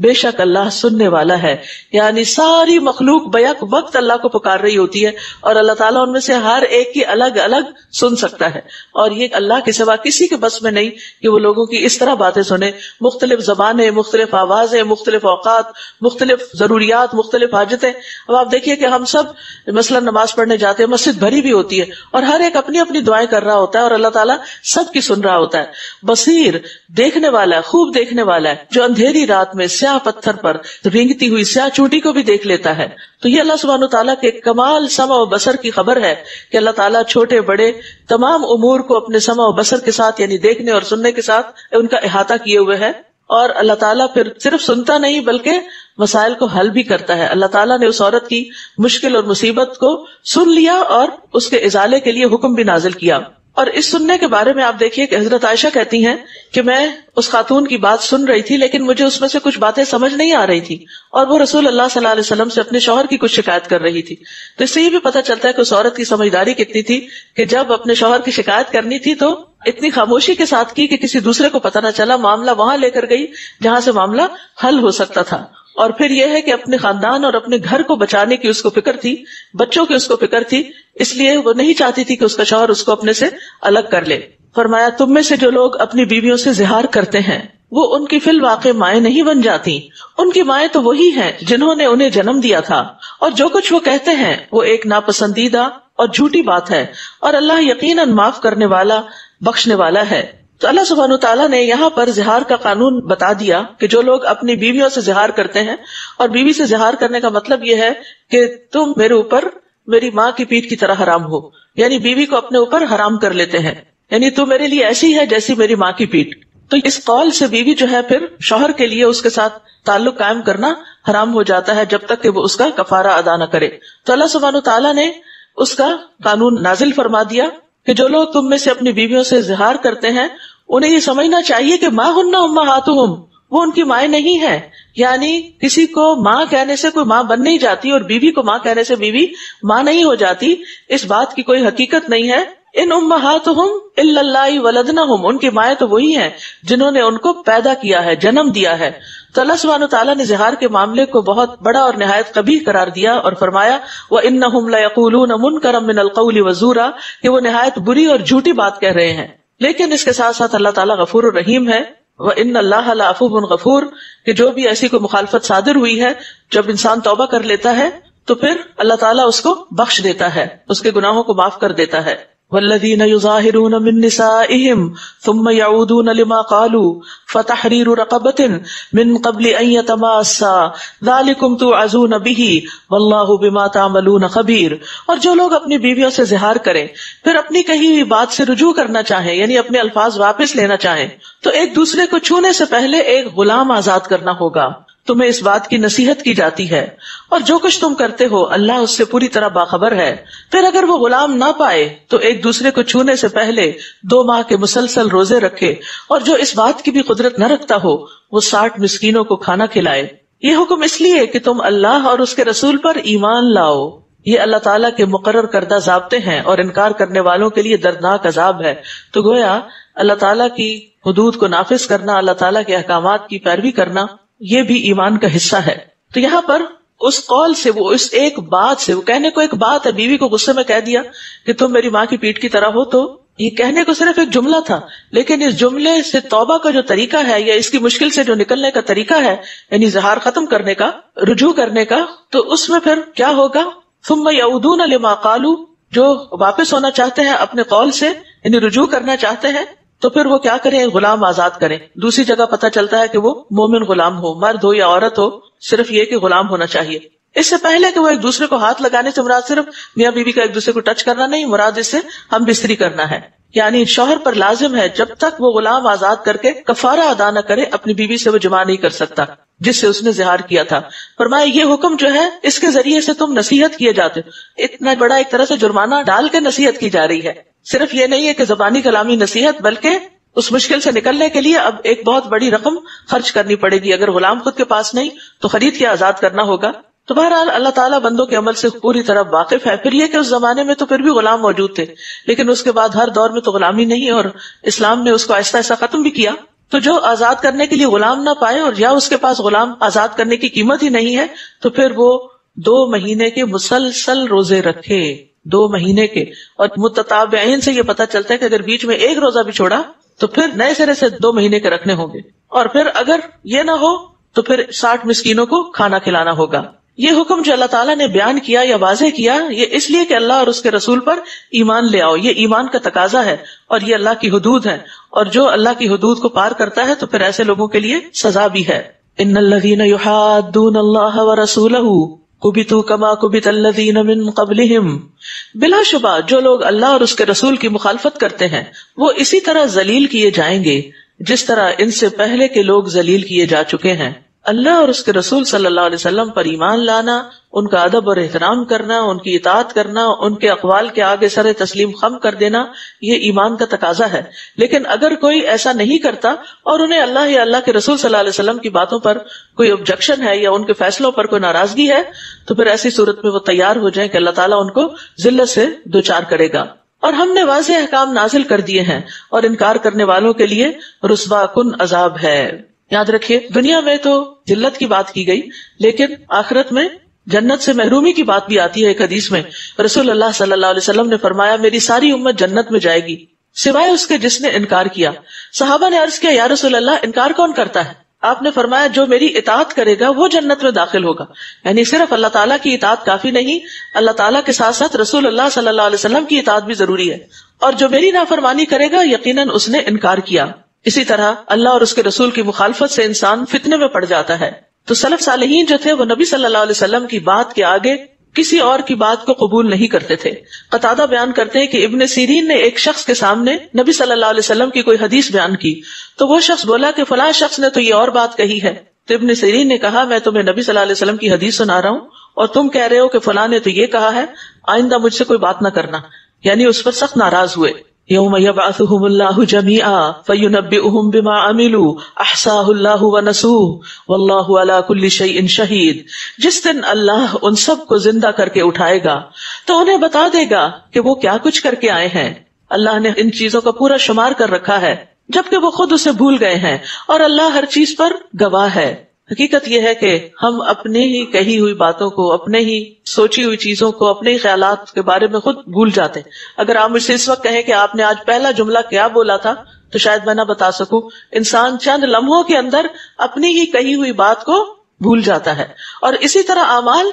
بے شک اللہ سننے والا ہے. یعنی ساری مخلوق بیک وقت اللہ کو پکار رہی ہوتی ہے اور اللہ تعالیٰ ان میں سے ہر ایک کی الگ الگ سن سکتا ہے. اور یہ اللہ کے سوا کسی کے بس میں نہیں کہ وہ لوگوں کی اس طرح باتیں سنے. مختلف زبانیں، مختلف آوازیں، مختلف اوقات، مختلف ضروریات، مختلف حاجتیں. اب آپ دیکھیے کہ ہم سب مثلا نماز پڑھنے جاتے ہیں، مسجد بھری بھی ہوتی ہے اور ہر ایک اپنی اپنی دعائیں کر رہا ہوتا ہے اور اللہ تعالیٰ سب کی سن رہا ہوتا ہے. بصیر، دیکھنے والا ہے، خوب دیکھنے والا ہے، جو اندھیری رات میں سیاہ پتھر پر رینگتی ہوئی سیاہ چونٹی کو بھی دیکھ لیتا ہے. تو یہ اللہ سبحانہ تعالیٰ کے کمال سمع و بصر کی خبر ہے کہ اللہ تعالیٰ چھوٹے بڑے تمام امور کو اپنے سمع و بصر کے ساتھ یعنی دیکھنے اور سننے کے ساتھ ان کا احاطہ کیے ہوئے ہے. اور اللہ تعالیٰ پھر صرف سنتا نہیں بلکہ مسائل کو حل بھی کرتا ہے. اللہ تعالیٰ نے اس عورت کی مشکل اور مصیبت کو سن لیا اور اس کے ازالے کے لیے حکم بھی نازل کیا. اور اس سننے کے بارے میں آپ دیکھیے کہ حضرت عائشہ کہتی ہیں کہ میں اس خاتون کی بات سن رہی تھی لیکن مجھے اس میں سے کچھ باتیں سمجھ نہیں آ رہی تھی اور وہ رسول اللہ صلی اللہ علیہ وسلم سے اپنے شوہر کی کچھ شکایت کر رہی تھی. تو اس سے یہ بھی پتہ چلتا ہے کہ اس عورت کی سمجھداری کتنی تھی کہ جب اپنے شوہر کی شکایت کرنی تھی تو اتنی خاموشی کے ساتھ کی کہ کسی دوسرے کو پتہ نہ چلا، معاملہ وہاں لے کر گئی جہاں سے معاملہ حل ہو سکتا تھا. اور پھر یہ ہے کہ اپنے خاندان اور اپنے گھر کو بچانے کی اس کو فکر تھی، بچوں کی اس کو فکر تھی، اس لیے وہ نہیں چاہتی تھی کہ اس کا شوہر اس کو اپنے سے الگ کر لے. فرمایا تم میں سے جو لوگ اپنی بیویوں سے زہار کرتے ہیں وہ ان کی فی الواقع مائیں نہیں بن جاتی، ان کی مائیں تو وہی ہیں جنہوں نے انہیں جنم دیا تھا، اور جو کچھ وہ کہتے ہیں وہ ایک ناپسندیدہ اور جھوٹی بات ہے، اور اللہ یقیناً معاف کرنے والا بخشنے والا ہے. تو اللہ سبحانہ تعالیٰ نے یہاں پر زہار کا قانون بتا دیا کہ جو لوگ اپنی بیویوں سے زہار کرتے ہیں، اور بیوی سے زہار کرنے کا مطلب یہ ہے کہ تم میرے اوپر میری ماں کی پیٹھ کی طرح حرام ہو، یعنی بیوی کو اپنے اوپر حرام کر لیتے ہیں، یعنی تو میرے لیے ایسی ہے جیسی میری ماں کی پیٹھ. تو اس قول سے بیوی جو ہے پھر شوہر کے لیے اس کے ساتھ تعلق قائم کرنا حرام ہو جاتا ہے جب تک کہ وہ اس کا کفارہ ادا نہ کرے. تو اللہ سبحانہ تعالیٰ نے اس کا قانون نازل فرما دیا کہ جو لوگ تم میں سے اپنی بیویوں سے زہار کرتے ہیں انہیں یہ سمجھنا چاہیے کہ ماں ہن امہاتہم، وہ ان کی مائیں نہیں ہے. یعنی کسی کو ماں کہنے سے کوئی ماں بن نہیں جاتی اور بیوی کو ماں کہنے سے بیوی ماں نہیں ہو جاتی، اس بات کی کوئی حقیقت نہیں ہے. ان امہاتہم الا اللہ ولدنہم، ان کی مائیں تو وہی ہیں جنہوں نے ان کو پیدا کیا ہے، جنم دیا ہے. تو اللہ سبحانہ تعالیٰ نے زہار کے معاملے کو بہت بڑا اور نہایت قبیح قرار دیا اور فرمایا وَإِنَّهُمْ لَيَقُولُونَ مُنْكَرًا مِنَ الْقَوْلِ وَزُورًا، کہ وہ نہایت بری اور جھوٹی بات کہہ رہے ہیں. لیکن اس کے ساتھ ساتھ اللہ تعالیٰ غفور الرحیم ہے. وَإِنَّ اللَّهَ لَعَفُوٌّ غَفُورٌ، کہ جو بھی ایسی کوئی مخالفت صادر ہوئی ہے جب انسان توبہ کر لیتا ہے تو پھر اللہ تعالیٰ اس کو بخش دیتا ہے، اس کے گناہوں کو معاف کر دیتا ہے. والذین یظاہرون من نسائہم ثم یعودون لما قالوا فتحریر رقبۃ من قبل ان یتماسا ذلکم توعظون بہ واللہ بما تعملون خبیر. اور جو لوگ اپنی بیویوں سے زہار کریں پھر اپنی کہی ہوئی بات سے رجوع کرنا چاہیں، یعنی اپنے الفاظ واپس لینا چاہیں، تو ایک دوسرے کو چھونے سے پہلے ایک غلام آزاد کرنا ہوگا. تمہیں اس بات کی نصیحت کی جاتی ہے اور جو کچھ تم کرتے ہو اللہ اس سے پوری طرح باخبر ہے. پھر اگر وہ غلام نہ پائے تو ایک دوسرے کو چھونے سے پہلے 2 ماہ کے مسلسل روزے رکھے، اور جو اس بات کی بھی قدرت نہ رکھتا ہو وہ 60 مسکینوں کو کھانا کھلائے. یہ حکم اس لیے کہ تم اللہ اور اس کے رسول پر ایمان لاؤ. یہ اللہ تعالیٰ کے مقرر کردہ ضابطے ہیں اور انکار کرنے والوں کے لیے دردناک عذاب ہے. تو گویا اللہ تعالیٰ کی حدود کو نافذ کرنا، اللہ تعالیٰ کے احکامات کی پیروی کرنا، یہ بھی ایمان کا حصہ ہے. تو یہاں پر اس قول سے، وہ اس ایک بات سے، وہ کہنے کو ایک بات ہے، بیوی کو غصے میں کہہ دیا کہ تم میری ماں کی پیٹھ کی طرح ہو، تو یہ کہنے کو صرف ایک جملہ تھا، لیکن اس جملے سے توبہ کا جو طریقہ ہے یا اس کی مشکل سے جو نکلنے کا طریقہ ہے، یعنی زہار ختم کرنے کا، رجوع کرنے کا، تو اس میں پھر کیا ہوگا؟ ثم یعودون لما قالوا، جو واپس ہونا چاہتے ہیں اپنے قول سے، یعنی رجوع کرنا چاہتے ہیں، تو پھر وہ کیا کریں؟ غلام آزاد کریں. دوسری جگہ پتہ چلتا ہے کہ وہ مومن غلام ہو، مرد ہو یا عورت ہو، صرف یہ کہ غلام ہونا چاہیے. اس سے پہلے کہ وہ ایک دوسرے کو ہاتھ لگانے سے مراد صرف میاں بیوی کا ایک دوسرے کو ٹچ کرنا نہیں، مراد اس سے ہم بستری کرنا ہے. یعنی شوہر پر لازم ہے جب تک وہ غلام آزاد کر کے کفارہ ادا نہ کرے اپنی بیوی سے وہ جمع نہیں کر سکتا جس سے اس نے زہار کیا تھا. فرمایا یہ حکم جو ہے اس کے ذریعے سے تم نصیحت کیے جاتے ہو. اتنا بڑا ایک طرح سے جرمانہ ڈال کے نصیحت کی جا رہی ہے. صرف یہ نہیں ہے کہ زبانی کلامی نصیحت، بلکہ اس مشکل سے نکلنے کے لیے اب ایک بہت بڑی رقم خرچ کرنی پڑے گی. اگر غلام خود کے پاس نہیں تو خرید کے آزاد کرنا ہوگا. تو بہرحال اللہ تعالیٰ بندوں کے عمل سے پوری طرح واقف ہے. پھر یہ کہ اس زمانے میں تو پھر بھی غلام موجود تھے، لیکن اس کے بعد ہر دور میں تو غلامی نہیں، اور اسلام نے اس کو آہستہ آہستہ ختم بھی کیا. تو جو آزاد کرنے کے لیے غلام نہ پائے اور یا اس کے پاس غلام آزاد کرنے کی قیمت ہی نہیں ہے تو پھر وہ 2 مہینے کے مسلسل روزے رکھے، 2 مہینے کے، اور متتابعین سے یہ پتہ چلتا ہے کہ اگر بیچ میں ایک روزہ بھی چھوڑا تو پھر نئے سرے سے 2 مہینے کے رکھنے ہوں گے، اور پھر اگر یہ نہ ہو تو پھر 60 مسکینوں کو کھانا کھلانا ہوگا۔ یہ حکم جو اللہ تعالیٰ نے بیان کیا یا واضح کیا، یہ اس لیے کہ اللہ اور اس کے رسول پر ایمان لے آؤ، یہ ایمان کا تقاضا ہے اور یہ اللہ کی حدود ہے، اور جو اللہ کی حدود کو پار کرتا ہے تو پھر ایسے لوگوں کے لیے سزا بھی ہے۔ ان الذین یحادون اللہ ورسولہ کبتوا کما کبت الذین من قبلہم، بلا شبہ جو لوگ اللہ اور اس کے رسول کی مخالفت کرتے ہیں وہ اسی طرح ذلیل کیے جائیں گے جس طرح ان سے پہلے کے لوگ ذلیل کیے جا چکے ہیں۔ اللہ اور اس کے رسول صلی اللہ علیہ وسلم پر ایمان لانا، ان کا ادب اور احترام کرنا، ان کی اطاعت کرنا، ان کے اقوال کے آگے سر تسلیم خم کر دینا، یہ ایمان کا تقاضا ہے۔ لیکن اگر کوئی ایسا نہیں کرتا اور انہیں اللہ یا اللہ کے رسول صلی اللہ علیہ وسلم کی باتوں پر کوئی آبجیکشن ہے یا ان کے فیصلوں پر کوئی ناراضگی ہے تو پھر ایسی صورت میں وہ تیار ہو جائیں کہ اللہ تعالیٰ ان کو ذلت سے دوچار کرے گا۔ اور ہم نے واضح احکام نازل کر دیے ہیں اور انکار کرنے والوں کے لیے رسوا کن عذاب ہے۔ یاد رکھیے دنیا میں تو ذلت کی بات کی گئی، لیکن آخرت میں جنت سے محرومی کی بات بھی آتی ہے۔ ایک حدیث میں رسول اللہ صلی اللہ علیہ وسلم نے فرمایا میری ساری امت جنت میں جائے گی سوائے اس کے جس نے انکار کیا۔ صحابہ نے عرض کیا یا رسول اللہ انکار کون کرتا ہے؟ آپ نے فرمایا جو میری اطاعت کرے گا وہ جنت میں داخل ہوگا۔ یعنی صرف اللہ تعالیٰ کی اطاعت کافی نہیں، اللہ تعالیٰ کے ساتھ ساتھ رسول اللہ صلی اللہ علیہ وسلم کی اطاعت بھی ضروری ہے، اور جو میری نافرمانی کرے گا یقیناً اس نے انکار کیا۔ اسی طرح اللہ اور اس کے رسول کی مخالفت سے انسان فتنے میں پڑ جاتا ہے۔ تو سلف صالحین جو تھے وہ نبی صلی اللہ علیہ وسلم کی بات کے آگے کسی اور کی بات کو قبول نہیں کرتے تھے۔ قتادہ بیان کرتے ہیں کہ ابن سیرین نے ایک شخص کے سامنے نبی صلی اللہ علیہ وسلم کی کوئی حدیث بیان کی تو وہ شخص بولا کہ فلاں شخص نے تو یہ اور بات کہی ہے، تو ابن سیرین نے کہا میں تمہیں نبی صلی اللہ علیہ وسلم کی حدیث سنا رہا ہوں اور تم کہہ رہے ہو کہ فلاں نے تو یہ کہا ہے، آئندہ مجھ سے کوئی بات نہ کرنا۔ یعنی اس پر سخت ناراض ہوئے۔ یوم یبعثہم اللہ جمیعا فینبئہم بما عملوا احصاہ اللہ ونسوہ واللہ علی کل شیء شہید۔ جس دن اللہ ان سب کو زندہ کر کے اٹھائے گا تو انہیں بتا دے گا کہ وہ کیا کچھ کر کے آئے ہیں۔ اللہ نے ان چیزوں کا پورا شمار کر رکھا ہے جبکہ وہ خود اسے بھول گئے ہیں، اور اللہ ہر چیز پر گواہ ہے۔ حقیقت یہ ہے کہ ہم اپنے ہی کہی ہوئی باتوں کو، اپنے ہی سوچی ہوئی چیزوں کو، اپنے ہی خیالات کے بارے میں خود بھول جاتے ہیں۔ اگر آپ مجھ سے اس وقت کہیں کہ آپ نے آج پہلا جملہ کیا بولا تھا تو شاید میں نہ بتا سکوں۔ انسان چند لمحوں کے اندر اپنی ہی کہی ہوئی بات کو بھول جاتا ہے۔ اور اسی طرح اعمال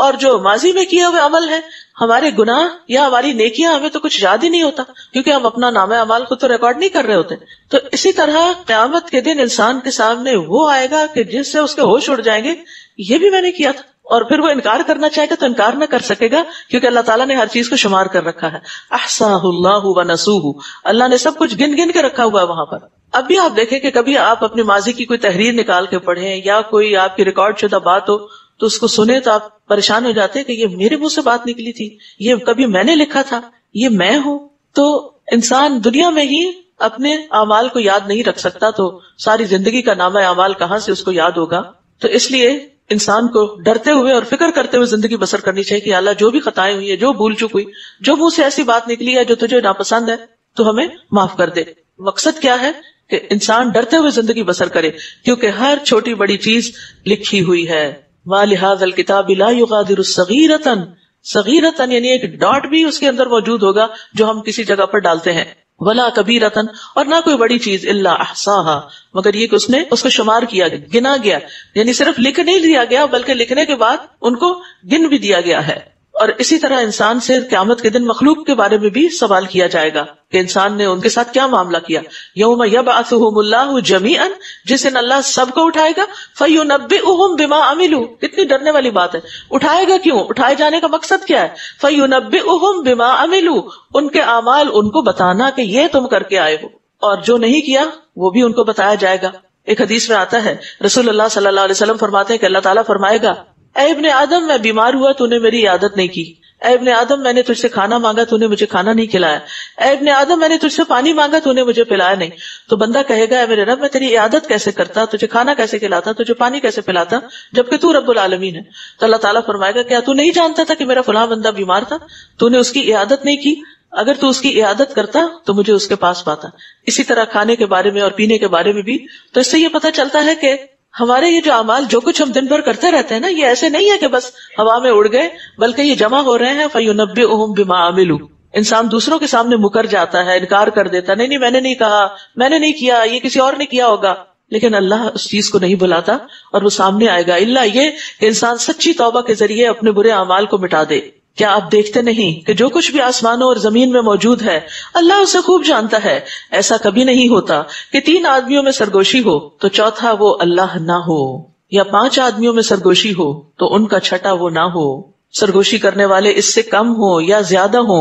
اور جو ماضی میں کیے ہوئے عمل ہے، ہمارے گناہ یا ہماری نیکیاں ہمیں تو کچھ یاد ہی نہیں ہوتا کیونکہ ہم اپنا نامہ اعمال خود تو ریکارڈ نہیں کر رہے ہوتے۔ تو اسی طرح قیامت کے دن انسان کے سامنے وہ آئے گا کہ جس سے اس کے ہوش اڑ جائیں گے یہ بھی میں نے کیا تھا، اور پھر وہ انکار کرنا چاہے گا تو انکار نہ کر سکے گا کیونکہ اللہ تعالیٰ نے ہر چیز کو شمار کر رکھا ہے۔ احصاہ اللہ ونسوہ، اللہ نے سب کچھ گن گن کے رکھا ہوا ہے وہاں پر۔ اب بھی آپ دیکھیں کہ کبھی آپ اپنے ماضی کی کوئی تحریر نکال کے پڑھیں یا کوئی آپ کی ریکارڈ شدہ بات ہو تو اس کو سنے تو آپ پریشان ہو جاتے ہیں کہ یہ میرے منہ سے بات نکلی تھی، یہ کبھی میں نے لکھا تھا، یہ میں ہوں۔ تو انسان دنیا میں ہی اپنے اعمال کو یاد نہیں رکھ سکتا تو ساری زندگی کا نامہ اعمال کہاں سے اس کو یاد ہوگا؟ تو اس لیے انسان کو ڈرتے ہوئے اور فکر کرتے ہوئے زندگی بسر کرنی چاہیے کہ اللہ جو بھی خطائیں ہوئی ہے، جو بھول چک ہوئی، جو منہ سے ایسی بات نکلی ہے جو تجھے ناپسند ہے تو ہمیں معاف کر دے۔ مقصد کیا ہے کہ انسان ڈرتے ہوئے زندگی بسر کرے کیونکہ ہر چھوٹی بڑی چیز لکھی ہوئی ہے۔ وَلِهَذَا الْكِتَابِ لَا يُغَادِرُ صَغِيرَةً، صغیرتاً یعنی ایک ڈاٹ بھی اس کے اندر موجود ہوگا جو ہم کسی جگہ پر ڈالتے ہیں، ولا کبیرتاً، اور نہ کوئی بڑی چیز، الا احصاها، مگر یہ کہ اس نے اس کو شمار کیا، گنا گیا، یعنی صرف لکھ نہیں دیا گیا بلکہ لکھنے کے بعد ان کو گن بھی دیا گیا ہے۔ اور اسی طرح انسان سے قیامت کے دن مخلوق کے بارے میں بھی سوال کیا جائے گا کہ انسان نے ان کے ساتھ کیا معاملہ کیا۔ یوم یبعثہم اللہ جمیعا، جس دن اللہ سب کو اٹھائے گا، فینبئہم بما عملوا، کتنی ڈرنے والی بات ہے۔ اٹھائے گا کیوں؟ اٹھائے جانے کا مقصد کیا ہے؟ فینبئہم بما عملوا، ان کے اعمال ان کو بتانا کہ یہ تم کر کے آئے ہو، اور جو نہیں کیا وہ بھی ان کو بتایا جائے گا۔ ایک حدیث میں آتا ہے رسول اللہ صلی اللہ علیہ وسلم فرماتے ہیں کہ اللہ تعالیٰ فرمائے گا، اے ابن آدم میں بیمار ہوا تو نے میری عیادت نہیں کی، اے ابن آدم میں نے تجھ سے کھانا مانگا تو نے مجھے کھانا نہیں کھلایا، اے ابن آدم میں نے تجھ سے پانی مانگا تو نے مجھے پلایا نہیں۔ تو بندہ کہے گا اے میرے رب میں تیری عیادت کیسے کرتا، تجھے کھانا کیسے کھلاتا، تجھے پانی کیسے پلاتا جبکہ تو رب العالمین ہے۔ تو اللہ تعالیٰ فرمائے گا کیا تو نہیں جانتا تھا کہ میرا فلاں بندہ بیمار تھا، تو نے اس کی عیادت نہیں کی؟ اگر تو اس کی عیادت کرتا تو مجھے اس کے پاس پاتا. اسی طرح کھانے کے بارے میں اور پینے کے بارے میں بھی. تو اس سے یہ پتہ چلتا ہے کہ ہمارے یہ جو اعمال جو کچھ ہم دن بھر کرتے رہتے ہیں نا، یہ ایسے نہیں ہے کہ بس ہوا میں اڑ گئے، بلکہ یہ جمع ہو رہے ہیں. فَيُنَبِّئُهُم بِمَا عَمِلُوا. انسان دوسروں کے سامنے مکر جاتا ہے، انکار کر دیتا، نہیں میں نے نہیں کہا، میں نے نہیں کیا، یہ کسی اور نے کیا ہوگا. لیکن اللہ اس چیز کو نہیں بلاتا اور وہ سامنے آئے گا، الا یہ کہ انسان سچی توبہ کے ذریعے اپنے برے اعمال کو مٹا دے. کیا آپ دیکھتے نہیں کہ جو کچھ بھی آسمانوں اور زمین میں موجود ہے اللہ اسے خوب جانتا ہے. ایسا کبھی نہیں ہوتا کہ 3 آدمیوں میں سرگوشی ہو تو چوتھا وہ اللہ نہ ہو، یا 5 آدمیوں میں سرگوشی ہو تو ان کا چھٹا وہ نہ ہو. سرگوشی کرنے والے اس سے کم ہو یا زیادہ ہو،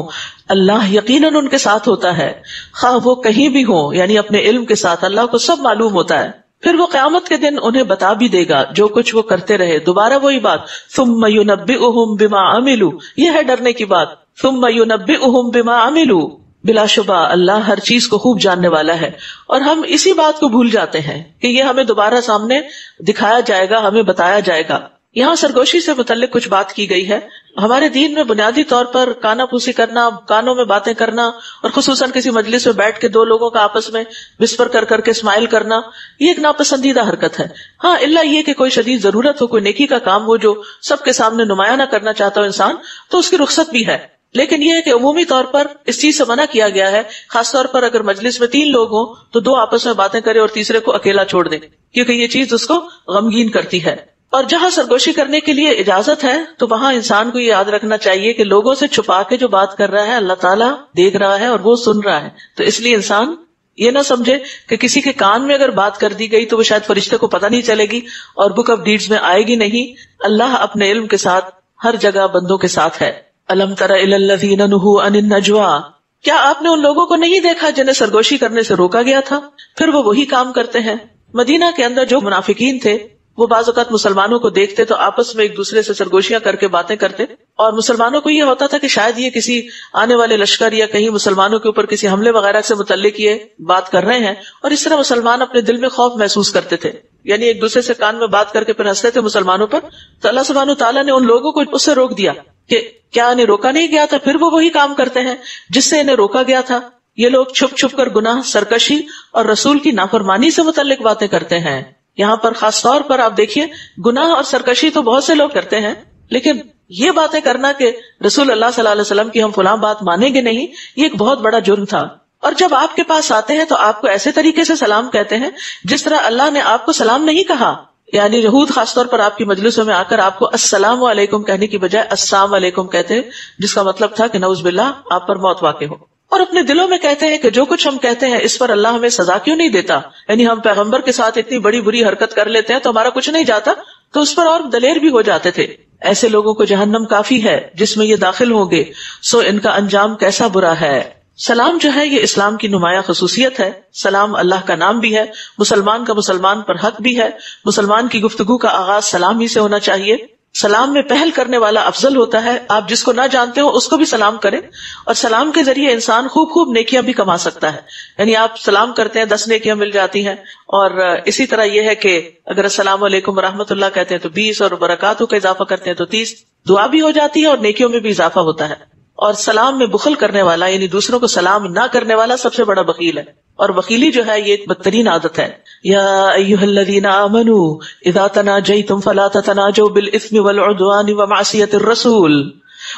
اللہ یقیناً ان کے ساتھ ہوتا ہے، خواہ وہ کہیں بھی ہو، یعنی اپنے علم کے ساتھ. اللہ کو سب معلوم ہوتا ہے. پھر وہ قیامت کے دن انہیں بتا بھی دے گا جو کچھ وہ کرتے رہے. دوبارہ وہی بات، ثم ينبئهم بما عملوا. یہ ہے ڈرنے کی بات. ثم ينبئهم بما عملوا. بلا شبہ اللہ ہر چیز کو خوب جاننے والا ہے. اور ہم اسی بات کو بھول جاتے ہیں کہ یہ ہمیں دوبارہ سامنے دکھایا جائے گا، ہمیں بتایا جائے گا. یہاں سرگوشی سے متعلق کچھ بات کی گئی ہے. ہمارے دین میں بنیادی طور پر کانا پوسی کرنا، کانوں میں باتیں کرنا، اور خصوصاً کسی مجلس میں بیٹھ کے 2 لوگوں کا آپس میں وسپر کر کر کے اسمائل کرنا، یہ ایک ناپسندیدہ حرکت ہے. ہاں الا یہ کہ کوئی شدید ضرورت ہو، کوئی نیکی کا کام ہو جو سب کے سامنے نمایاں نہ کرنا چاہتا ہو انسان، تو اس کی رخصت بھی ہے. لیکن یہ ہے کہ عمومی طور پر اس چیز سے منع کیا گیا ہے. خاص طور پر اگر مجلس میں 3 لوگ ہوں تو 2 آپس میں باتیں کرے اور تیسرے کو اکیلا چھوڑ دے، کیونکہ یہ چیز اس کو غمگین کرتی ہے. اور جہاں سرگوشی کرنے کے لیے اجازت ہے تو وہاں انسان کو یہ یاد رکھنا چاہیے کہ لوگوں سے چھپا کے جو بات کر رہا ہے اللہ تعالیٰ دیکھ رہا ہے اور وہ سن رہا ہے. تو اس لیے انسان یہ نہ سمجھے کہ کسی کے کان میں اگر بات کر دی گئی تو وہ شاید فرشتے کو پتہ نہیں چلے گی اور بک آف ڈیڈز میں آئے گی. نہیں، اللہ اپنے علم کے ساتھ ہر جگہ بندوں کے ساتھ ہے. الم تر الی الذین نہوا عن النجوی. کیا آپ نے ان لوگوں کو نہیں دیکھا جنہیں سرگوشی کرنے سے روکا گیا تھا، پھر وہ وہی کام کرتے ہیں. مدینہ کے اندر جو منافقین تھے وہ بعض اوقات مسلمانوں کو دیکھتے تو آپس میں ایک دوسرے سے سرگوشیاں کر کے باتیں کرتے، اور مسلمانوں کو یہ ہوتا تھا کہ شاید یہ کسی آنے والے لشکر یا کہیں مسلمانوں کے اوپر کسی حملے وغیرہ سے متعلق یہ بات کر رہے ہیں. اور اس طرح مسلمان اپنے دل میں خوف محسوس کرتے تھے، یعنی ایک دوسرے سے کان میں بات کر کے پھر ہنستے تھے مسلمانوں پر. تو اللہ سبحانہ وتعالیٰ نے ان لوگوں کو اس سے روک دیا کہ کیا انہیں روکا نہیں گیا تھا، پھر وہ وہی کام کرتے ہیں جس سے انہیں روکا گیا تھا. یہ لوگ چھپ چھپ کر گناہ، سرکشی اور رسول کی نافرمانی سے متعلق باتیں کرتے ہیں. یہاں پر خاص طور پر آپ دیکھیے، گناہ اور سرکشی تو بہت سے لوگ کرتے ہیں، لیکن یہ باتیں کرنا کہ رسول اللہ صلی اللہ علیہ وسلم کی ہم فلاں بات مانیں گے نہیں، یہ ایک بہت بڑا جرم تھا. اور جب آپ کے پاس آتے ہیں تو آپ کو ایسے طریقے سے سلام کہتے ہیں جس طرح اللہ نے آپ کو سلام نہیں کہا. یعنی یہود خاص طور پر آپ کی مجلسوں میں آ کر آپ کو السلام علیکم کہنے کی بجائے السلام علیکم کہتے، جس کا مطلب تھا کہ نعوذ باللہ آپ پر موت واقع ہو. اور اپنے دلوں میں کہتے ہیں کہ جو کچھ ہم کہتے ہیں اس پر اللہ ہمیں سزا کیوں نہیں دیتا، یعنی ہم پیغمبر کے ساتھ اتنی بڑی بری حرکت کر لیتے ہیں تو ہمارا کچھ نہیں جاتا، تو اس پر اور دلیر بھی ہو جاتے تھے. ایسے لوگوں کو جہنم کافی ہے جس میں یہ داخل ہوں گے، سو ان کا انجام کیسا برا ہے. سلام جو ہے یہ اسلام کی نمایاں خصوصیت ہے. سلام اللہ کا نام بھی ہے، مسلمان کا مسلمان پر حق بھی ہے. مسلمان کی گفتگو کا آغاز سلام ہی سے ہونا چاہیے. سلام میں پہل کرنے والا افضل ہوتا ہے. آپ جس کو نہ جانتے ہو اس کو بھی سلام کریں، اور سلام کے ذریعے انسان خوب خوب نیکیاں بھی کما سکتا ہے. یعنی آپ سلام کرتے ہیں 10 نیکیاں مل جاتی ہیں. اور اسی طرح یہ ہے کہ اگر السلام علیکم ورحمۃ اللہ کہتے ہیں تو 20، اور برکاتہ کا اضافہ کرتے ہیں تو 30. دعا بھی ہو جاتی ہے اور نیکیوں میں بھی اضافہ ہوتا ہے. اور سلام میں بخل کرنے والا یعنی دوسروں کو سلام نہ کرنے والا سب سے بڑا بخیل ہے. اور بخیلی جو ہے یہ ایک بدترین عادت ہے. یا ایھا الذین آمنوا اذا تناجیتم فلا تتناجوا بالاثم والعدوان ومعصیۃ الرسول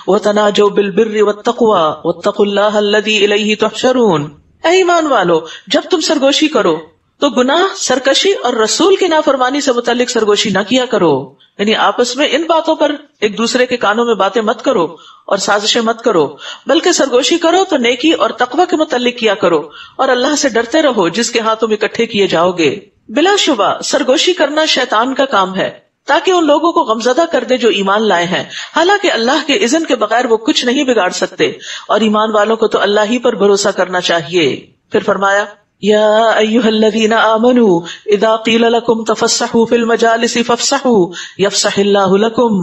وتناجوا بالبر والتقوى واتقوا اللہ الذی الیہ تحشرون. اے ایمان والو، جب تم سرگوشی کرو تو گناہ، سرکشی اور رسول کی نافرمانی سے متعلق سرگوشی نہ کیا کرو. یعنی آپس میں ان باتوں پر ایک دوسرے کے کانوں میں باتیں مت کرو اور سازشیں مت کرو، بلکہ سرگوشی کرو تو نیکی اور تقوی کے متعلق کیا کرو، اور اللہ سے ڈرتے رہو جس کے ہاں تم اکٹھے کیے جاؤ گے. بلا شبہ سرگوشی کرنا شیطان کا کام ہے تاکہ ان لوگوں کو غمزدہ کر دے جو ایمان لائے ہیں، حالانکہ اللہ کے اذن کے بغیر وہ کچھ نہیں بگاڑ سکتے، اور ایمان والوں کو تو اللہ ہی پر بھروسہ کرنا چاہیے. پھر فرمایا یا ایھا الذین آمنوا اذا قیل لکم تفسحوا فی المجالس فافسحوا یفسح اللہ لکم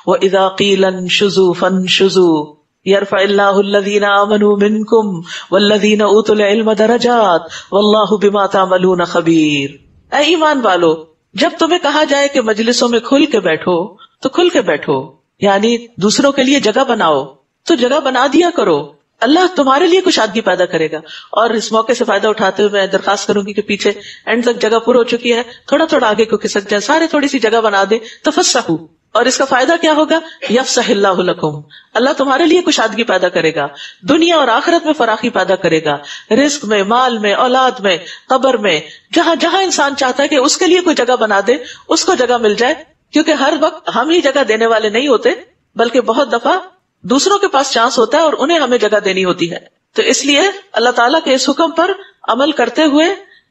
واذا قیل انشزوا فانشزوا یرفع اللہ الذین آمنوا منکم والذین اوتوا العلم درجات واللہ بما تعملون خبیر. اے ایمان والو، جب تمہیں کہا جائے کہ مجلسوں میں کھل کے بیٹھو تو کھل کے بیٹھو، یعنی دوسروں کے لیے جگہ بناؤ تو جگہ بنا دیا کرو. اللہ تمہارے لیے کشادگی پیدا کرے گا. اور اس موقع سے فائدہ اٹھاتے ہوئے میں درخواست کروں گی کہ پیچھے اینڈ تک جگہ پر ہو چکی ہے, تھوڑا تھوڑا آگے کو کھسک جائے, سارے تھوڑی سی جگہ بنا دے. تفسحوا, اور اس کا فائدہ کیا ہوگا؟ یفسح اللہ لکم, اللہ تمہارے لیے کشادگی پیدا کرے گا, دنیا اور آخرت میں فراخی پیدا کرے گا, رزق میں, مال میں, اولاد میں, قبر میں, جہاں جہاں انسان چاہتا ہے کہ اس کے لیے کوئی جگہ بنا دے اس کو جگہ مل جائے. کیونکہ ہر وقت ہم ہی جگہ دینے والے نہیں ہوتے, بلکہ بہت دفعہ دوسروں کے پاس چانس ہوتا ہے اور انہیں ہمیں جگہ دینی ہوتی ہے. تو اس لیے اللہ تعالیٰ کے اس حکم پر عمل کرتے ہوئے,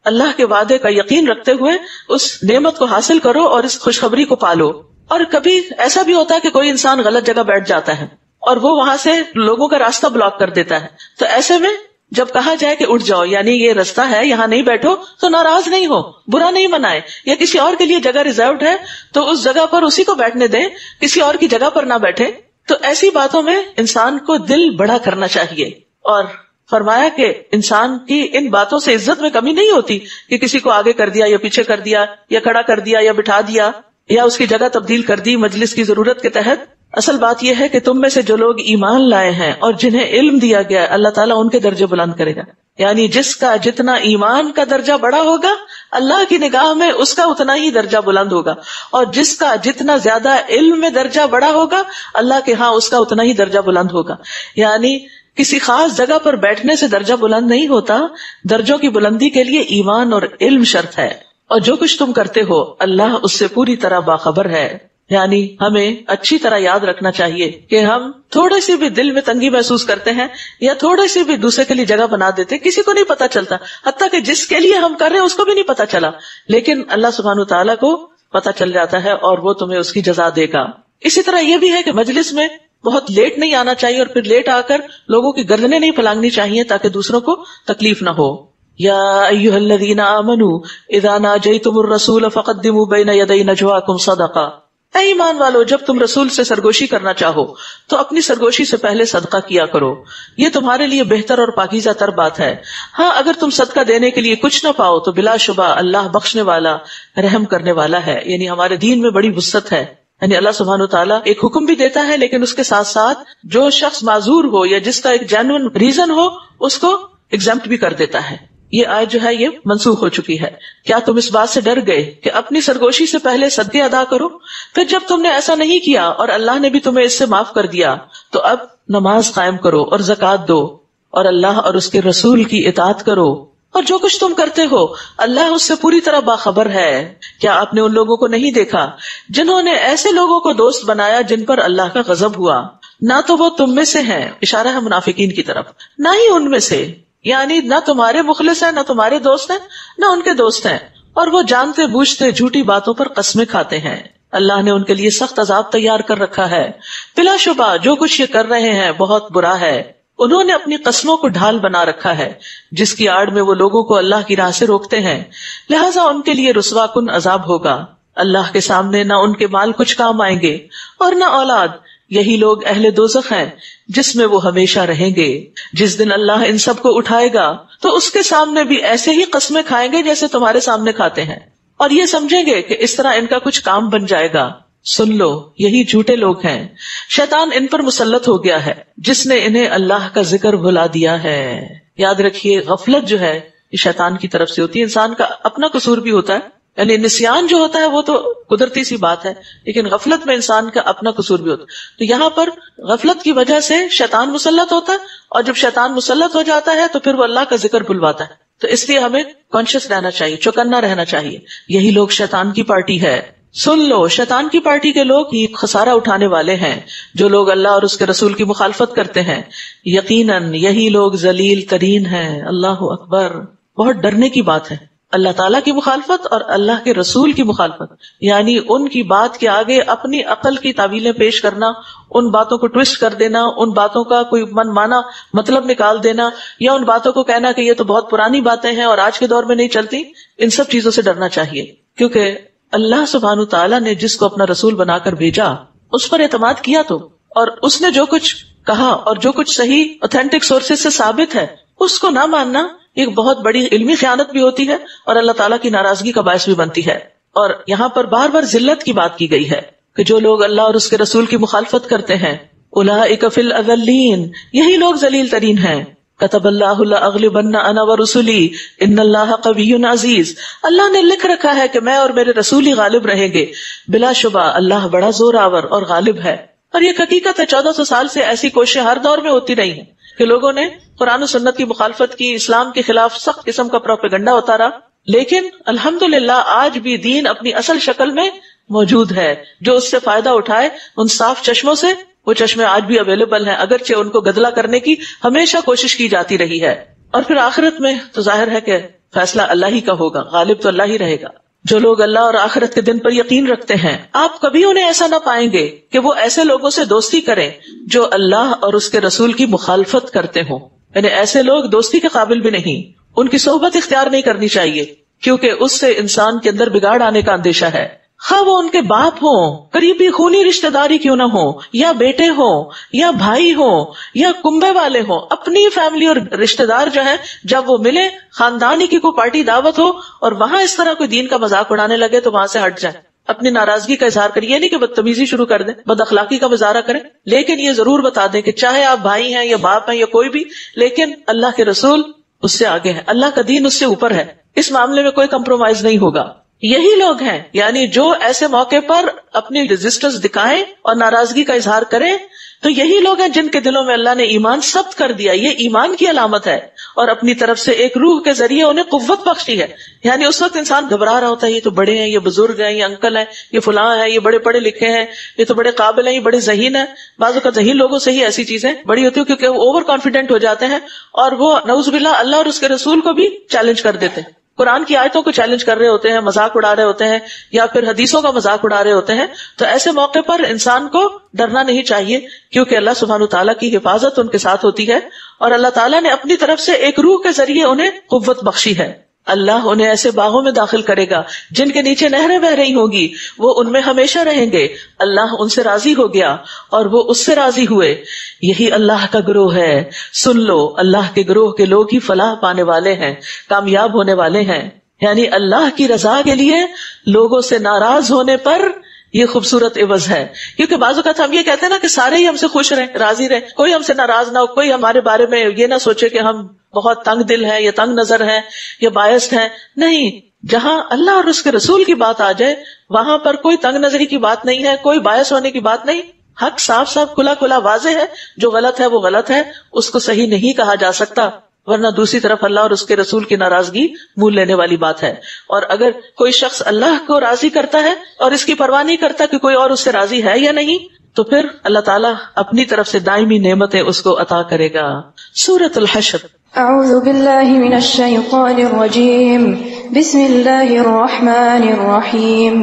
اللہ کے وعدے کا یقین رکھتے ہوئے اس نعمت کو حاصل کرو اور اس خوشخبری کو پالو. اور کبھی ایسا بھی ہوتا ہے کہ کوئی انسان غلط جگہ بیٹھ جاتا ہے اور وہ وہاں سے لوگوں کا راستہ بلاک کر دیتا ہے. تو ایسے میں جب کہا جائے کہ اٹھ جاؤ, یعنی یہ راستہ ہے یہاں نہیں بیٹھو, تو ناراض نہیں ہو, برا نہیں منائے, یا کسی اور کے لیے جگہ ریزروڈ ہے تو اس جگہ پر اسی کو بیٹھنے دیں, کسی اور کی جگہ پر نہ بیٹھے. تو ایسی باتوں میں انسان کو دل بڑا کرنا چاہیے. اور فرمایا کہ انسان کی ان باتوں سے عزت میں کمی نہیں ہوتی کہ کسی کو آگے کر دیا یا پیچھے کر دیا یا کھڑا کر دیا یا بٹھا دیا یا اس کی جگہ تبدیل کر دی مجلس کی ضرورت کے تحت. اصل بات یہ ہے کہ تم میں سے جو لوگ ایمان لائے ہیں اور جنہیں علم دیا گیا ہے, اللہ تعالیٰ ان کے درجے بلند کرے گا. یعنی جس کا جتنا ایمان کا درجہ بڑا ہوگا اللہ کی نگاہ میں اس کا اتنا ہی درجہ بلند ہوگا, اور جس کا جتنا زیادہ علم میں درجہ بڑا ہوگا اللہ کے ہاں اس کا اتنا ہی درجہ بلند ہوگا. یعنی کسی خاص جگہ پر بیٹھنے سے درجہ بلند نہیں ہوتا, درجوں کی بلندی کے لیے ایمان اور علم شرط ہے. اور جو کچھ تم کرتے ہو اللہ اس سے پوری طرح باخبر ہے. یعنی ہمیں اچھی طرح یاد رکھنا چاہیے کہ ہم تھوڑے سی بھی دل میں تنگی محسوس کرتے ہیں یا تھوڑے سی بھی دوسرے کے لیے جگہ بنا دیتے, کسی کو نہیں پتا چلتا, حتیٰ کہ جس کے لیے ہم کر رہے ہیں اس کو بھی نہیں پتا چلا, لیکن اللہ سبحانہ وتعالیٰ کو پتا چل جاتا ہے اور وہ تمہیں اس کی جزا دے گا. اسی طرح یہ بھی ہے کہ مجلس میں بہت لیٹ نہیں آنا چاہیے اور پھر لیٹ آ کر لوگوں کی گردنیں نہیں پھلانگنی چاہیے تاکہ دوسروں کو تکلیف نہ ہو. یا ایھا الذین آمنوا اذا ناجیتم الرسول فقدموا بین یدی نجواکم صدقہ, اے ایمان والو جب تم رسول سے سرگوشی کرنا چاہو تو اپنی سرگوشی سے پہلے صدقہ کیا کرو, یہ تمہارے لیے بہتر اور پاکیزہ تر بات ہے. ہاں اگر تم صدقہ دینے کے لیے کچھ نہ پاؤ تو بلا شبہ اللہ بخشنے والا رحم کرنے والا ہے. یعنی ہمارے دین میں بڑی وسعت ہے. یعنی اللہ سبحانہ وتعالیٰ ایک حکم بھی دیتا ہے لیکن اس کے ساتھ ساتھ جو شخص معذور ہو یا جس کا ایک جینوئن ریزن ہو اس کو ایگزمپٹ بھی کر دیتا ہے. یہ آیت جو ہے یہ منسوخ ہو چکی ہے. کیا تم اس بات سے ڈر گئے کہ اپنی سرگوشی سے پہلے صدقے ادا کرو, پھر جب تم نے ایسا نہیں کیا اور اللہ نے بھی تمہیں اس سے معاف کر دیا تو اب نماز قائم کرو اور زکوٰۃ دو اور اللہ اور اس کے رسول کی اطاعت کرو, اور جو کچھ تم کرتے ہو اللہ اس سے پوری طرح باخبر ہے. کیا آپ نے ان لوگوں کو نہیں دیکھا جنہوں نے ایسے لوگوں کو دوست بنایا جن پر اللہ کا غضب ہوا, نہ تو وہ تم میں سے ہیں, اشارہ ہے منافقین کی طرف, نہ ہی ان میں سے, یعنی نہ تمہارے مخلص ہیں, نہ تمہارے دوست ہیں, نہ ان کے دوست ہیں, اور وہ جانتے بوجھتے جھوٹی باتوں پر قسمیں کھاتے ہیں. اللہ نے ان کے لیے سخت عذاب تیار کر رکھا ہے. بلا شبہ جو کچھ یہ کر رہے ہیں بہت برا ہے. انہوں نے اپنی قسموں کو ڈھال بنا رکھا ہے جس کی آڑ میں وہ لوگوں کو اللہ کی راہ سے روکتے ہیں, لہٰذا ان کے لیے رسوا کن عذاب ہوگا. اللہ کے سامنے نہ ان کے مال کچھ کام آئیں گے اور نہ اولاد. یہی لوگ اہل دوزخ ہیں جس میں وہ ہمیشہ رہیں گے. جس دن اللہ ان سب کو اٹھائے گا تو اس کے سامنے بھی ایسے ہی قسمیں کھائیں گے جیسے تمہارے سامنے کھاتے ہیں, اور یہ سمجھیں گے کہ اس طرح ان کا کچھ کام بن جائے گا. سن لو یہی جھوٹے لوگ ہیں, شیطان ان پر مسلط ہو گیا ہے جس نے انہیں اللہ کا ذکر بھلا دیا ہے. یاد رکھیے غفلت جو ہے یہ شیطان کی طرف سے ہوتی ہے. انسان کا اپنا قصور بھی ہوتا ہے, یعنی نسیان جو ہوتا ہے وہ تو قدرتی سی بات ہے, لیکن غفلت میں انسان کا اپنا قصور بھی ہوتا ہے. تو یہاں پر غفلت کی وجہ سے شیطان مسلط ہوتا ہے, اور جب شیطان مسلط ہو جاتا ہے تو پھر وہ اللہ کا ذکر بھلواتا ہے. تو اس لیے ہمیں کانشیس رہنا چاہیے, چوکنا رہنا چاہیے. یہی لوگ شیطان کی پارٹی ہے. سن لو شیطان کی پارٹی کے لوگ ہی خسارہ اٹھانے والے ہیں جو لوگ اللہ اور اس کے رسول کی مخالفت کرتے ہیں. یقیناً یہی لوگ ذلیل ترین ہیں. اللہ اکبر, بہت ڈرنے کی بات ہے. اللہ تعالیٰ کی مخالفت اور اللہ کے رسول کی مخالفت, یعنی ان کی بات کے آگے اپنی عقل کی تعویلیں پیش کرنا, ان باتوں کو ٹویسٹ کر دینا, ان باتوں کا کوئی من مانا مطلب نکال دینا, یا ان باتوں کو کہنا کہ یہ تو بہت پرانی باتیں ہیں اور آج کے دور میں نہیں چلتی. ان سب چیزوں سے ڈرنا چاہیے, کیونکہ اللہ سبحانہ تعالیٰ نے جس کو اپنا رسول بنا کر بھیجا اس پر اعتماد کیا تو, اور اس نے جو کچھ کہا اور جو کچھ صحیح اوتھینٹک سورسز سے ثابت ہے اس کو نہ ماننا ایک بہت بڑی علمی خیانت بھی ہوتی ہے اور اللہ تعالیٰ کی ناراضگی کا باعث بھی بنتی ہے. اور یہاں پر بار بار ذلت کی بات کی گئی ہے کہ جو لوگ اللہ اور اس کے رسول کی مخالفت کرتے ہیں اولئک فی الاذلین، یہی لوگ ذلیل ترین ہیں. کتب اللہ لاغلبن انا ورسلی ان اللہ قوی عزیز، اللہ نے لکھ رکھا ہے کہ میں اور میرے رسول ہی غالب رہیں گے، بلا شبہ اللہ بڑا زور آور اور غالب ہے. اور یہ حقیقت ہے، 1400 سال سے ایسی کوششیں ہر دور میں ہوتی رہی ہیں کہ لوگوں نے قرآن و سنت کی مخالفت کی، اسلام کے خلاف سخت قسم کا پروپیگنڈا ہوتا رہا، لیکن الحمدللہ آج بھی دین اپنی اصل شکل میں موجود ہے. جو اس سے فائدہ اٹھائے ان صاف چشموں سے، وہ چشمے آج بھی اویلیبل ہیں، اگرچہ ان کو گدلا کرنے کی ہمیشہ کوشش کی جاتی رہی ہے. اور پھر آخرت میں تو ظاہر ہے کہ فیصلہ اللہ ہی کا ہوگا، غالب تو اللہ ہی رہے گا. جو لوگ اللہ اور آخرت کے دن پر یقین رکھتے ہیں، آپ کبھی انہیں ایسا نہ پائیں گے کہ وہ ایسے لوگوں سے دوستی کریں جو اللہ اور اس کے رسول کی مخالفت کرتے ہوں. یعنی ایسے لوگ دوستی کے قابل بھی نہیں، ان کی صحبت اختیار نہیں کرنی چاہیے، کیونکہ اس سے انسان کے اندر بگاڑ آنے کا اندیشہ ہے. خواہ وہ ان کے باپ ہوں، قریبی خونی رشتہ داری کیوں نہ ہو، یا بیٹے ہوں، یا بھائی ہوں، یا کنبے والے ہوں، اپنی فیملی اور رشتہ دار جو ہے جب وہ ملے، خاندانی کی کوئی پارٹی دعوت ہو اور وہاں اس طرح کوئی دین کا مذاق اڑانے لگے تو وہاں سے ہٹ جائے، اپنی ناراضگی کا اظہار کریں. یہ نہیں کہ بدتمیزی شروع کر دیں، بد اخلاقی کا مظاہرہ کریں، لیکن یہ ضرور بتا دیں کہ چاہے آپ بھائی ہیں یا باپ ہیں یا کوئی بھی، لیکن اللہ کے رسول اس سے آگے ہے، اللہ کا دین اس سے اوپر ہے، اس معاملے میں کوئی کمپرومائز نہیں ہوگا. یہی لوگ ہیں یعنی جو ایسے موقع پر اپنی ریزسٹنس دکھائیں اور ناراضگی کا اظہار کریں، تو یہی لوگ ہیں جن کے دلوں میں اللہ نے ایمان ثبت کر دیا. یہ ایمان کی علامت ہے، اور اپنی طرف سے ایک روح کے ذریعے انہیں قوت بخشی ہے. یعنی اس وقت انسان گھبرا رہا ہوتا ہے، یہ تو بڑے ہیں، یہ بزرگ ہیں، یہ انکل ہیں، یہ فلاں ہیں، یہ بڑے پڑھے لکھے ہیں، یہ تو بڑے قابل ہیں، یہ بڑے ذہین ہیں. بعض اوقات ذہین لوگوں سے ہی ایسی چیزیں بڑی ہوتی ہیں کیونکہ وہ اوور کانفیڈنٹ ہو جاتے ہیں اور وہ نعوذ باللہ اللہ اور اس کے رسول کو بھی چیلنج کر دیتے ہیں، قرآن کی آیتوں کو چیلنج کر رہے ہوتے ہیں، مذاق اڑا رہے ہوتے ہیں، یا پھر حدیثوں کا مذاق اڑا رہے ہوتے ہیں. تو ایسے موقع پر انسان کو ڈرنا نہیں چاہیے، کیونکہ اللہ سبحانہ وتعالیٰ کی حفاظت ان کے ساتھ ہوتی ہے، اور اللہ تعالیٰ نے اپنی طرف سے ایک روح کے ذریعے انہیں قوت بخشی ہے. اللہ انہیں ایسے باغوں میں داخل کرے گا جن کے نیچے نہریں بہ رہی ہوں گی، وہ ان میں ہمیشہ رہیں گے. اللہ ان سے راضی ہو گیا اور وہ اس سے راضی ہوئے. یہی اللہ کا گروہ ہے. سن لو، اللہ کے گروہ کے لوگ ہی فلاح پانے والے ہیں، کامیاب ہونے والے ہیں. یعنی اللہ کی رضا کے لیے لوگوں سے ناراض ہونے پر یہ خوبصورت عوض ہے. کیونکہ بعض اوقات ہم یہ کہتے ہیں نا کہ سارے ہی ہم سے خوش رہیں، راضی رہیں، کوئی ہم سے ناراض نہ ہو، کوئی ہمارے بارے میں یہ نہ سوچے کہ ہم بہت تنگ دل ہیں یا تنگ نظر ہیں یا بائسڈ ہیں. نہیں، جہاں اللہ اور اس کے رسول کی بات آ جائے وہاں پر کوئی تنگ نظری کی بات نہیں ہے، کوئی باعث ہونے کی بات نہیں. حق صاف صاف کھلا کھلا واضح ہے، جو غلط ہے وہ غلط ہے، اس کو صحیح نہیں کہا جا سکتا، ورنہ دوسری طرف اللہ اور اس کے رسول کی ناراضگی مول لینے والی بات ہے. اور اگر کوئی شخص اللہ کو راضی کرتا ہے اور اس کی پرواہ نہیں کرتا کہ کوئی اور اس سے راضی ہے یا نہیں، تو پھر اللہ تعالیٰ اپنی طرف سے دائمی نعمتیں اس کو عطا کرے گا. سورۃ الحشر. اعوذ باللہ من الشیطان الرجیم، بسم اللہ الرحمن الرحیم.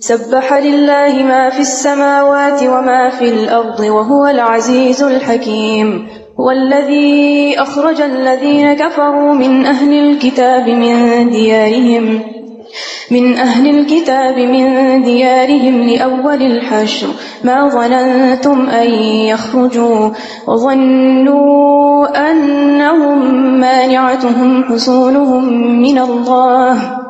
سبح للہ ما فی السماوات وما فی الارض وهو العزیز الحکیم. هو الذي أخرج الذين كفروا من أهل الكتاب من ديارهم لأول الحشر ما ظننتم أن يخرجوا وظنوا أنهم مانعتهم حصونهم من الله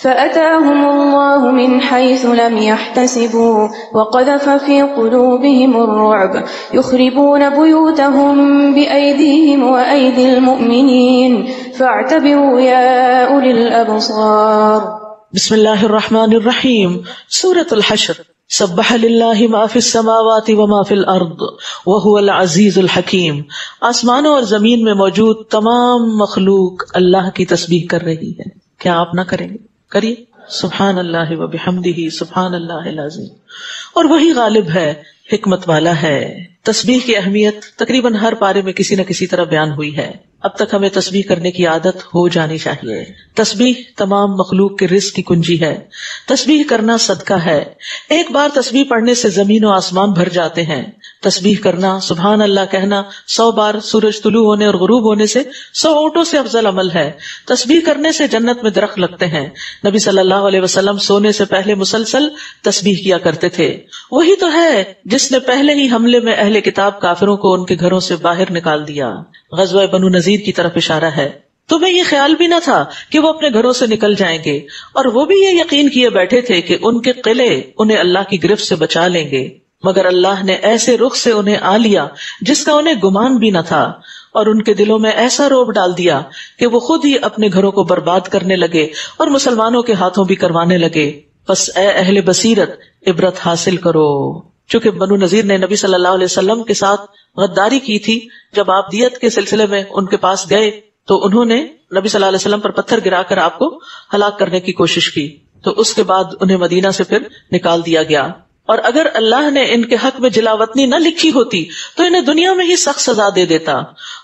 فأتاهم الله من حيث لم يحتسبوا وقذف في قلوبهم الرعب يخربون بيوتهم بأيديهم وأيدي المؤمنين فاعتبروا يا أولي الأبصار. بسم اللہ الرحمن الرحیم. سورۃ الحشر. سبح للہ ما فی السماوات وما فی الارض وهو العزیز الحکیم. آسمانوں اور زمین میں موجود تمام مخلوق اللہ کی تسبیح کر رہی ہے. کیا آپ نہ کریں گے؟ کریے. سبحان اللہ و بحمدہ سبحان اللہ العظیم. اور وہی غالب ہے، حکمت والا ہے. تسبیح کی اہمیت تقریباً ہر پارے میں کسی نہ کسی طرح بیان ہوئی ہے. اب تک ہمیں تسبیح کرنے کی عادت ہو جانی چاہیے. تسبیح تمام مخلوق کے رزق کی کنجی ہے. تسبیح کرنا صدقہ ہے. ایک بار تسبیح پڑھنے سے زمین و آسمان بھر جاتے ہیں. تسبیح کرنا، سبحان اللہ کہنا 100 بار سورج طلوع ہونے اور غروب ہونے سے 100 اونٹوں سے افضل عمل ہے. تسبیح کرنے سے جنت میں درخت لگتے ہیں. نبی صلی اللہ علیہ وسلم سونے سے پہلے مسلسل تسبیح کیا کرتے تھے. وہی تو ہے جس نے پہلے ہی حملے میں اہل کتاب کافروں کو ان کے گھروں سے باہر نکال دیا. غزوہ بنو نذیر کی طرف اشارہ ہے. تمہیں یہ خیال بھی نہ تھا کہ وہ اپنے گھروں سے نکل جائیں گے، اور وہ بھی یہ یقین کیے بیٹھے تھے کہ ان کے قلعے انہیں اللہ کی گرفت سے بچا لیں گے. مگر اللہ نے ایسے رخ سے انہیں آ لیا جس کا انہیں گمان بھی نہ تھا، اور ان کے دلوں میں ایسا رعب ڈال دیا کہ وہ خود ہی اپنے گھروں کو برباد کرنے لگے اور مسلمانوں کے ہاتھوں بھی کروانے لگے۔ پس اے اہل بصیرت، عبرت حاصل کرو۔ چونکہ بنو نذیر نے نبی صلی اللہ علیہ وسلم کے ساتھ غداری کی تھی، جب آپ دیت کے سلسلے میں ان کے پاس گئے تو انہوں نے نبی صلی اللہ علیہ وسلم پر پتھر گرا کر آپ کو ہلاک کرنے کی کوشش کی، تو اس کے بعد انہیں مدینہ سے پھر نکال دیا گیا۔ اور اگر اللہ نے ان کے حق میں جلاوطنی نہ لکھی ہوتی تو انہیں دنیا میں ہی سخت سزا دے دیتا،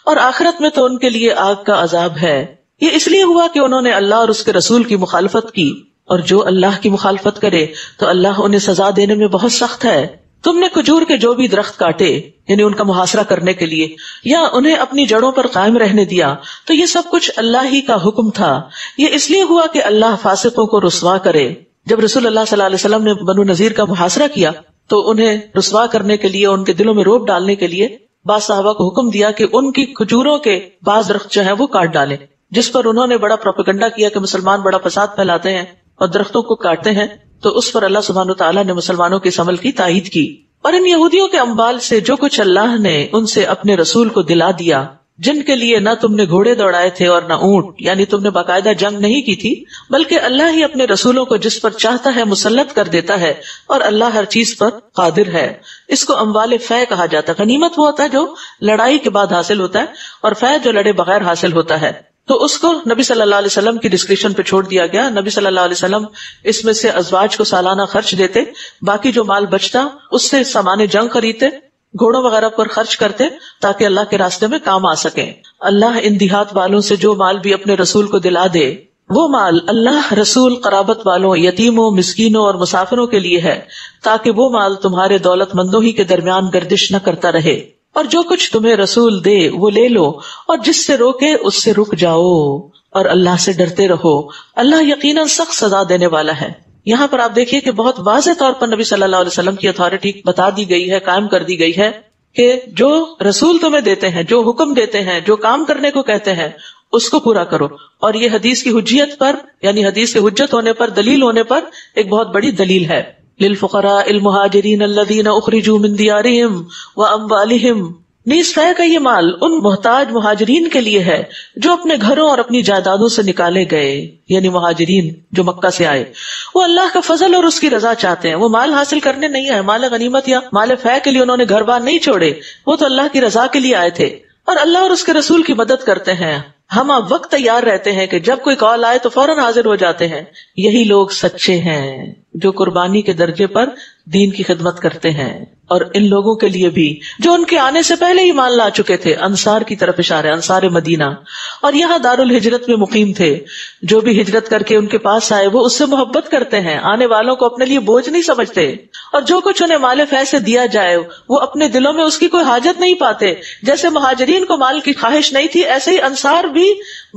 اور آخرت میں تو ان کے لیے آگ کا عذاب ہے۔ یہ اس لیے ہوا کہ انہوں نے اللہ اور اس کے رسول کی مخالفت کی، اور جو اللہ کی مخالفت کرے تو اللہ انہیں سزا دینے میں بہت سخت ہے۔ تم نے کھجور کے جو بھی درخت کاٹے، یعنی ان کا محاصرہ کرنے کے لیے، یا انہیں اپنی جڑوں پر قائم رہنے دیا، تو یہ سب کچھ اللہ ہی کا حکم تھا۔ یہ اس لیے ہوا کہ اللہ فاسقوں کو رسوا کرے۔ جب رسول اللہ صلی اللہ علیہ وسلم نے بنو نذیر کا محاصرہ کیا تو انہیں رسوا کرنے کے لیے، ان کے دلوں میں رعب ڈالنے کے لیے بعض صحابہ کو حکم دیا کہ ان کی کھجوروں کے بعض درخت جو ہیں وہ کاٹ ڈالیں، جس پر انہوں نے بڑا پروپیگنڈا کیا کہ مسلمان بڑا فساد پھیلاتے ہیں اور درختوں کو کاٹتے ہیں، تو اس پر اللہ سبحانہ وتعالیٰ نے مسلمانوں کے اس عمل کی تائید کی۔ اور ان یہودیوں کے اموال سے جو کچھ اللہ نے ان سے اپنے رسول کو دلا دیا، جن کے لیے نہ تم نے گھوڑے دوڑائے تھے اور نہ اونٹ، یعنی تم نے باقاعدہ جنگ نہیں کی تھی، بلکہ اللہ ہی اپنے رسولوں کو جس پر چاہتا ہے مسلط کر دیتا ہے، اور اللہ ہر چیز پر قادر ہے۔ اس کو اموال فے کہا جاتا ہے۔ غنیمت وہ ہوتا ہے جو لڑائی کے بعد حاصل ہوتا ہے، اور فے جو لڑے بغیر حاصل ہوتا ہے۔ تو اس کو نبی صلی اللہ علیہ وسلم کی ڈسکریشن پہ چھوڑ دیا گیا۔ نبی صلی اللہ علیہ وسلم اس میں سے ازواج کو سالانہ خرچ دیتے، باقی جو مال بچتا اس سے سامان جنگ خریدتے، گھوڑوں وغیرہ پر خرچ کرتے تاکہ اللہ کے راستے میں کام آ سکیں۔ اللہ ان دیہات والوں سے جو مال بھی اپنے رسول کو دلا دے، وہ مال اللہ، رسول، قرابت والوں، یتیموں، مسکینوں اور مسافروں کے لیے ہے، تاکہ وہ مال تمہارے دولت مندوں ہی کے درمیان گردش نہ کرتا رہے۔ اور جو کچھ تمہیں رسول دے وہ لے لو، اور جس سے روکے اس سے رک جاؤ، اور اللہ سے ڈرتے رہو، اللہ یقیناً سخت سزا دینے والا ہے۔ یہاں پر آپ دیکھیے کہ بہت واضح طور پر نبی صلی اللہ علیہ وسلم کی اتھارٹی بتا دی گئی ہے، قائم کر دی گئی ہے کہ جو رسول تمہیں دیتے ہیں، جو حکم دیتے ہیں، جو کام کرنے کو کہتے ہیں، اس کو پورا کرو۔ اور یہ حدیث کی حجیت پر، یعنی حدیث کے حجت ہونے پر، دلیل ہونے پر ایک بہت بڑی دلیل ہے۔ للفقراء المہاجرین الذین اخرجوا من دیارہم واموالہم، نیز فے کا یہ مال ان محتاج مہاجرین کے لیے ہے جو اپنے گھروں اور اپنی جائیدادوں سے نکالے گئے، یعنی مہاجرین جو مکہ سے آئے، وہ اللہ کا فضل اور اس کی رضا چاہتے ہیں۔ وہ مال حاصل کرنے نہیں آئے، مال غنیمت یا مال فے کے لیے انہوں نے گھر بار نہیں چھوڑے، وہ تو اللہ کی رضا کے لیے آئے تھے، اور اللہ اور اس کے رسول کی مدد کرتے ہیں۔ ہم اب وقت تیار رہتے ہیں کہ جب کوئی کال آئے تو فوراً حاضر ہو جاتے ہیں۔ یہی لوگ سچے ہیں جو قربانی کے درجے پر دین کی خدمت کرتے ہیں۔ اور ان لوگوں کے لیے بھی جو ان کے آنے سے پہلے ہی مان لا چکے تھے، انصار کی طرف اشارہ، انصار مدینہ، اور یہاں دار الہجرت میں مقیم تھے، جو بھی ہجرت کر کے ان کے پاس آئے وہ اس سے محبت کرتے ہیں، آنے والوں کو اپنے لیے بوجھ نہیں سمجھتے، اور جو کچھ انہیں مال فے سے دیا جائے وہ اپنے دلوں میں اس کی کوئی حاجت نہیں پاتے۔ جیسے مہاجرین کو مال کی خواہش نہیں تھی، ایسے ہی انصار بھی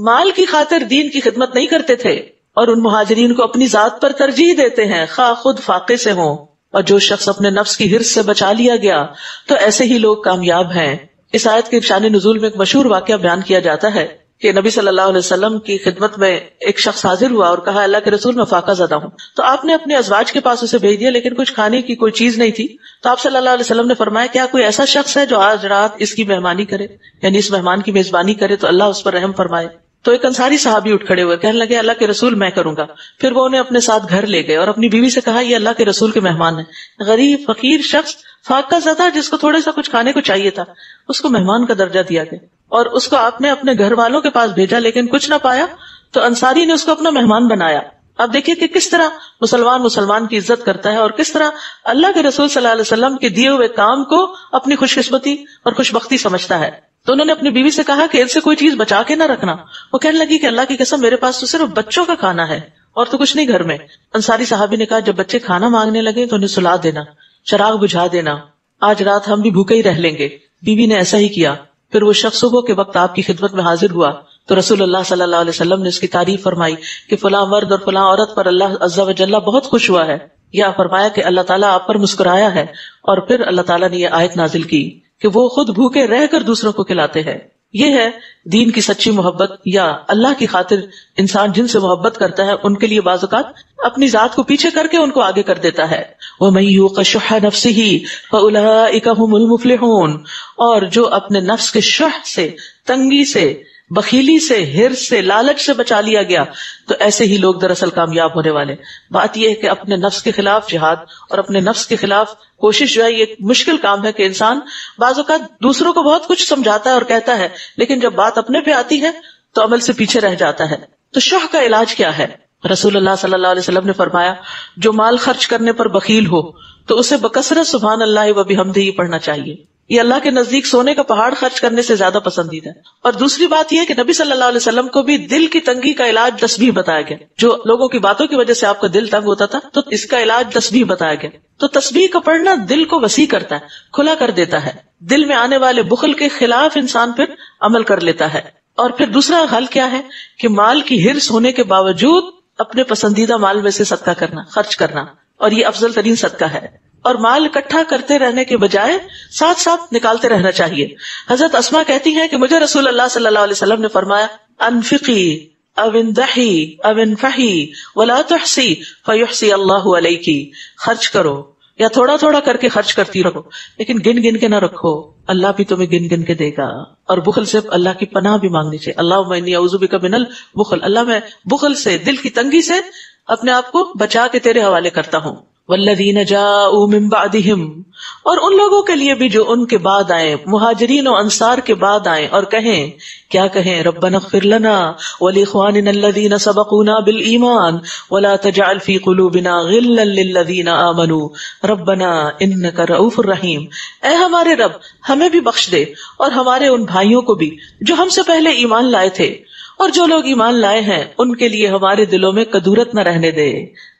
مال کی خاطر دین کی خدمت نہیں کرتے تھے، اور ان مہاجرین کو اپنی ذات پر ترجیح دیتے ہیں، خواہ خود فاقے سے ہوں۔ اور جو شخص اپنے نفس کی حرص سے بچا لیا گیا تو ایسے ہی لوگ کامیاب ہیں۔ اس آیت کے شان نزول میں ایک مشہور واقعہ بیان کیا جاتا ہے کہ نبی صلی اللہ علیہ وسلم کی خدمت میں ایک شخص حاضر ہوا اور کہا، اللہ کے رسول میں فاقہ زدہ ہوں۔ تو آپ نے اپنے ازواج کے پاس اسے بھیج دیا، لیکن کچھ کھانے کی کوئی چیز نہیں تھی۔ تو آپ صلی اللہ علیہ وسلم نے فرمایا، کیا کوئی ایسا شخص ہے جو آج رات اس کی مہمانی کرے، یعنی اس مہمان کی میزبانی کرے تو اللہ اس پر رحم فرمائے۔ تو ایک انصاری صحابی اٹھ کھڑے ہوئے، کہنے لگے، اللہ کے رسول میں کروں گا۔ پھر وہ انہیں اپنے ساتھ گھر لے گئے اور اپنی بیوی سے کہا، یہ اللہ کے رسول کے مہمان ہیں۔ غریب فقیر شخص، فاقہ زدہ، جس کو تھوڑا سا کچھ کھانے کو چاہیے تھا، اس کو مہمان کا درجہ دیا گیا، اور اس کو آپ نے اپنے گھر والوں کے پاس بھیجا، لیکن کچھ نہ پایا تو انصاری نے اس کو اپنا مہمان بنایا۔ اب دیکھیے کہ کس طرح مسلمان کی عزت کرتا ہے، اور کس طرح اللہ کے رسول صلی اللہ علیہ وسلم کے دیے ہوئے کام کو اپنی خوش قسمتی اور خوش بختی سمجھتا ہے۔ تو انہوں نے اپنی بیوی سے کہا کہ ان سے کوئی چیز بچا کے نہ رکھنا۔ وہ کہنے لگی کہ اللہ کی قسم، میرے پاس تو صرف بچوں کا کھانا ہے اور تو کچھ نہیں گھر میں۔ انصاری صحابی نے کہا، جب بچے کھانا مانگنے لگے تو انہیں سلا دینا، چراغ بجھا دینا، آج رات ہم بھی بھوکے ہی رہ لیں گے۔ بیوی نے ایسا ہی کیا۔ پھر وہ شخص صبح کے وقت آپ کی خدمت میں حاضر ہوا تو رسول اللہ صلی اللہ علیہ وسلم نے اس کی تعریف فرمائی کہ فلاں مرد اور فلاں عورت پر اللہ عز و جل بہت خوش ہوا ہے، یا فرمایا کہ اللہ تعالیٰ آپ پر مسکرایا ہے، اور پھر اللہ تعالیٰ نے یہ آیت نازل کی کہ وہ خود بھوکے رہ کر دوسروں کو کھلاتے ہیں۔ یہ ہے دین کی سچی محبت، یا اللہ کی خاطر انسان جن سے محبت کرتا ہے ان کے لیے بعض اوقات اپنی ذات کو پیچھے کر کے ان کو آگے کر دیتا ہے. وَمَن يُوقَ شُحَّ نَفْسِهِ فَأُولَٰئِكَ هُمُ الْمُفْلِحُونَ، اور جو اپنے نفس کے شح سے، تنگی سے، بخیلی سے، ہرس سے، لالچ سے بچا لیا گیا تو ایسے ہی لوگ دراصل کامیاب ہونے والے. بات یہ ہے کہ اپنے نفس کے خلاف جہاد اور اپنے نفس کے خلاف کوشش جو ہے یہ مشکل کام ہے کہ انسان بعض اوقات دوسروں کو بہت کچھ سمجھاتا ہے اور کہتا ہے، لیکن جب بات اپنے پہ آتی ہے تو عمل سے پیچھے رہ جاتا ہے. تو شح کا علاج کیا ہے؟ رسول اللہ صلی اللہ علیہ وسلم نے فرمایا جو مال خرچ کرنے پر بخیل ہو تو اسے بکثرت سبحان اللہ و بحمدہ پڑھنا چاہیے. یہ اللہ کے نزدیک سونے کا پہاڑ خرچ کرنے سے زیادہ پسندیدہ ہے. اور دوسری بات یہ کہ نبی صلی اللہ علیہ وسلم کو بھی دل کی تنگی کا علاج تسبیح بتایا گیا. جو لوگوں کی باتوں کی وجہ سے آپ کا دل تنگ ہوتا تھا تو اس کا علاج تسبیح بتایا گیا. تو تسبیح کا پڑھنا دل کو وسیع کرتا ہے، کھلا کر دیتا ہے. دل میں آنے والے بخل کے خلاف انسان پھر عمل کر لیتا ہے. اور پھر دوسرا حل کیا ہے کہ مال کی ہرس ہونے کے باوجود اپنے پسندیدہ مال میں سے صدقہ کرنا، خرچ کرنا، اور یہ افضل ترین صدقہ ہے. اور مال اکٹھا کرتے رہنے کے بجائے ساتھ ساتھ نکالتے رہنا چاہیے. حضرت اسما کہتی ہیں کہ مجھے رسول اللہ صلی اللہ علیہ وسلم نے فرمایا انفقی او اندحی او انفحی ولا تحسی فیحسی اللہ علیکی، خرچ کرو یا تھوڑا تھوڑا کر کے خرچ کرتی رہو لیکن گن گن کے نہ رکھو، اللہ بھی تمہیں گن گن کے دے گا. اور بخل سے اللہ کی پناہ بھی مانگنی چاہیے. اللہم انی اعوذ بک من البخل، اللہ میں بخل سے، دل کی تنگی سے اپنے آپ کو بچا کے تیرے حوالے کرتا ہوں. والذین جاءوا من بعدہم، اور ان لوگوں کے لیے بھی جو ان کے بعد آئے، مہاجرین و انصار کے بعد آئے اور کہیں، کیا کہیں؟ ربنا اغفر لنا ولاخواننا الذین سبقونا بالایمان ولا تجعل فی قلوبنا غلا للذین آمنوا ربنا انک رؤوف الرحیم. اے ہمارے رب ہمیں بھی بخش دے اور ہمارے ان بھائیوں کو بھی جو ہم سے پہلے ایمان لائے تھے، اور جو لوگ ایمان لائے ہیں ان کے لیے ہمارے دلوں میں کدورت نہ رہنے دے.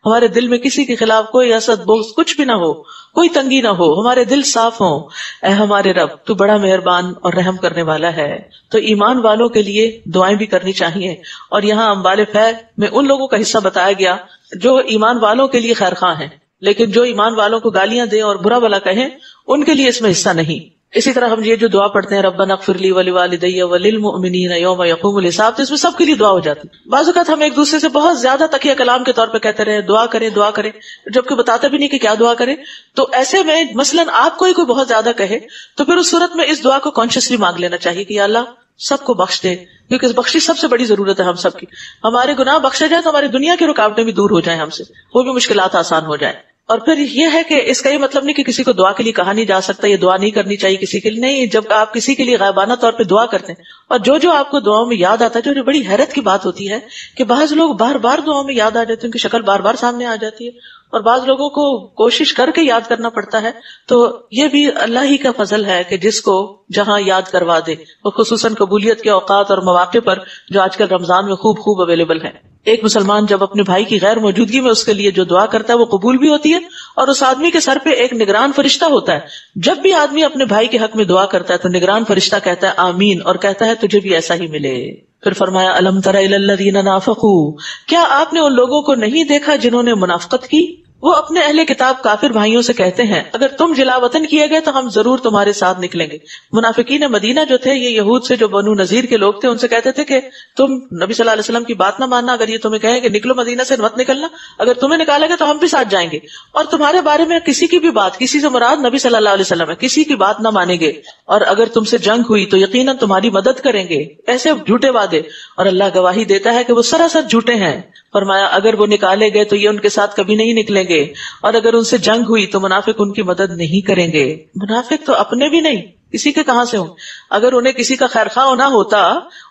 ہمارے دل میں کسی کے خلاف کوئی حسد، بغض کچھ بھی نہ ہو، کوئی تنگی نہ ہو، ہمارے دل صاف ہوں. اے ہمارے رب تو بڑا مہربان اور رحم کرنے والا ہے. تو ایمان والوں کے لیے دعائیں بھی کرنی چاہیے. اور یہاں اموال فیض میں ان لوگوں کا حصہ بتایا گیا جو ایمان والوں کے لیے خیر خواہ ہیں، لیکن جو ایمان والوں کو گالیاں دیں اور برا بھلا کہیں ان کے لیے اس میں حصہ نہیں. اسی طرح ہم یہ جو دعا پڑھتے ہیں ربنا اغفر لی ولوالدی وللمؤمنین یوم یقوم الحساب، تو اس میں سب کے لیے دعا ہو جاتی ہے. بعض اوقات ہم ایک دوسرے سے بہت زیادہ تکیہ کلام کے طور پہ کہتے رہے دعا کریں دعا کریں، جبکہ بتاتے بھی نہیں کہ کیا دعا کریں. تو ایسے میں مثلاً آپ کوئی بہت زیادہ کہے تو پھر اس صورت میں اس دعا کو کانشیسلی مانگ لینا چاہیے کہ یا اللہ سب کو بخش دے، کیونکہ اس بخشش سب سے بڑی ضرورت ہے ہم سب کی. ہمارے گناہ بخشے جائیں تو ہماری دنیا کی رکاوٹیں بھی دور ہو جائیں ہم سے، وہ بھی مشکلات آسان ہو جائیں. اور پھر یہ ہے کہ اس کا یہ مطلب نہیں کہ کسی کو دعا کے لیے کہا نہیں جا سکتا، یہ دعا نہیں کرنی چاہیے کسی کے لیے. نہیں، جب آپ کسی کے لیے غائبانہ طور پہ دعا کرتے ہیں اور جو آپ کو دعاؤں میں یاد آتا ہے، جو بڑی حیرت کی بات ہوتی ہے کہ بعض لوگ بار بار دعاؤں میں یاد آ جاتے ہیں، ان کی شکل بار بار سامنے آ جاتی ہے، اور بعض لوگوں کو کوشش کر کے یاد کرنا پڑتا ہے. تو یہ بھی اللہ ہی کا فضل ہے کہ جس کو جہاں یاد کروا دے، اور خصوصاً قبولیت کے اوقات اور مواقع پر جو آج کل رمضان میں خوب اویلیبل ہے. ایک مسلمان جب اپنے بھائی کی غیر موجودگی میں اس کے لیے جو دعا کرتا ہے وہ قبول بھی ہوتی ہے، اور اس آدمی کے سر پہ ایک نگران فرشتہ ہوتا ہے. جب بھی آدمی اپنے بھائی کے حق میں دعا کرتا ہے تو نگران فرشتہ کہتا ہے آمین، اور کہتا ہے تجھے بھی ایسا ہی ملے. پھر فرمایا الم تر الی الذین نافقوا، کیا آپ نے ان لوگوں کو نہیں دیکھا جنہوں نے منافقت کی؟ وہ اپنے اہل کتاب کافر بھائیوں سے کہتے ہیں اگر تم جلا وطن کیے گئے تو ہم ضرور تمہارے ساتھ نکلیں گے. منافقین مدینہ جو تھے یہ یہود سے جو بنو نذیر کے لوگ تھے ان سے کہتے تھے کہ تم نبی صلی اللہ علیہ وسلم کی بات نہ ماننا، اگر یہ تمہیں کہیں کہ نکلو مدینہ سے مت نکلنا، اگر تمہیں نکالے گا تو ہم بھی ساتھ جائیں گے. اور تمہارے بارے میں کسی کی بھی بات، کسی سے مراد نبی صلی اللہ علیہ وسلم ہے، کسی کی بات نہ مانیں گے، اور اگر تم سے جنگ ہوئی تو یقیناً تمہاری مدد کریں گے. ایسے جھوٹے وعدے، اور اللہ گواہی دیتا ہے کہ وہ سراسر جھوٹے ہیں. فرمایا اگر وہ نکالے گئے تو یہ ان کے ساتھ کبھی نہیں نکلیں گے، اور اگر ان سے جنگ ہوئی تو منافق ان کی مدد نہیں کریں گے. منافق تو اپنے بھی نہیں، کسی کے کہاں سے ہوں. اگر انہیں کسی کا خیر خواہ ہونا ہوتا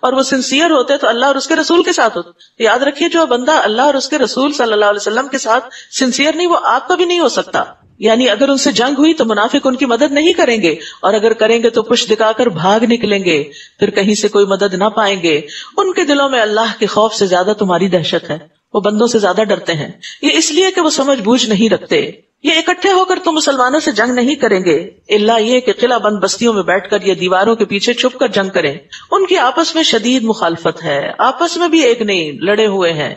اور وہ سنسیئر ہوتے تو اللہ اور اس کے رسول کے ساتھ ہوتے. یاد رکھیے جو بندہ اللہ اور اس کے رسول صلی اللہ علیہ وسلم کے ساتھ سنسیئر نہیں، وہ آپ کا بھی نہیں ہو سکتا. یعنی اگر ان سے جنگ ہوئی تو منافق ان کی مدد نہیں کریں گے، اور اگر کریں گے تو پشت دکھا کر بھاگ نکلیں گے، پھر کہیں سے کوئی مدد نہ پائیں گے. ان کے دلوں میں اللہ کے خوف سے زیادہ تمہاری دہشت ہے، وہ بندوں سے زیادہ ڈرتے ہیں. یہ اس لیے کہ وہ سمجھ بوجھ نہیں رکھتے. یہ اکٹھے ہو کر تم مسلمانوں سے جنگ نہیں کریں گے، الا یہ کہ قلعہ بند بستیوں میں بیٹھ کر یا دیواروں کے پیچھے چھپ کر جنگ کریں. ان کی آپس میں شدید مخالفت ہے، آپس میں بھی ایک نہیں، لڑے ہوئے ہیں.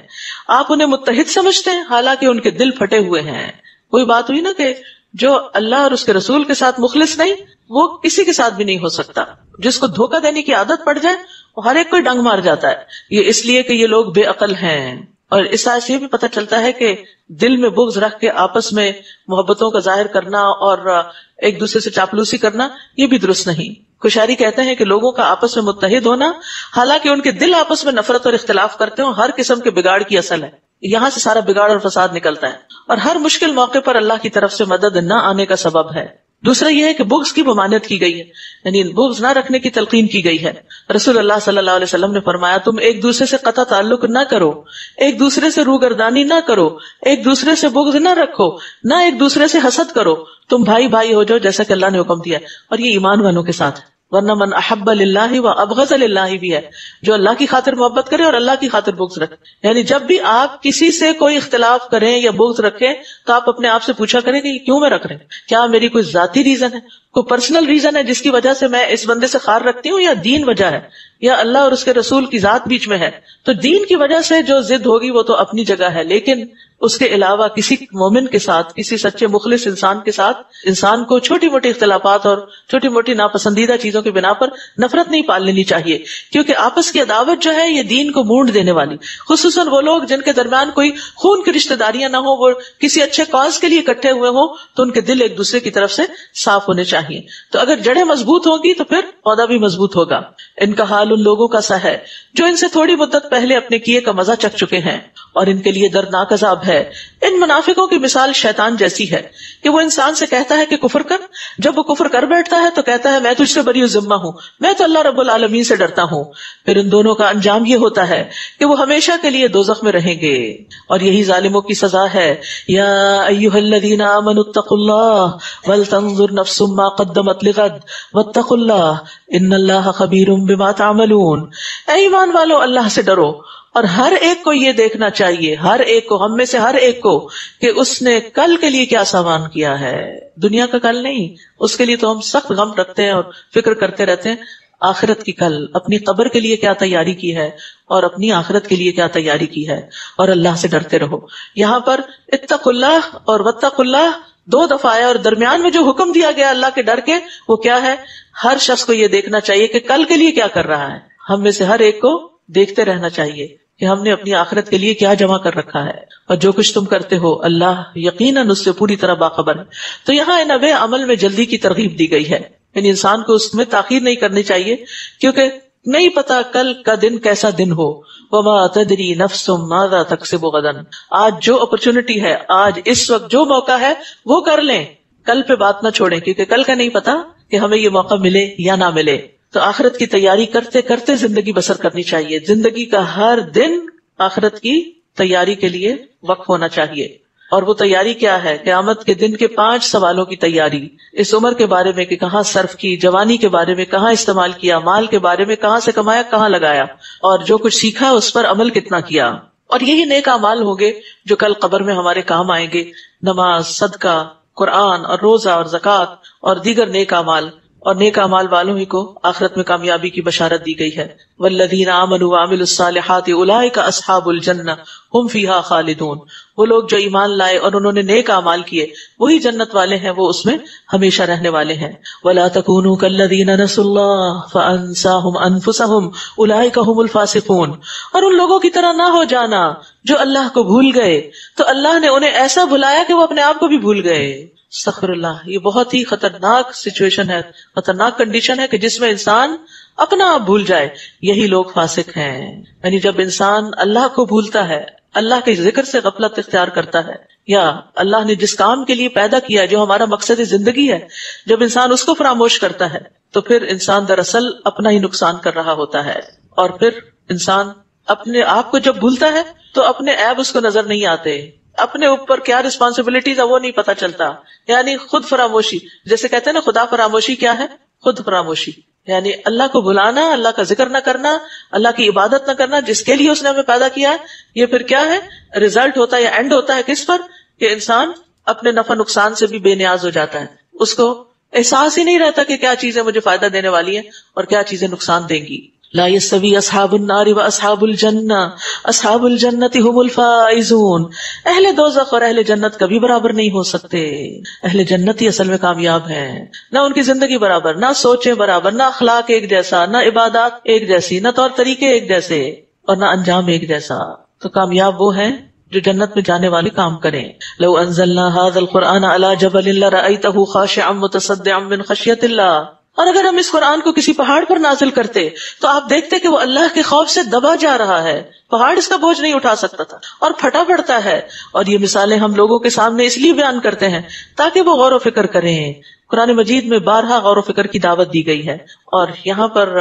آپ انہیں متحد سمجھتے ہیں حالانکہ ان کے دل پھٹے ہوئے ہیں. کوئی بات ہوئی نا کہ جو اللہ اور اس کے رسول کے ساتھ مخلص نہیں، وہ کسی کے ساتھ بھی نہیں ہو سکتا. جس کو دھوکہ دینے کی عادت پڑ جائے وہ ہر ایک کو ڈنگ مار جاتا ہے. یہ اس لیے کہ یہ لوگ بے عقل ہیں. اور اس آیت سے یہ بھی پتہ چلتا ہے کہ دل میں بغض رکھ کے آپس میں محبتوں کا ظاہر کرنا اور ایک دوسرے سے چاپلوسی کرنا یہ بھی درست نہیں. کشاری کہتے ہیں کہ لوگوں کا آپس میں متحد ہونا، حالانکہ ان کے دل آپس میں نفرت اور اختلاف کرتے ہوں، ہر قسم کے بگاڑ کی اصل ہے. یہاں سے سارا بگاڑ اور فساد نکلتا ہے، اور ہر مشکل موقع پر اللہ کی طرف سے مدد نہ آنے کا سبب ہے. دوسرا یہ ہے کہ بغض کی ممانعت کی گئی ہے، یعنی بغض نہ رکھنے کی تلقین کی گئی ہے. رسول اللہ صلی اللہ علیہ وسلم نے فرمایا تم ایک دوسرے سے قطع تعلق نہ کرو، ایک دوسرے سے روگردانی نہ کرو، ایک دوسرے سے بغض نہ رکھو، نہ ایک دوسرے سے حسد کرو، تم بھائی بھائی ہو جاؤ جیسا کہ اللہ نے حکم دیا. اور یہ ایمان والوں کے ساتھ ہے. ورنہ من احب للہ و ابغض للہ بھی ہے، جو اللہ کی خاطر محبت کرے اور اللہ کی خاطر بغض رکھے. یعنی جب بھی آپ کسی سے کوئی اختلاف کریں یا بغض رکھیں تو آپ اپنے آپ سے پوچھا کریں کہ یہ کیوں میں رکھ رہے ہیں. کیا میری کوئی ذاتی ریزن ہے، کوئی پرسنل ریزن ہے جس کی وجہ سے میں اس بندے سے خار رکھتی ہوں، یا دین وجہ ہے، یا اللہ اور اس کے رسول کی ذات بیچ میں ہے. تو دین کی وجہ سے جو ضد ہوگی وہ تو اپنی جگہ ہے، لیکن اس کے علاوہ کسی مومن کے ساتھ، کسی سچے مخلص انسان کے ساتھ انسان کو چھوٹی موٹی اختلافات اور چھوٹی موٹی ناپسندیدہ چیزوں کی بنا پر نفرت نہیں پال لینی چاہیے، کیونکہ آپس کی عداوت جو ہے یہ دین کو مونڈ دینے والی. خصوصاً وہ لوگ جن کے درمیان کوئی خون کی رشتہ داریاں نہ ہوں، وہ کسی اچھے کاز کے لیے اکٹھے ہوئے ہوں، تو ان کے دل ایک دوسرے کی طرف سے صاف ہونے چاہیے. تو اگر جڑیں مضبوط ہوگی تو پھر پودا بھی مضبوط ہوگا. ان کا حال ان لوگوں کا سا ہے جو ان سے تھوڑی مدت پہلے اپنے کیے کا مزہ چکھ چکے ہیں، اور ان کے لیے دردناک عذاب ہے. ان منافقوں کی مثال شیطان جیسی ہے کہ وہ انسان سے کہتا ہے کہ کفر کر، جب وہ کفر کر بیٹھتا ہے تو کہتا ہے میں تجھ سے بری ذمہ ہوں، میں تو اللہ رب العالمین سے ڈرتا ہوں. پھر ان دونوں کا انجام یہ ہوتا ہے کہ وہ ہمیشہ کے لیے دوزخ میں رہیں گے، اور یہی ظالموں کی سزا ہے. یا ایھا الذین آمنوا اتقوا اللہ ولتنظر نفس ما قدمت لغد واتقوا اللہ ان اللہ خبیر بما تعملون. اے ایمان والو، اللہ سے ڈرو، اور ہر ایک کو یہ دیکھنا چاہیے، ہر ایک کو، ہم میں سے ہر ایک کو، کہ اس نے کل کے لیے کیا سامان کیا ہے. دنیا کا کل نہیں، اس کے لیے تو ہم سخت غم رکھتے ہیں اور فکر کرتے رہتے ہیں. آخرت کی کل، اپنی قبر کے لیے کیا تیاری کی ہے اور اپنی آخرت کے لیے کیا تیاری کی ہے، اور اللہ سے ڈرتے رہو. یہاں پر اتقوا اللہ اور واتقوا اللہ 2 دفعہ آیا، اور درمیان میں جو حکم دیا گیا اللہ کے ڈر کے، وہ کیا ہے؟ ہر شخص کو یہ دیکھنا چاہیے کہ کل کے لیے کیا کر رہا ہے. ہم میں سے ہر ایک کو دیکھتے رہنا چاہیے کہ ہم نے اپنی آخرت کے لیے کیا جمع کر رکھا ہے، اور جو کچھ تم کرتے ہو اللہ یقیناً اس سے پوری طرح باخبر ہے. تو یہاں نوے عمل میں جلدی کی ترغیب دی گئی ہے، یعنی انسان کو اس میں تاخیر نہیں کرنی چاہیے، کیونکہ نہیں پتا کل کا دن کیسا دن ہو. وما تدری نفس ماذا تکسب غدا. آج جو اپرچونٹی ہے، آج اس وقت جو موقع ہے وہ کر لیں، کل پہ بات نہ چھوڑیں، کیونکہ کل کا نہیں پتا کہ ہمیں یہ موقع ملے یا نہ ملے. تو آخرت کی تیاری کرتے کرتے زندگی بسر کرنی چاہیے. زندگی کا ہر دن آخرت کی تیاری کے لیے وقف ہونا چاہیے. اور وہ تیاری کیا ہے؟ قیامت کے دن کے 5 سوالوں کی تیاری. اس عمر کے بارے میں کہ کہاں صرف کی، جوانی کے بارے میں کہاں استعمال کیا، مال کے بارے میں کہاں سے کمایا، کہاں لگایا، اور جو کچھ سیکھا اس پر عمل کتنا کیا. اور یہی نیک اعمال ہوں گے جو کل قبر میں ہمارے کام آئیں گے. نماز، صدقہ، قرآن اور روزہ اور زکوٰۃ اور دیگر نیک اعمال. اور نیک اعمال والوں ہی کو آخرت میں کامیابی کی بشارت دی گئی ہے. والذین آمنوا وعملوا الصالحات اولئک اصحاب الجنہ ہم فیہا خالدون. وہ لوگ جو ایمان لائے اور انہوں نے نیک اعمال کیے وہی جنت والے ہیں، وہ اس میں ہمیشہ رہنے والے ہیں. ولا تکونوا کالذین نسوا اللہ فانساہم انفسہم اولئک ہم الفاسقون. اور ان لوگوں کی طرح نہ ہو جانا جو اللہ کو بھول گئے تو اللہ نے انہیں ایسا بھلایا کہ وہ اپنے آپ کو بھی بھول گئے. استغفر اللہ. یہ بہت ہی خطرناک سچویشن ہے، خطرناک کنڈیشن ہے کہ جس میں انسان اپنا آپ بھول جائے. یہی لوگ فاسق ہیں. یعنی جب انسان اللہ کو بھولتا ہے، اللہ کے ذکر سے غفلت اختیار کرتا ہے، یا اللہ نے جس کام کے لیے پیدا کیا جو ہمارا مقصد زندگی ہے، جب انسان اس کو فراموش کرتا ہے تو پھر انسان دراصل اپنا ہی نقصان کر رہا ہوتا ہے. اور پھر انسان اپنے آپ کو جب بھولتا ہے تو اپنے عیب اس کو نظر نہیں آتے، اپنے اوپر کیا رسپانسبلٹیز ہے وہ نہیں پتا چلتا. یعنی خود فراموشی، جیسے کہتے ہیں نا خدا فراموشی کیا ہے؟ خود فراموشی. یعنی اللہ کو بھلانا، اللہ کا ذکر نہ کرنا، اللہ کی عبادت نہ کرنا جس کے لیے اس نے ہمیں پیدا کیا ہے. یہ پھر کیا ہے؟ ریزلٹ ہوتا ہے یا اینڈ ہوتا ہے کس پر؟ کہ انسان اپنے نفع نقصان سے بھی بے نیاز ہو جاتا ہے. اس کو احساس ہی نہیں رہتا کہ کیا چیزیں مجھے فائدہ دینے والی ہیں اور کیا چیزیں نقصان دیں گی. لا یستوی اصحاب النار و اصحاب الجنہ اصحاب الجنۃ هم الفائزون. اہل دوزخ اور اہل جنت کبھی برابر نہیں ہو سکتے. اہل جنت ہی اصل میں کامیاب ہیں. نہ ان کی زندگی برابر، نہ سوچیں برابر، نہ اخلاق ایک جیسا، نہ عبادات ایک جیسی، نہ طور طریقے ایک جیسے، اور نہ انجام ایک جیسا. تو کامیاب وہ ہیں جو جنت میں جانے والے کام کریں. لو انزلنا هذا القرآن على جبل لرأيته خاشعا متصدعا من خشیۃ اللہ. اور اگر ہم اس قرآن کو کسی پہاڑ پر نازل کرتے تو آپ دیکھتے کہ وہ اللہ کے خوف سے دبا جا رہا ہے. پہاڑ اس کا بوجھ نہیں اٹھا سکتا تھا اور پھٹا پڑتا ہے. اور یہ مثالیں ہم لوگوں کے سامنے اس لیے بیان کرتے ہیں تاکہ وہ غور و فکر کریں. قرآن مجید میں بارہا غور و فکر کی دعوت دی گئی ہے، اور یہاں پر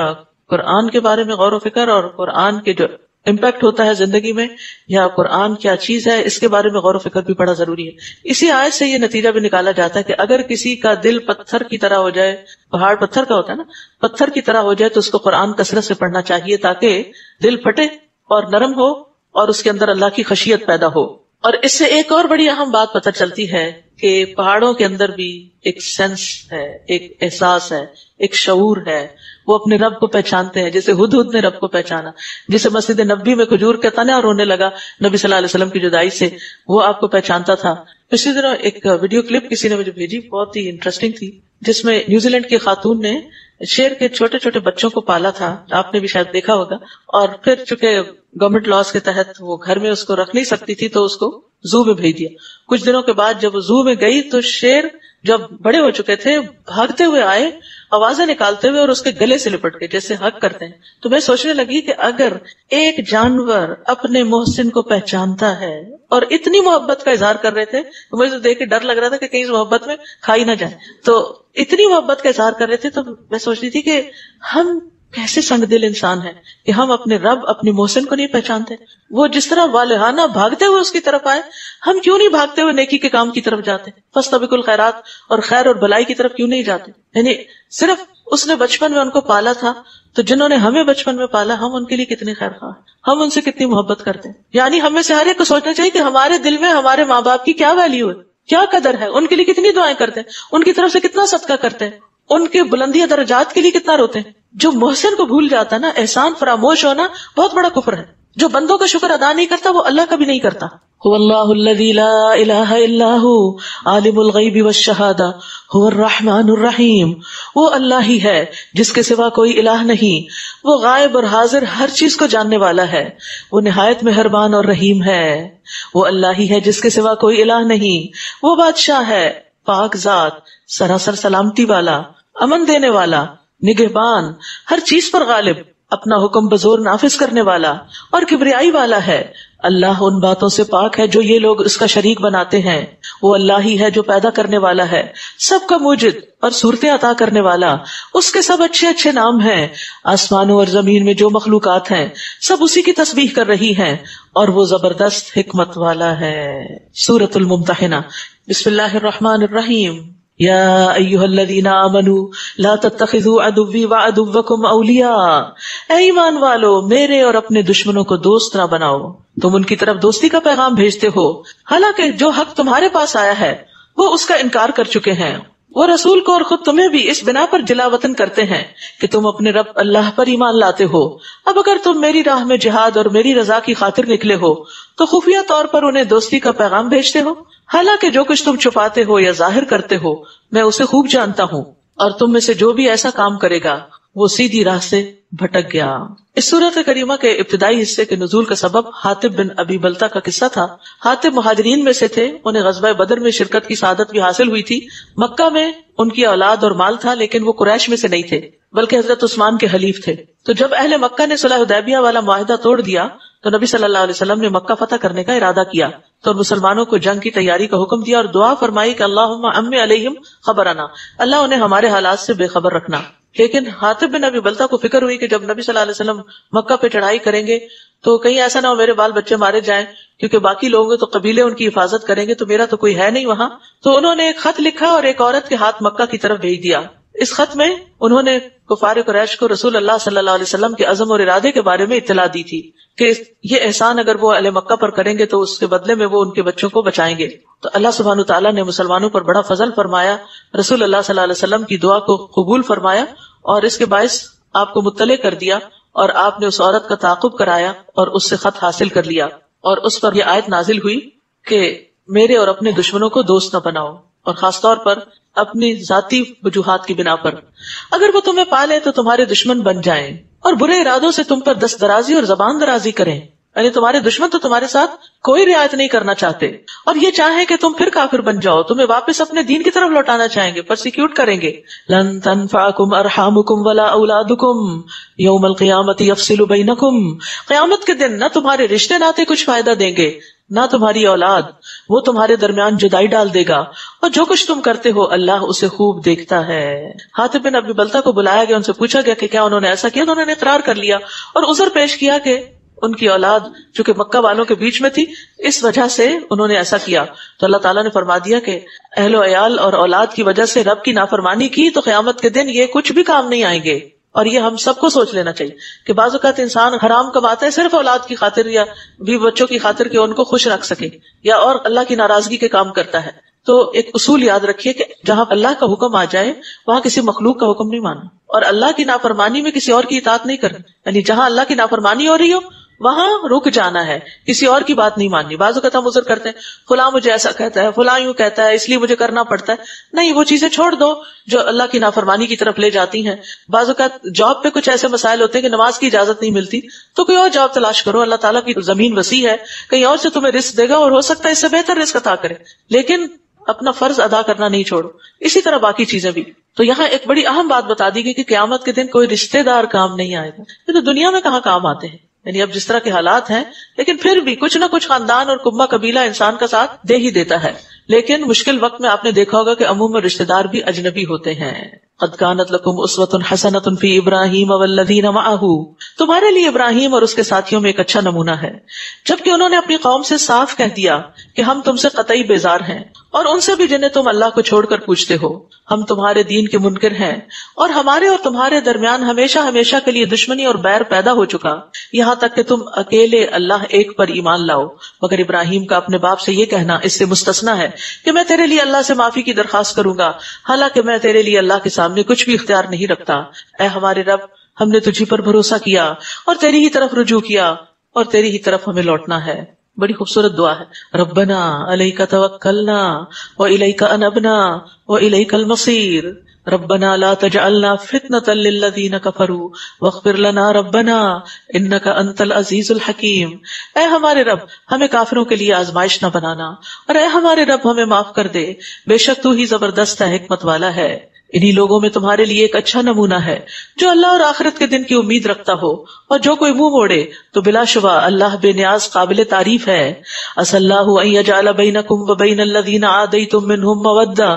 قرآن کے بارے میں غور و فکر اور قرآن کے جو امپیکٹ ہوتا ہے زندگی میں، یا قرآن کیا چیز ہے، اس کے بارے میں غور و فکر بھی بڑا ضروری ہے. اسی آیت سے یہ نتیجہ بھی نکالا جاتا ہے کہ اگر کسی کا دل پتھر کی طرح ہو جائے، پہاڑ پتھر کا ہوتا ہے نا، پتھر کی طرح ہو جائے، تو اس کو قرآن کثرت سے پڑھنا چاہیے تاکہ دل پھٹے اور نرم ہو اور اس کے اندر اللہ کی خشیت پیدا ہو. اور اس سے ایک اور بڑی اہم بات پتہ چلتی ہے کہ پہاڑوں کے اندر بھی ایک سینس ہے، ایک احساس ہے، ایک شعور ہے. وہ اپنے رب کو پہچانتے ہیں، جیسے ہدہد نے رب کو پہچانا، جسے مسجد نبوی میں کھجور کا تنا رونے لگا نبی صلی اللہ علیہ وسلم کی جدائی سے، وہ آپ کو پہچانتا تھا. اسی طرح ایک ویڈیو کلپ کسی نے مجھے بھیجی، بہت ہی انٹرسٹنگ تھی، جس میں نیوزی لینڈ کی خاتون نے شیر کے چھوٹے چھوٹے بچوں کو پالا تھا. آپ نے بھی شاید دیکھا ہوگا. اور پھر چونکہ گورنمنٹ لاس کے تحت وہ گھر میں اس کو رکھ نہیں سکتی تھی تو اس کو زو میں بھیج دیا. کچھ دنوں کے بعد جب وہ زو میں گئی تو شیر جب بڑے ہو چکے تھے بھاگتے ہوئے آئے، آوازیں نکالتے ہوئے، اور اس کے گلے سے لپٹ کے جیسے حق کرتے ہیں. تو میں سوچنے لگی کہ اگر ایک جانور اپنے محسن کو پہچانتا ہے اور اتنی محبت کا اظہار کر رہے تھے، تو مجھے تو دیکھ کے ڈر لگ رہا تھا کہ کہیں اس محبت میں کھائی نہ جائے. تو اتنی محبت کا اظہار کر رہے تھے، تو میں سوچ رہی تھی کہ ہم کیسے سنگ دل انسان ہیں کہ ہم اپنے رب، اپنے محسن کو نہیں پہچانتے. وہ جس طرح والہانہ بھاگتے ہوئے اس کی طرف آئے، ہم کیوں نہیں بھاگتے ہوئے نیکی کے کام کی طرف جاتے؟ فاستبقوا الخیرات، اور خیر اور بھلائی کی طرف کیوں نہیں جاتے؟ یعنی صرف اس نے بچپن میں ان کو پالا تھا، تو جنہوں نے ہمیں بچپن میں پالا، ہم ان کے لیے کتنے خیر خواہ ہیں، ہم ان سے کتنی محبت کرتے ہیں. یعنی ہمیں سے ہر ایک کو سوچنا چاہیے کہ ہمارے دل میں ہمارے ماں باپ کی کیا ویلیو ہے، کیا قدر ہے، ان کے لیے کتنی دعائیں کرتے ہیں، ان کی طرف سے کتنا صدقہ کرتے ہیں، ان کے بلندی درجات کے لیے کتنا روتے ہیں. جو محسن کو بھول جاتا ہے نا، احسان فراموش ہونا بہت بڑا کفر ہے. جو بندوں کا شکر ادا نہیں کرتا وہ اللہ کا بھی نہیں کرتا. هو اللہ الذی لا الہ الا هو عالم الغیب والشہادہ هو الرحمن الرحیم. وہ اللہ ہی ہے جس کے سوا کوئی الہ نہیں، وہ غائب اور حاضر ہر چیز کو جاننے والا ہے، وہ نہایت مہربان اور رحیم ہے. وہ اللہ ہی ہے جس کے سوا کوئی الہ نہیں، وہ بادشاہ ہے، پاک ذات، سراسر سلامتی والا، امن دینے والا، نگہبان، ہر چیز پر غالب، اپنا حکم بزور نافذ کرنے والا اور کبریائی والا ہے. اللہ ان باتوں سے پاک ہے جو یہ لوگ اس کا شریک بناتے ہیں. وہ اللہ ہی ہے جو پیدا کرنے والا ہے، سب کا موجد اور صورتیں عطا کرنے والا. اس کے سب اچھے اچھے نام ہیں. آسمانوں اور زمین میں جو مخلوقات ہیں سب اسی کی تسبیح کر رہی ہیں، اور وہ زبردست حکمت والا ہے. سورۃ الممتحنہ. بسم اللہ الرحمن الرحیم. یا ایھا الذین آمنوا لا تتخذوا عدوی وعدوکم اولیاء. اے ایمان والو، میرے اور اپنے دشمنوں کو دوست نہ بناؤ. تم ان کی طرف دوستی کا پیغام بھیجتے ہو، حالانکہ جو حق تمہارے پاس آیا ہے وہ اس کا انکار کر چکے ہیں. وہ رسول کو اور خود تمہیں بھی اس بنا پر جلا وطن کرتے ہیں کہ تم اپنے رب اللہ پر ایمان لاتے ہو. اب اگر تم میری راہ میں جہاد اور میری رضا کی خاطر نکلے ہو تو خفیہ طور پر انہیں دوستی کا پیغام بھیجتے ہو، حالانکہ جو کچھ تم چھپاتے ہو یا ظاہر کرتے ہو میں اسے خوب جانتا ہوں. اور تم میں سے جو بھی ایسا کام کرے گا وہ سیدھی راہ سے بھٹک گیا. اس سورۃ کریمہ کے ابتدائی حصے کے نزول کا سبب حاطب بن ابی بلتہ کا قصہ تھا. حاطب مہاجرین میں سے تھے، انہیں غزوہ بدر میں شرکت کی سعادت بھی حاصل ہوئی تھی. مکہ میں ان کی اولاد اور مال تھا، لیکن وہ قریش میں سے نہیں تھے بلکہ حضرت عثمان کے حلیف تھے. تو جب اہل مکہ نے صلح حدیبیہ والا معاہدہ توڑ دیا تو نبی صلی اللہ علیہ وسلم نے مکہ فتح کرنے کا ارادہ کیا تو مسلمانوں کو جنگ کی تیاری کا حکم دیا اور دعا فرمائی کہ اللہم امی علیہم خبرنا، اللہ انہیں ہمارے حالات سے بے خبر رکھنا. لیکن حاطب بن ابی بلتہ کو فکر ہوئی کہ جب نبی صلی اللہ علیہ وسلم مکہ پہ چڑھائی کریں گے تو کہیں ایسا نہ ہو میرے بال بچے مارے جائیں، کیونکہ باقی لوگ تو قبیلے ان کی حفاظت کریں گے، تو میرا تو کوئی ہے نہیں وہاں. تو انہوں نے ایک خط لکھا اور ایک عورت کے ہاتھ مکہ کی طرف بھیج دیا. اس خط میں انہوں نے کفار قریش کو رسول اللہ صلی اللہ علیہ وسلم کے عزم اور ارادے کے بارے میں اطلاع دی تھی کہ یہ احسان اگر وہ اہل مکہ پر کریں گے تو اس کے بدلے میں وہ ان کے بچوں کو بچائیں گے. تو اللہ سبحانہ تعالیٰ نے مسلمانوں پر بڑا فضل فرمایا، رسول اللہ صلی اللہ علیہ وسلم کی دعا کو قبول فرمایا اور اس کے باعث آپ کو مطلع کر دیا اور آپ نے اس عورت کا تعاقب کرایا اور اس سے خط حاصل کر لیا، اور اس پر یہ آیت نازل ہوئی کہ میرے اور اپنے دشمنوں کو دوست نہ بناؤ، اور خاص طور پر اپنی ذاتی وجوہات کی بنا پر۔ اگر وہ تمہیں پالے تو تمہارے دشمن بن جائیں اور برے ارادوں سے تم پر دست درازی اور زبان درازی کریں، یعنی تمہارے دشمن تو تمہارے ساتھ کوئی رعایت نہیں کرنا چاہتے، اور یہ چاہیں کہ تم پھر کافر بن جاؤ، تمہیں واپس اپنے دین کی طرف لوٹانا چاہیں گے، پرسیکیوٹ کریں گے۔ لن تنفعکم ارحامکم ولا اولادکم یوم القیامت یفصل بینکم، قیامت کے دن نہ تمہارے رشتے ناتے کچھ فائدہ دیں گے نہ تمہاری اولاد، وہ تمہارے درمیان جدائی ڈال دے گا، اور جو کچھ تم کرتے ہو اللہ اسے خوب دیکھتا ہے۔ حاتب بن ابی بلتہ کو بلایا گیا، ان سے پوچھا گیا کہ کیا انہوں نے ایسا کیا، تو انہوں نے اقرار کر لیا اور عذر پیش کیا کہ ان کی اولاد چونکہ مکہ والوں کے بیچ میں تھی اس وجہ سے انہوں نے ایسا کیا۔ تو اللہ تعالیٰ نے فرما دیا کہ اہل و عیال اور اولاد کی وجہ سے رب کی نافرمانی کی تو قیامت کے دن یہ کچھ بھی کام نہیں آئیں گے۔ اور یہ ہم سب کو سوچ لینا چاہیے کہ بعض اوقات انسان حرام کماتا ہے صرف اولاد کی خاطر یا بھی بچوں کی خاطر کہ ان کو خوش رکھ سکے، یا اور اللہ کی ناراضگی کے کام کرتا ہے۔ تو ایک اصول یاد رکھیے کہ جہاں اللہ کا حکم آ جائے وہاں کسی مخلوق کا حکم نہیں ماننا، اور اللہ کی نافرمانی میں کسی اور کی اطاعت نہیں کرنی، یعنی جہاں اللہ کی نافرمانی ہو رہی ہو وہاں رک جانا ہے، کسی اور کی بات نہیں ماننی۔ بعض اوقات ہم عذر کرتے ہیں فلاں مجھے ایسا کہتا ہے، فلاں یوں کہتا ہے، اس لیے مجھے کرنا پڑتا ہے۔ نہیں، وہ چیزیں چھوڑ دو جو اللہ کی نافرمانی کی طرف لے جاتی ہیں۔ بعض اوقات جاب پہ کچھ ایسے مسائل ہوتے ہیں کہ نماز کی اجازت نہیں ملتی تو کوئی اور جاب تلاش کرو، اللہ تعالیٰ کی زمین وسیع ہے، کہیں اور سے تمہیں رزق دے گا، اور ہو سکتا ہے اس سے بہتر رزق عطا کرے، لیکن اپنا فرض ادا کرنا نہیں چھوڑو۔ اسی طرح باقی چیزیں بھی۔ تو یہاں ایک بڑی اہم بات بتا دی گئی کہ قیامت کے دن کوئی رشتہ دار کام نہیں آئے گا، یہ تو دنیا میں کہاں کام آتے ہیں، یعنی اب جس طرح کے حالات ہیں، لیکن پھر بھی کچھ نہ کچھ خاندان اور کنبہ قبیلہ انسان کا ساتھ دے ہی دیتا ہے۔ لیکن مشکل وقت میں آپ نے دیکھا ہوگا کہ عموماً رشتہ دار بھی اجنبی ہوتے ہیں۔ قد کانت لکم اسوۃ حسنۃ فی ابراہیم والذین معہ، تمہارے لیے ابراہیم اور اس کے ساتھیوں میں ایک اچھا نمونہ ہے، جبکہ انہوں نے اپنی قوم سے صاف کہہ دیا کہ ہم تم سے قطعی بیزار ہیں، اور ان سے بھی جنہیں تم اللہ کو چھوڑ کر پوچھتے ہو، ہم تمہارے دین کے منکر ہیں، اور ہمارے اور تمہارے درمیان ہمیشہ ہمیشہ کے لیے دشمنی اور بیر پیدا ہو چکا، یہاں تک کہ تم اکیلے اللہ ایک پر ایمان لاؤ، مگر ابراہیم کا اپنے باپ سے یہ کہنا اس سے مستثنا ہے کہ میں تیرے لیے اللہ سے معافی کی درخواست کروں گا، حالانکہ میں تیرے لیے اللہ کے سامنے کچھ بھی اختیار نہیں رکھتا۔ اے ہمارے رب، ہم نے تجھی پر بھروسہ کیا اور تیری ہی طرف رجوع کیا، اور تیری ہی طرف ہمیں لوٹنا ہے۔ بڑی خوبصورت دعا ہے، ربنا علیک توکلنا والیک انبنا والیک المصیر، ربنا لا تجعلنا فتنة للذین کفروا واغفر لنا ربنا انک انت العزیز الحکیم۔ اے ہمارے رب، ہمیں کافروں کے لیے آزمائش نہ بنانا، اور اے ہمارے رب ہمیں معاف کر دے، بے شک تو ہی زبردست ہے، حکمت والا ہے۔ انہی لوگوں میں تمہارے لیے ایک اچھا نمونہ ہے جو اللہ اور آخرت کے دن کی امید رکھتا ہو، اور جو کوئی منہ موڑے تو بلا شبہ اللہ بے نیاز قابل تعریف ہے۔ عسى الله ان يجعل بينكم وبين الذين عاديتم منهم مودة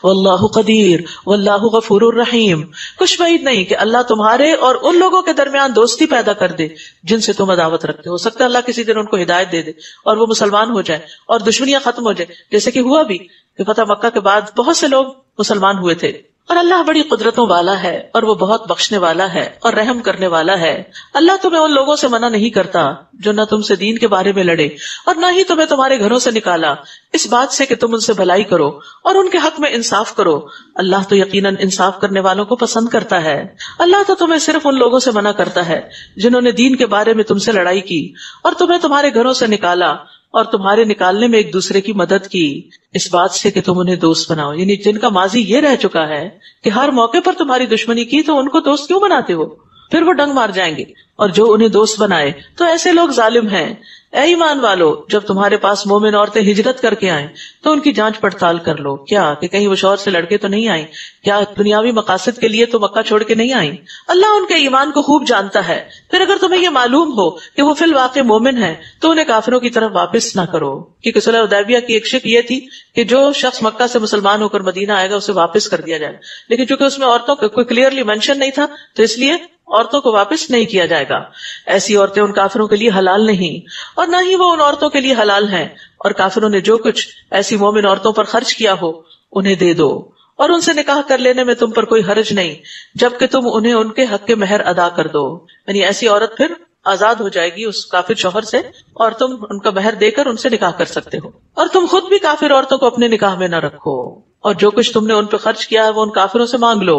والله قدير والله غفور رحيم، کچھ بعید نہیں کہ اللہ تمہارے اور ان لوگوں کے درمیان دوستی پیدا کر دے جن سے تم عداوت رکھتے ہو سکتا ہے اللہ کسی دن ان کو ہدایت دے دے اور وہ مسلمان ہو جائے اور دشمنیاں ختم ہو جائے، جیسے کہ ہوا بھی کہ فتح مکہ کے بعد بہت سے لوگ مسلمان ہوئے تھے۔ اور اللہ بڑی قدرتوں والا ہے، اور وہ بہت بخشنے والا ہے اور رحم کرنے والا ہے۔ اللہ تمہیں ان لوگوں سے منع نہیں کرتا جو نہ تم سے دین کے بارے میں لڑے اور نہ ہی تمہیں تمہارے گھروں سے نکالا اس بات سے کہ تم ان سے بھلائی کرو اور ان کے حق میں انصاف کرو، اللہ تو یقیناً انصاف کرنے والوں کو پسند کرتا ہے۔ اللہ تو تمہیں صرف ان لوگوں سے منع کرتا ہے جنہوں نے دین کے بارے میں تم سے لڑائی کی اور تمہیں تمہارے گھروں سے نکالا اور تمہارے نکالنے میں ایک دوسرے کی مدد کی، اس بات سے کہ تم انہیں دوست بناؤ، یعنی جن کا ماضی یہ رہ چکا ہے کہ ہر موقع پر تمہاری دشمنی کی تو ان کو دوست کیوں بناتے ہو، پھر وہ ڈنگ مار جائیں گے، اور جو انہیں دوست بنائے تو ایسے لوگ ظالم ہیں۔ اے ایمان والو، جب تمہارے پاس مومن عورتیں ہجرت کر کے آئیں تو ان کی جانچ پڑتال کر لو، کیا کہ کہیں وہ شوہر سے لڑکے تو نہیں آئیں، کیا دنیاوی مقاصد کے لیے تو مکہ چھوڑ کے نہیں آئیں۔ اللہ ان کے ایمان کو خوب جانتا ہے، پھر اگر تمہیں یہ معلوم ہو کہ وہ فی الواقع مومن ہے تو انہیں کافروں کی طرف واپس نہ کرو، کیونکہ صلح حدیبیہ کی ایک شک یہ تھی کہ جو شخص مکہ سے مسلمان ہو کر مدینہ آئے گا اسے واپس کر دیا جائے گا، لیکن چونکہ اس میں عورتوں کا کوئی کلیئرلی مینشن نہیں تھا تو اس لیے عورتوں کو واپس نہیں کیا جائے گا۔ ایسی عورتیں ان کافروں کے لیے حلال نہیں اور نہ ہی وہ ان عورتوں کے لیے حلال ہیں، اور کافروں نے جو کچھ ایسی مومن عورتوں پر خرچ کیا ہو انہیں دے دو، اور ان سے نکاح کر لینے میں تم پر کوئی حرج نہیں جبکہ تم انہیں ان کے حق کے مہر ادا کر دو، یعنی ایسی عورت پھر آزاد ہو جائے گی اس کافر شوہر سے اور تم ان کا مہر دے کر ان سے نکاح کر سکتے ہو، اور تم خود بھی کافر عورتوں کو اپنے نکاح میں نہ رکھو، اور جو کچھ تم نے ان پہ خرچ کیا ہے وہ ان کافروں سے مانگ لو،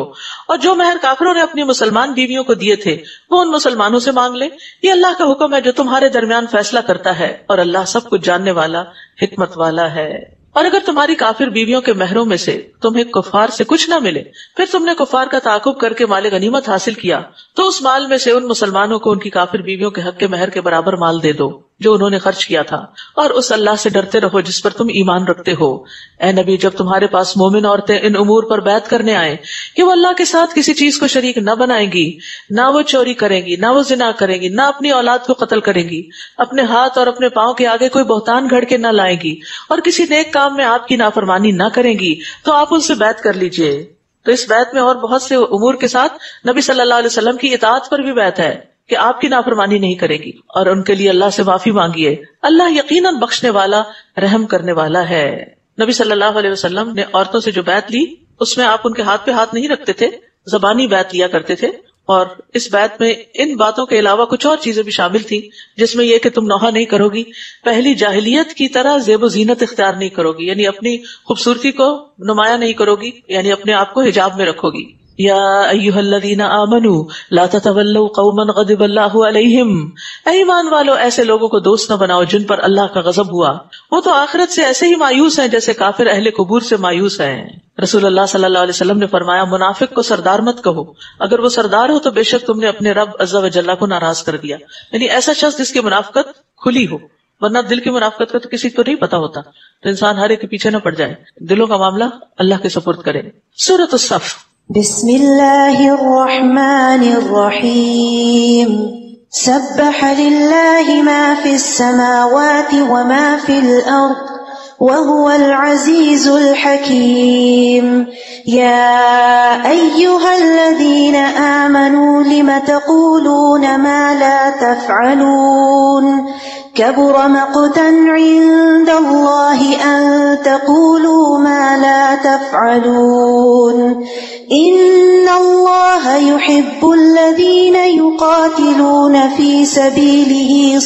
اور جو مہر کافروں نے اپنی مسلمان بیویوں کو دیے تھے وہ ان مسلمانوں سے مانگ لے. یہ اللہ کا حکم ہے جو تمہارے درمیان فیصلہ کرتا ہے، اور اللہ سب کچھ جاننے والا حکمت والا ہے. اور اگر تمہاری کافر بیویوں کے مہروں میں سے تمہیں کفار سے کچھ نہ ملے، پھر تم نے کفار کا تعاقب کر کے مال غنیمت حاصل کیا، تو اس مال میں سے ان مسلمانوں کو ان کی کافر بیویوں کے حق کے مہر کے برابر مال دے دو جو انہوں نے خرچ کیا تھا، اور اس اللہ سے ڈرتے رہو جس پر تم ایمان رکھتے ہو. اے نبی، جب تمہارے پاس مومن عورتیں ان امور پر بیعت کرنے آئیں کہ وہ اللہ کے ساتھ کسی چیز کو شریک نہ بنائیں گی، نہ وہ چوری کریں گی، نہ وہ زنا کریں گی، نہ اپنی اولاد کو قتل کریں گی، اپنے ہاتھ اور اپنے پاؤں کے آگے کوئی بہتان گھڑ کے نہ لائیں گی، اور کسی نیک کام میں آپ کی نافرمانی نہ کریں گی، تو آپ ان سے بیعت کر لیجئے. تو اس بیعت میں اور بہت سے امور کے ساتھ نبی صلی اللہ علیہ وسلم کی اطاعت پر بھی بیعت ہے کہ آپ کی نافرمانی نہیں کرے گی، اور ان کے لیے اللہ سے معافی مانگیے. اللہ یقیناً بخشنے والا، رحم کرنے والا ہے. نبی صلی اللہ علیہ وسلم نے عورتوں سے جو بیعت لی اس میں آپ ان کے ہاتھ پہ ہاتھ نہیں رکھتے تھے، زبانی بیعت لیا کرتے تھے. اور اس بیعت میں ان باتوں کے علاوہ کچھ اور چیزیں بھی شامل تھیں، جس میں یہ کہ تم نوحہ نہیں کرو گی، پہلی جاہلیت کی طرح زیب و زینت اختیار نہیں کرو گی، یعنی اپنی خوبصورتی کو نمایاں نہیں کرو گی، یعنی اپنے آپ کو حجاب میں رکھو گی. یا ایھا الذین آمنوا لا تتولوا قوما غضب اللہ علیہم، اے ایمان والو ایسے لوگوں کو دوست نہ بناؤ جن پر اللہ کا غضب ہوا، وہ تو آخرت سے ایسے ہی مایوس ہیں جیسے کافر اہل قبور سے مایوس ہیں. رسول اللہ صلی اللہ علیہ وسلم نے فرمایا، منافق کو سردار مت کہو، اگر وہ سردار ہو تو بے شک تم نے اپنے رب عز و جل کو ناراض کر دیا. یعنی ایسا شخص جس کی منافقت کھلی ہو، ورنہ دل کی منافقت کا تو کسی کو نہیں پتا ہوتا، تو انسان ہر ایک کے پیچھے نہ پڑ جائے، دلوں کا معاملہ اللہ کے سپرد کرے. سورۃ الصف. بسم اللہ الرحمن الرحیم. سبح للہ ما فی السماوات وما فی الارض وهو العزیز الحکیم. یا ایھا الذین آمنوا لم تقولون ما لا تفعلون كبر مقتا عند الله أن تقولوا ما لا تفعلون إن الله يحب الذين يقاتلون في سبيله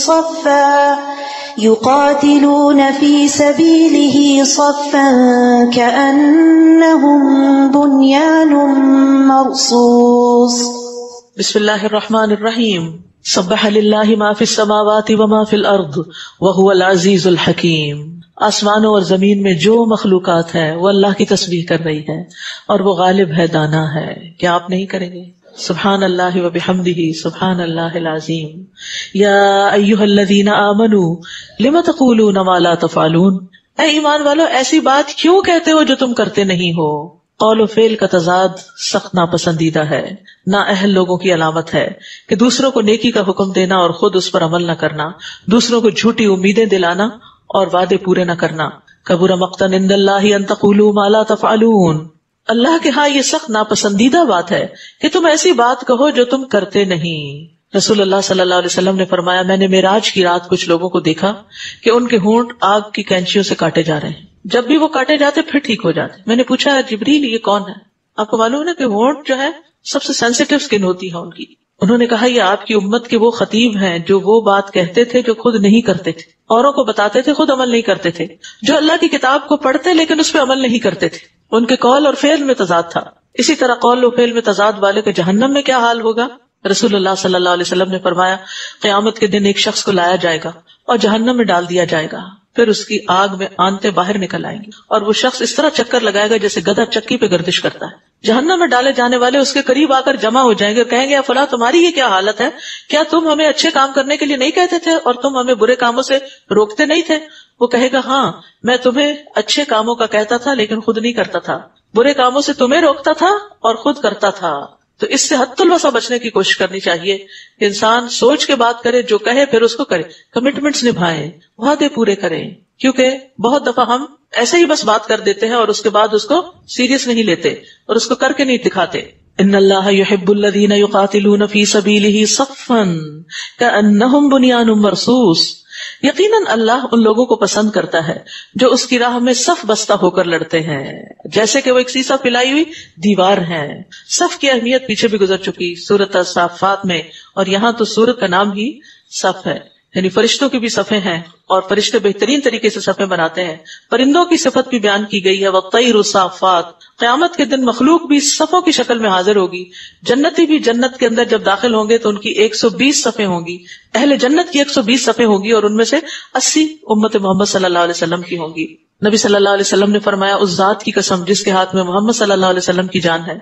صفا كأنهم بنيان مرصوص. بسم اللہ الرحمن الرحیم. سبح للہ ما فی السماوات وما فی الارض وهو العزیز الحکیم. آسمانوں اور زمین میں جو مخلوقات ہے وہ اللہ کی تسبیح کر رہی ہے اور وہ غالب ہے، دانا ہے. کیا آپ نہیں کریں گے؟ سبحان اللہ وبحمدہ سبحان اللہ العظیم. یا ایھا الذین آمنوا لم تقولون ما لا تفعلون، اے ایمان والو ایسی بات کیوں کہتے ہو جو تم کرتے نہیں ہو. قول و فعل کا تضاد سخت ناپسندیدہ ہے، نااہل لوگوں کی علامت ہے کہ دوسروں کو نیکی کا حکم دینا اور خود اس پر عمل نہ کرنا، دوسروں کو جھوٹی امیدیں دلانا اور وعدے پورے نہ کرنا. کبر مقتا عند اللہ ان تقولوا ما لا تفعلون، اللہ کے ہاں یہ سخت ناپسندیدہ بات ہے کہ تم ایسی بات کہو جو تم کرتے نہیں. رسول اللہ صلی اللہ علیہ وسلم نے فرمایا، میں نے معراج کی رات کچھ لوگوں کو دیکھا کہ ان کے ہونٹ آگ کی کینچیوں سے کاٹے جا رہے ہیں، جب بھی وہ کاٹے جاتے پھر ٹھیک ہو جاتے. میں نے پوچھا، جبریل یہ کون ہے؟ آپ کو معلوم ہے کہ ہونٹ جو ہے سب سے سینسیٹیو سکن ہوتی ہے ان کی. انہوں نے کہا یہ آپ کی امت کے وہ خطیب ہیں جو وہ بات کہتے تھے جو خود نہیں کرتے تھے، اوروں کو بتاتے تھے خود عمل نہیں کرتے تھے، جو اللہ کی کتاب کو پڑھتے لیکن اس پہ عمل نہیں کرتے تھے. ان کے قول اور فعل میں تضاد تھا. اسی طرح قول و فعل میں تضاد والے کے جہنم میں کیا حال ہوگا؟ رسول اللہ صلی اللہ علیہ وسلم نے فرمایا، قیامت کے دن ایک شخص کو لایا جائے گا اور جہنم میں ڈال دیا جائے گا، پھر اس کی آگ میں آنتیں باہر نکل آئیں گی اور وہ شخص اس طرح چکر لگائے گا جیسے گدھا چکی پہ گردش کرتا ہے. جہنم میں ڈالے جانے والے اس کے قریب آ کر جمع ہو جائیں گے اور کہیں گے، فلاں تمہاری یہ کیا حالت ہے؟ کیا تم ہمیں اچھے کام کرنے کے لیے نہیں کہتے تھے اور تم ہمیں برے کاموں سے روکتے نہیں تھے؟ وہ کہے گا، ہاں میں تمہیں اچھے کاموں کا کہتا تھا لیکن خود نہیں کرتا تھا، برے کاموں سے تمہیں روکتا تھا اور خود کرتا تھا. تو اس سے حد الوسع بچنے کی کوشش کرنی چاہیے کہ انسان سوچ کے بات کرے، جو کہے پھر اس کو کرے، کمٹمنٹس نبھائیں، وعدے پورے کریں. کیونکہ بہت دفعہ ہم ایسے ہی بس بات کر دیتے ہیں اور اس کے بعد اس کو سیریس نہیں لیتے اور اس کو کر کے نہیں دکھاتے. ان اللہ یحب الذین یقاتلون فی سبیلہ صفا کأنہم بنیان مرصوص. یقیناً اللہ ان لوگوں کو پسند کرتا ہے جو اس کی راہ میں صف بستہ ہو کر لڑتے ہیں، جیسے کہ وہ ایک سیسا پھیلائی ہوئی دیوار ہے. صف کی اہمیت پیچھے بھی گزر چکی سورۃ الصافات میں، اور یہاں تو سورت کا نام ہی صف ہے یعنی فرشتوں کی بھی صفیں ہیں اور فرشتے بہترین طریقے سے صفیں بناتے ہیں. پرندوں کی صفت بھی بیان کی گئی ہے. وَالطَّيْرُ صَافَّاتٍ، قیامت کے دن مخلوق بھی صفوں کی شکل میں حاضر ہوگی. جنتی بھی جنت کے اندر جب داخل ہوں گے تو ان کی 120 صفیں ہوں گی. اہل جنت کی 120 صفیں ہوں گی اور ان میں سے 80 امت محمد صلی اللہ علیہ وسلم کی ہوں گی. نبی صلی اللہ علیہ وسلم نے فرمایا، اس ذات کی قسم جس کے ہاتھ میں محمد صلی اللہ علیہ وسلم کی جان ہے،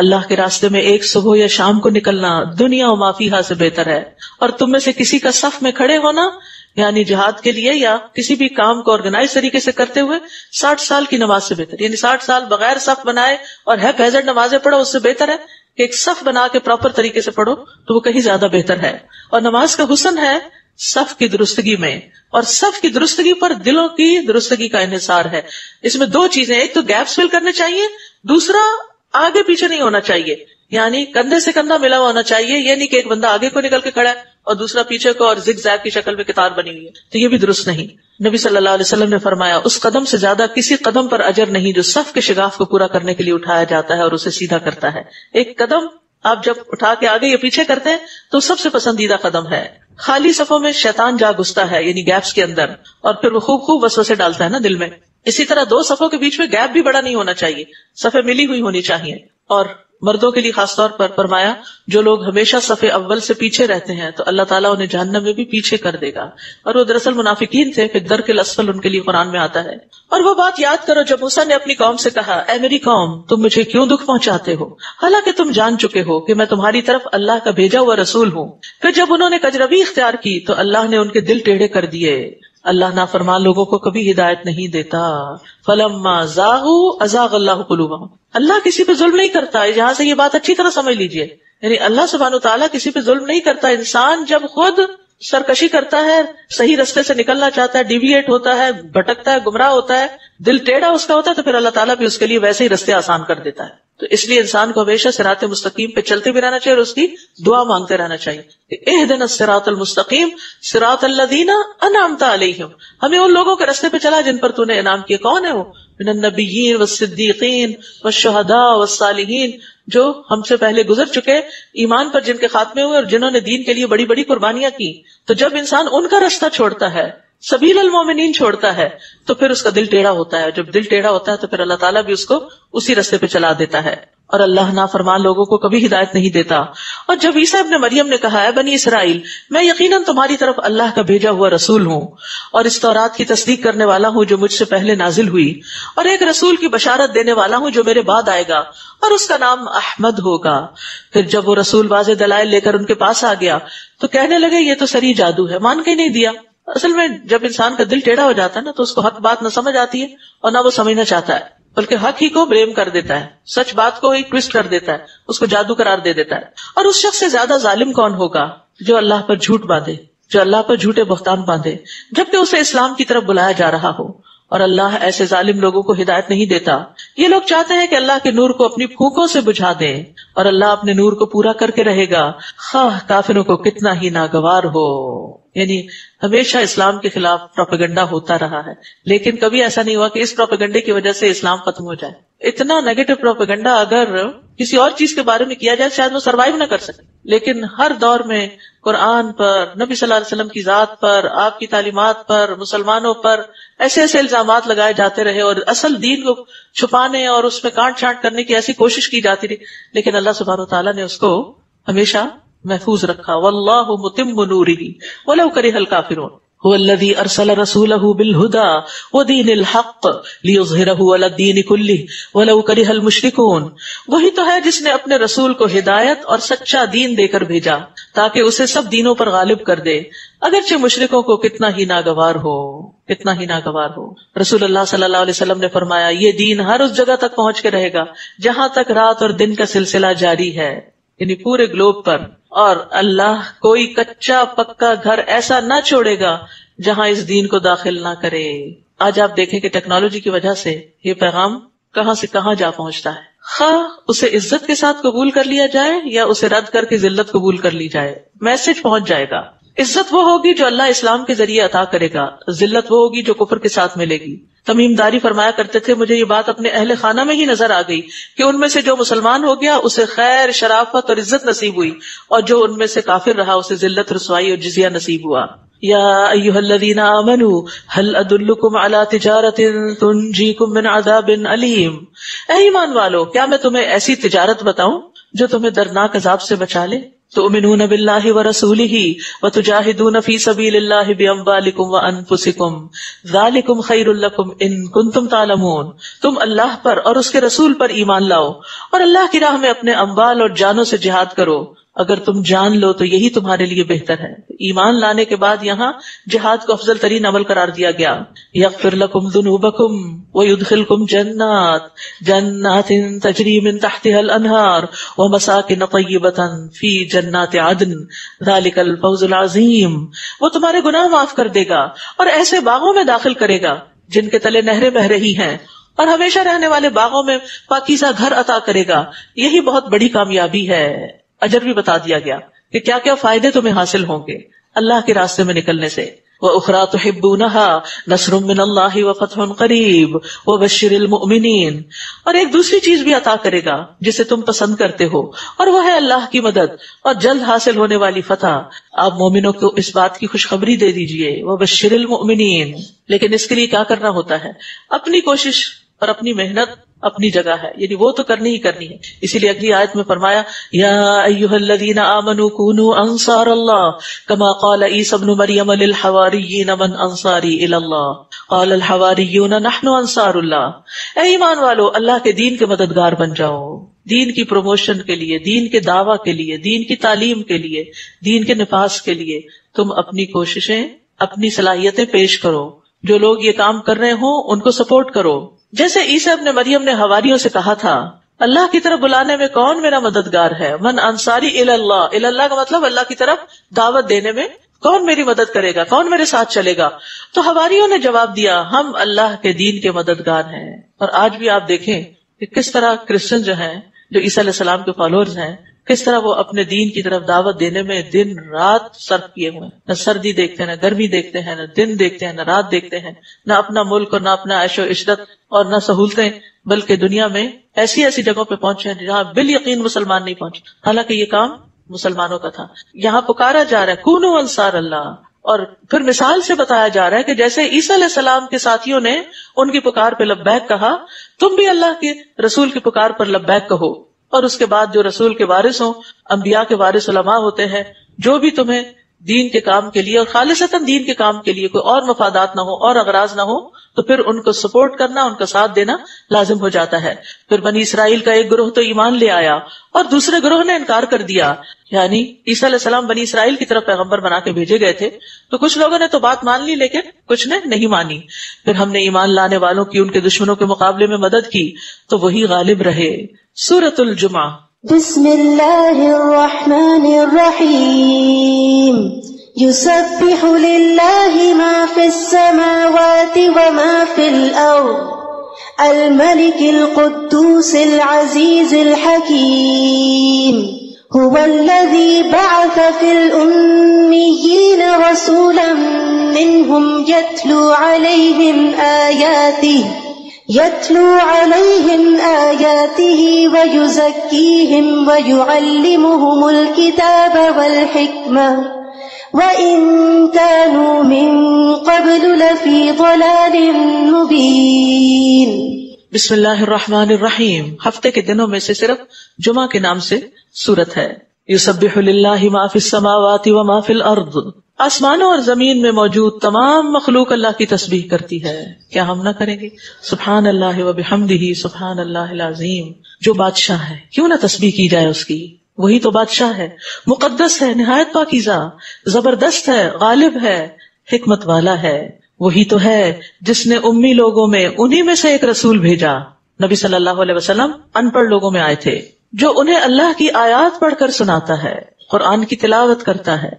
اللہ کے راستے میں ایک صبح یا شام کو نکلنا دنیا و ما فیہا سے بہتر ہے، اور تم میں سے کسی کا صف میں کھڑے ہونا یعنی جہاد کے لیے یا کسی بھی کام کو آرگنائز طریقے سے کرتے ہوئے 60 سال کی نماز سے بہتر. یعنی 60 سال بغیر صف بنائے اور ہیزرڈ نمازیں پڑھو، اس سے بہتر ہے کہ ایک صف بنا کے پراپر طریقے سے پڑھو، تو وہ کہیں زیادہ بہتر ہے. اور نماز کا حسن ہے صف کی درستگی میں، اور صف کی درستگی پر دلوں کی درستگی کا انحصار ہے. اس میں دو چیزیں، ایک تو گیپس فل کرنے چاہیے، دوسرا آگے پیچھے نہیں ہونا چاہیے، یعنی کندھے سے کندھا ملا ہوا ہونا چاہیے. یہ نہیں کہ ایک بندہ آگے کو نکل کے کھڑا ہے اور دوسرا پیچھے کو اور زگ زیگ کی شکل میں قطار بنی ہوئی ہے، تو یہ بھی درست نہیں. نبی صلی اللہ علیہ وسلم نے فرمایا، اس قدم سے زیادہ کسی قدم پر اجر نہیں جو صف کے شگاف کو پورا کرنے کے لیے اٹھایا جاتا ہے اور اسے سیدھا کرتا ہے. ایک قدم آپ جب اٹھا کے آگے یا پیچھے کرتے ہیں تو سب سے پسندیدہ قدم ہے. خالی صفوں میں شیطان جا گھستا ہے، یعنی گیپس کے اندر، اور پھر وہ خوب وسوسے ڈالتا ہے نا دل میں. اسی طرح دو صفوں کے بیچ میں گیپ بھی بڑا نہیں ہونا چاہیے، صفیں ملی ہوئی ہونی چاہیے. اور مردوں کے لیے خاص طور پر فرمایا، جو لوگ ہمیشہ صف اول سے پیچھے رہتے ہیں تو اللہ تعالیٰ انہیں جہنم میں بھی پیچھے کر دے گا، اور وہ دراصل منافقین تھے. پھر درک الاسفل ان کے لیے قرآن میں آتا ہے. اور وہ بات یاد کرو جب موسیٰ نے اپنی قوم سے کہا، اے میری قوم، تم مجھے کیوں دکھ پہنچاتے ہو حالانکہ تم جان چکے ہو کہ میں تمہاری طرف اللہ کا بھیجا ہوا رسول ہوں. پھر جب انہوں نے کجروی اختیار کی تو اللہ نے ان کے دل ٹیڑھے کر دیے. اللہ نافرمان لوگوں کو کبھی ہدایت نہیں دیتا. فلما زاغوا ازاغ اللہ قلوبہم. اللہ کسی پہ ظلم نہیں کرتا، یہاں سے یہ بات اچھی طرح سمجھ لیجئے. یعنی اللہ سبحانہ وتعالیٰ کسی پہ ظلم نہیں کرتا. انسان جب خود سرکشی کرتا ہے، صحیح رستے سے نکلنا چاہتا ہے، ڈیویٹ ہوتا ہے، بھٹکتا ہے، گمراہ ہوتا ہے، دل ٹیڑھا اس کا ہوتا ہے، تو پھر اللہ تعالیٰ بھی اس کے لیے ویسے ہی رستے آسان کر دیتا ہے. تو اس لیے انسان کو ہمیشہ صراط مستقیم پہ چلتے بھی رہنا چاہیے اور اس کی دعا مانگتے رہنا چاہیے کہ اہدنا الصراط المستقیم صراط الذین انعمت علیہم. ہمیں ان لوگوں کے رستے پہ چلا جن پر تو نے انعام کیا. کون ہے وہ؟ من النبیین والصدیقین والشہداء والصالحین، جو ہم سے پہلے گزر چکے، ایمان پر جن کے خاتمے ہوئے اور جنہوں نے دین کے لیے بڑی بڑی قربانیاں کی. تو جب انسان ان کا رستہ چھوڑتا ہے، سبیل المومنین چھوڑتا ہے، تو پھر اس کا دل ٹیڑھا ہوتا ہے. جب دل ٹیڑھا ہوتا ہے تو پھر اللہ تعالیٰ بھی اس کو اسی رستے پہ چلا دیتا ہے. اور اللہ نافرمان لوگوں کو کبھی ہدایت نہیں دیتا. اور جب عیسیٰ ابن مریم نے کہا، ہے بنی اسرائیل، میں یقیناً تمہاری طرف اللہ کا بھیجا ہوا رسول ہوں اور اس تورات کی تصدیق کرنے والا ہوں جو مجھ سے پہلے نازل ہوئی، اور ایک رسول کی بشارت دینے والا ہوں جو میرے بعد آئے گا اور اس کا نام احمد ہوگا. پھر جب وہ رسول واضح دلائل لے کر ان کے پاس آ گیا تو کہنے لگے یہ تو سری جادو ہے، مان کے نہیں دیا. اصل میں جب انسان کا دل ٹیڑھا ہو جاتا ہے نا تو اس کو حق بات نہ سمجھ آتی ہے اور نہ وہ سمجھنا چاہتا ہے، بلکہ حق ہی کو بلیم کر دیتا ہے، سچ بات کو ہی ٹویسٹ کر دیتا ہے، اس کو جادو قرار دے دیتا ہے. اور اس شخص سے زیادہ ظالم کون ہوگا جو اللہ پر جھوٹ باندھے، جو اللہ پر جھوٹے بہتان باندھے جبکہ اسے اسلام کی طرف بلایا جا رہا ہو. اور اللہ ایسے ظالم لوگوں کو ہدایت نہیں دیتا. یہ لوگ چاہتے ہیں کہ اللہ کے نور کو اپنی پھونکوں سے بجھا دیں، اور اللہ اپنے نور کو پورا کر کے رہے گا خواہ کافروں کو کتنا ہی ناگوار ہو. یعنی ہمیشہ اسلام کے خلاف پروپیگنڈا ہوتا رہا ہے، لیکن کبھی ایسا نہیں ہوا کہ اس پروپیگنڈے کی وجہ سے اسلام ختم ہو جائے. اتنا نیگیٹو پروپیگنڈا اگر کسی اور چیز کے بارے میں کیا جائے شاید وہ سروائیو نہ کر سکے، لیکن ہر دور میں قرآن پر، نبی صلی اللہ علیہ وسلم کی ذات پر، آپ کی تعلیمات پر، مسلمانوں پر ایسے ایسے الزامات لگائے جاتے رہے اور اصل دین کو چھپانے اور اس میں کانٹ چھانٹ کرنے کی ایسی کوشش کی جاتی رہی، لیکن اللہ سبحانہ وتعالیٰ نے اس کو ہمیشہ محفوظ رکھا. واللہ متم نورہ ولو کرہ الکافرون هو الذی ارسل رسولہ بالہدی ودین الحق لیظہرہ علی الدین کلہ ولو کرہ المشرکون. وہی تو ہے جس نے اپنے رسول کو ہدایت اور سچا دین دے کر بھیجا تاکہ اسے سب دینوں پر غالب کر دے، اگرچہ مشرکوں کو کتنا ہی ناگوار ہو، کتنا ہی ناگوار ہو. رسول اللہ صلی اللہ علیہ وسلم نے فرمایا، یہ دین ہر اس جگہ تک پہنچ کے رہے گا جہاں تک رات اور دن کا سلسلہ جاری ہے، یعنی پورے گلوب پر. اور اللہ کوئی کچا پکا گھر ایسا نہ چھوڑے گا جہاں اس دین کو داخل نہ کرے. آج آپ دیکھیں کہ ٹیکنالوجی کی وجہ سے یہ پیغام کہاں سے کہاں جا پہنچتا ہے. خواہ اسے عزت کے ساتھ قبول کر لیا جائے یا اسے رد کر کے ذلت قبول کر لی جائے، میسج پہنچ جائے گا. عزت وہ ہوگی جو اللہ اسلام کے ذریعے عطا کرے گا، ذلت وہ ہوگی جو کفر کے ساتھ ملے گی. تمیم داری فرمایا کرتے تھے، مجھے یہ بات اپنے اہل خانہ میں ہی نظر آ گئی کہ ان میں سے جو مسلمان ہو گیا اسے خیر، شرافت اور عزت نصیب ہوئی، اور جو ان میں سے کافر رہا اسے ذلت، رسوائی اور جزیہ نصیب ہوا. یا ایھا الذین آمنوا هل ادلکم علی تجارۃ تنجیکم من عذاب علیم، اے ایمان والو کیا میں تمہیں ایسی تجارت بتاؤں جو تمہیں دردناک عذاب سے بچا لے؟ تؤمنون باللہ ورسولہ وتجاہدون فی سبیل اللہ باموالکم وانفسکم ذالکم خیر لکم ان کنتم تعلمون، تم اللہ پر اور اس کے رسول پر ایمان لاؤ اور اللہ کی راہ میں اپنے اموال اور جانوں سے جہاد کرو اگر تم جان لو تو یہی تمہارے لیے بہتر ہے۔ ایمان لانے کے بعد یہاں جہاد کو افضل ترین عمل قرار دیا گیا۔ یغفر لکم ذنوبکم ویدخلکم جنات تجری من تحتها الانہار ومساکن طیبۃ فی جنات عدن ذلک الفوز العظیم، وہ تمہارے گناہ معاف کر دے گا اور ایسے باغوں میں داخل کرے گا جن کے تلے نہریں بہ رہی ہیں، اور ہمیشہ رہنے والے باغوں میں پاکیزہ گھر عطا کرے گا، یہی بہت بڑی کامیابی ہے۔ اجر بھی بتا دیا گیا کہ کیا کیا فائدے تمہیں حاصل ہوں گے اللہ کے راستے میں نکلنے سے۔ وَأُخْرَى تُحِبُّونَهَا نَصْرٌ مِّنَ اللَّهِ وَفَتْحٌ قَرِيبٌ وَبَشِّرِ الْمُؤْمِنِينَ، اور ایک دوسری چیز بھی عطا کرے گا جسے تم پسند کرتے ہو، اور وہ ہے اللہ کی مدد اور جلد حاصل ہونے والی فتح۔ آپ مومنوں کو اس بات کی خوشخبری دے دیجئے، وَبَشِّرِ الْمُؤْمِنِينَ، لیکن اس کے لیے کیا کرنا ہوتا ہے؟ اپنی کوشش اور اپنی محنت اپنی جگہ ہے، یعنی وہ تو کرنی ہی کرنی ہے۔ اسی لیے اگلی آیت میں فرمایا یا ایھا الذین آمنوا کونوا انصار اللہ کما قال عیسی ابن مریم للحواریین من انصاری الی اللہ قال الحواریون نحن انصار اللہ، اے ایمان والو اللہ کے دین کے مددگار بن جاؤ، دین کی پروموشن کے لیے، دین کے دعویٰ کے لیے، دین کی تعلیم کے لیے، دین کے نفاذ کے لیے تم اپنی کوششیں، اپنی صلاحیتیں پیش کرو، جو لوگ یہ کام کر رہے ہوں ان کو سپورٹ کرو۔ جیسے عیسیٰ ابن مریم نے حواریوں سے کہا تھا اللہ کی طرف بلانے میں کون میرا مددگار ہے، من انصاری الی اللہ، الی اللہ کا مطلب اللہ کی طرف دعوت دینے میں کون میری مدد کرے گا، کون میرے ساتھ چلے گا؟ تو حواریوں نے جواب دیا ہم اللہ کے دین کے مددگار ہیں۔ اور آج بھی آپ دیکھیں کہ کس طرح کرسچن جو ہیں، جو عیسیٰ علیہ السلام کے فالوورز ہیں، کس طرح وہ اپنے دین کی طرف دعوت دینے میں دن رات صرف کیے ہوئے ہیں، نہ سردی دیکھتے ہیں، نہ گرمی دیکھتے ہیں، نہ دن دیکھتے ہیں، نہ رات دیکھتے ہیں، نہ اپنا ملک اور نہ اپنا عیش و عشرت اور نہ سہولتیں، بلکہ دنیا میں ایسی ایسی جگہوں پہ پہنچے ہیں جہاں بالیقین مسلمان نہیں پہنچے، حالانکہ یہ کام مسلمانوں کا تھا۔ یہاں پکارا جا رہا ہے کونوا انصار اللہ، اور پھر مثال سے بتایا جا رہا ہے کہ جیسے عیسیٰ علیہ السلام کے ساتھیوں نے ان کی پکار پہ لبیک کہا، تم بھی اللہ کے رسول کی پکار پر لبیک کہو۔ اور اس کے بعد جو رسول کے وارث ہوں، انبیاء کے وارث علماء ہوتے ہیں، جو بھی تمہیں دین کے کام کے لیے اور خالصتاً دین کے کام کے لیے کوئی اور مفادات نہ ہو اور اغراض نہ ہو تو پھر ان کو سپورٹ کرنا، ان کا ساتھ دینا لازم ہو جاتا ہے۔ پھر بنی اسرائیل کا ایک گروہ تو ایمان لے آیا اور دوسرے گروہ نے انکار کر دیا، یعنی عیسیٰ علیہ السلام بنی اسرائیل کی طرف پیغمبر بنا کے بھیجے گئے تھے، تو کچھ لوگوں نے تو بات مان لی لیکن کچھ نے نہیں مانی۔ پھر ہم نے ایمان لانے والوں کی ان کے دشمنوں کے مقابلے میں مدد کی تو وہی غالب رہے۔ سورۃ الجمعہ۔ بسم اللہ الرحمن الرحیم یسبح للہ ما فی السماوات وما فی الارض الملک القدوس العزیز الحکیم هو الذی بعث فی الأمیین رسولا منهم يتلو عليهم آياته ويزكيهم ويعلمهم الكتاب والحكمة وإن كانوا من قبل لفي ضلال مبين۔ بسم اللہ الرحمن الرحیم۔ ہفتے کے دنوں میں سے صرف جمعہ کے نام سے سورت ہے۔ یسبح للہ ما فی السماوات وما فی الارض، آسمانوں اور زمین میں موجود تمام مخلوق اللہ کی تسبیح کرتی ہے، کیا ہم نہ کریں گے؟ سبحان اللہ وبحمدہ سبحان اللہ العظیم۔ جو بادشاہ ہے کیوں نہ تسبیح کی جائے اس کی، وہی تو بادشاہ ہے، مقدس ہے، نہایت پاکیزہ، زبردست ہے، غالب ہے، حکمت والا ہے۔ وہی تو ہے جس نے امی لوگوں میں انہی میں سے ایک رسول بھیجا، نبی صلی اللہ علیہ وسلم ان پڑھ لوگوں میں آئے تھے، جو انہیں اللہ کی آیات پڑھ کر سناتا ہے، قرآن کی تلاوت کرتا ہے،